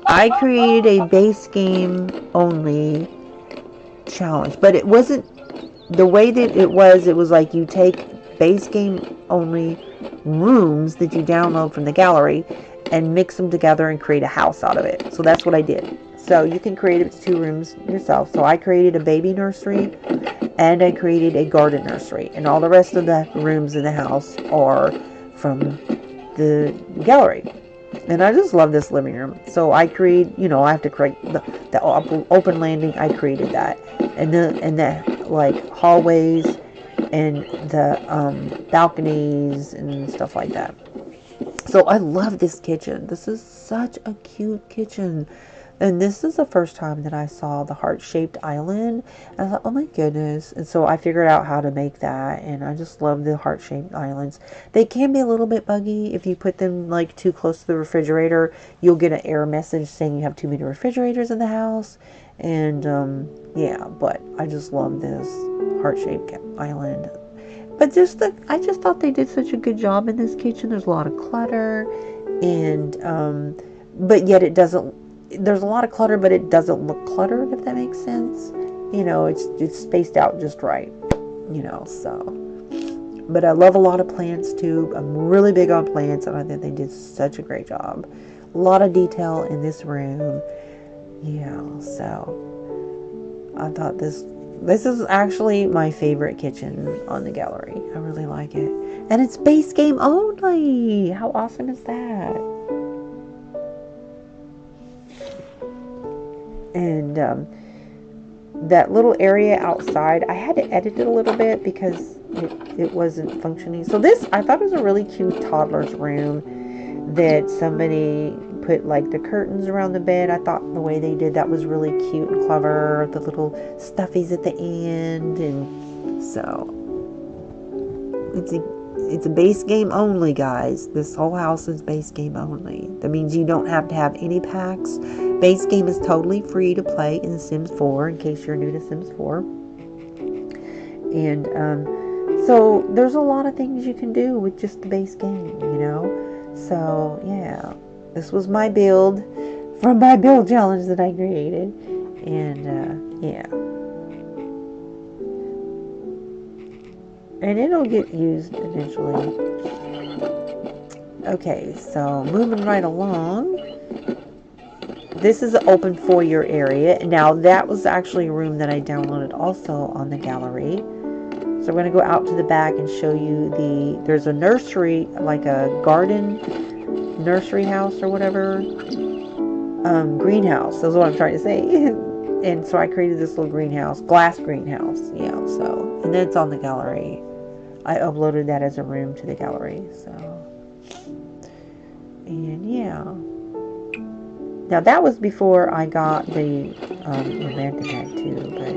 I created a base game only challenge. But it wasn't the way that it was like you take base game only rooms that you download from the gallery and mix them together and create a house out of it. So that's what I did. So you can create up to 2 rooms yourself. So I created a baby nursery and I created a garden nursery. And all the rest of the rooms in the house are from the gallery. And I just love this living room. So I create, you know, I have to create the open landing. I created that. And the like hallways and the balconies and stuff like that. So I love this kitchen. This is such a cute kitchen. And this is the first time that I saw the heart-shaped island. And I thought, oh my goodness. And so I figured out how to make that. And I just love the heart-shaped islands. They can be a little bit buggy. If you put them like too close to the refrigerator, you'll get an error message saying you have too many refrigerators in the house. And yeah, but I just love this heart-shaped island. But I just thought they did such a good job in this kitchen. There's a lot of clutter. And but yet it doesn't. There's a lot of clutter, but it doesn't look cluttered, if that makes sense. You know, it's spaced out just right, you know, so. But I love a lot of plants, too. I'm really big on plants, and I think they did such a great job. A lot of detail in this room. Yeah, so. I thought this is actually my favorite kitchen on the gallery. I really like it. And it's base game only. How awesome is that? And that little area outside, I had to edit it a little bit because it wasn't functioning. So this, I thought, was a really cute toddler's room that somebody put like the curtains around the bed. I thought the way they did that was really cute and clever. The little stuffies at the end, and so it's a base game only, guys. This whole house is base game only. That means you don't have to have any packs. Base game is totally free to play in The Sims 4, in case you're new to Sims 4. And so there's a lot of things you can do with just the base game, you know. So yeah, this was my build from my build challenge that I created, and yeah. And it'll get used eventually. Okay, so moving right along. This is an open foyer area. Now, that was actually a room that I downloaded also on the gallery. So I'm going to go out to the back and show you there's a nursery, like a garden nursery house or whatever. Greenhouse, that's what I'm trying to say. And so I created this little greenhouse, glass greenhouse. Yeah, so, and then it's on the gallery. I uploaded that as a room to the gallery, so. And yeah. Now that was before I got the romantic pack too, but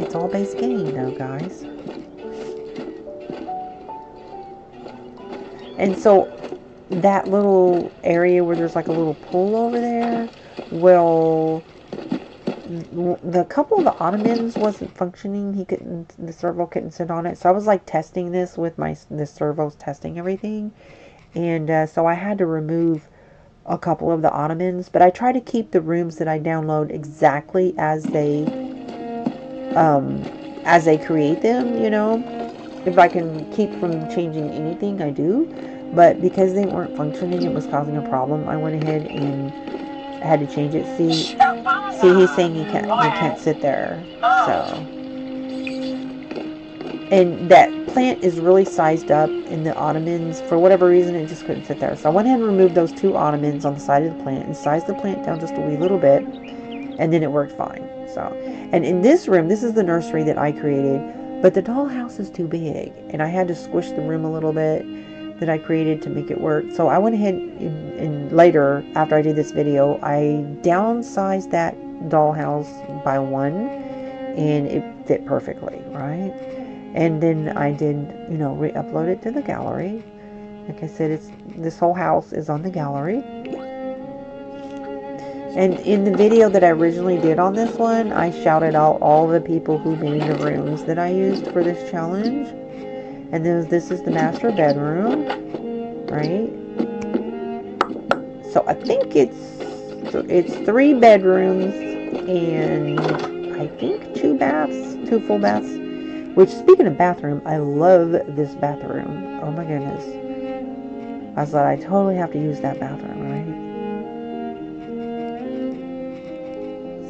it's all base game though, guys. And so that little area where there's like a little pool over there, well, the couple of the ottomans wasn't functioning. The servo couldn't sit on it. So I was like testing this with the servos, testing everything. And so I had to remove a couple of the ottomans, but I try to keep the rooms that I download exactly as they create them, you know. If I can keep from changing anything, I do. But because they weren't functioning, it was causing a problem. I went ahead and had to change it. See, he's saying he can't sit there. So, and that plant is really sized up in the ottomans. For whatever reason, it just couldn't sit there. So I went ahead and removed those 2 ottomans on the side of the plant and sized the plant down just a wee little bit, and then it worked fine. So, and in this room, this is the nursery that I created, but the dollhouse is too big, and I had to squish the room a little bit that I created to make it work. So I went ahead and later, after I did this video, I downsized that dollhouse by 1, and it fit perfectly, right? And then I did, you know, re-upload it to the gallery. Like I said, this whole house is on the gallery. And in the video that I originally did on this one, I shouted out all the people who made the rooms that I used for this challenge. And this is the master bedroom, right? So I think it's 3 bedrooms and I think 2 full baths. Which, speaking of bathroom, I love this bathroom. Oh my goodness. I thought I totally have to use that bathroom, right?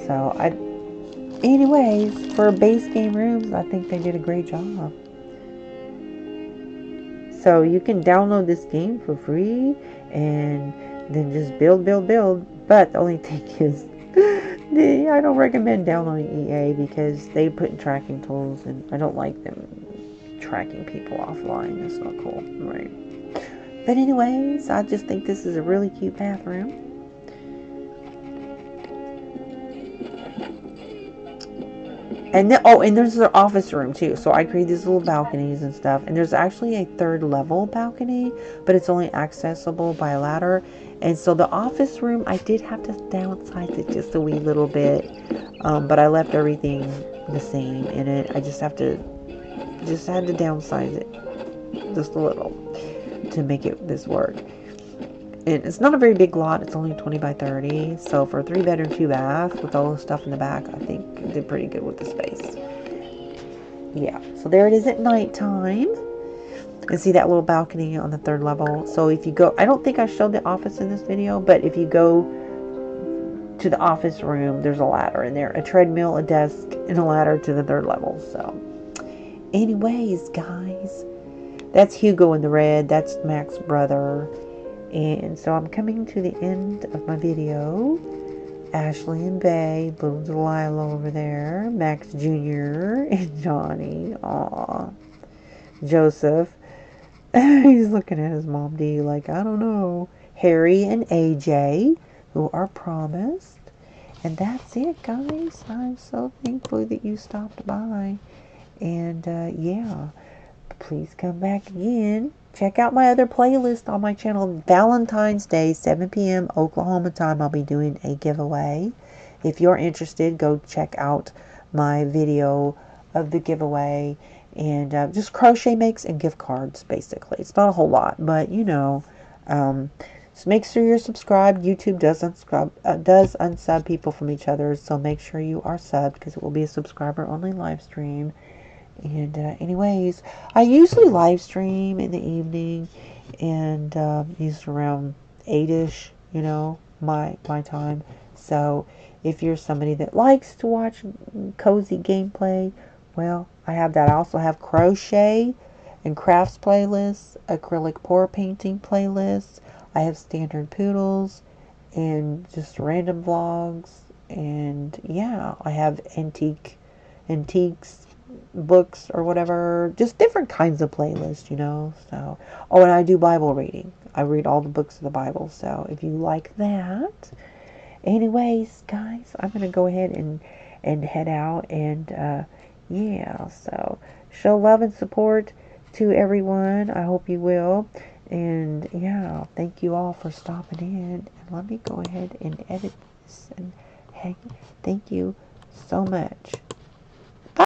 So, anyways, for base game rooms, I think they did a great job. So, you can download this game for free and then just build. But the only thing is, I don't recommend downloading EA because they put in tracking tools and I don't like them tracking people offline. That's not cool, right? But anyways, I just think this is a really cute bathroom. And then, and there's the office room too. So I created these little balconies and stuff. And there's actually a 3rd level balcony, but it's only accessible by a ladder. And so the office room, I did have to downsize it just a wee little bit. But I left everything the same in it. I just had to downsize it just a little to make this work. And it's not a very big lot. It's only 20 by 30. So for a 3-bedroom, 2-bath with all the stuff in the back, I think it did pretty good with the space. Yeah. So there it is at nighttime. And see that little balcony on the 3rd level. So if you go, I don't think I showed the office in this video, but if you go to the office room, there's a ladder in there. A treadmill, a desk, and a ladder to the 3rd level. So anyways, guys, that's Hugo in the red. That's Mac's brother. And so I'm coming to the end of my video. Ashley and Bay, little Delilah over there, Max Jr. and Johnny. Aw. Joseph. He's looking at his mom D like, I don't know. Harry and AJ, who are promised. And that's it, guys. I'm so thankful that you stopped by. And, yeah. Please come back again. Check out my other playlist on my channel. Valentine's Day, 7 p.m. Oklahoma time. I'll be doing a giveaway. If you're interested, go check out my video of the giveaway. And just crochet makes and gift cards, basically. It's not a whole lot, but you know. So make sure you're subscribed. YouTube does unsub people from each other, so make sure you are subbed because it will be a subscriber-only live stream. And anyways, I usually live stream in the evening, and usually around 8ish, you know, my time. So if you're somebody that likes to watch cozy gameplay, well, I have that. I also have crochet and crafts playlists, acrylic pour painting playlists. I have standard poodles and just random vlogs. And yeah, I have antiques, books or whatever, just different kinds of playlists, you know. So, oh, and I do Bible reading. I read all the books of the Bible. So if you like that, anyways, guys, I'm gonna go ahead and head out. And yeah, so show love and support to everyone. I hope you will. And yeah, thank you all for stopping in. And let me go ahead and edit this. And hey, thank you so much.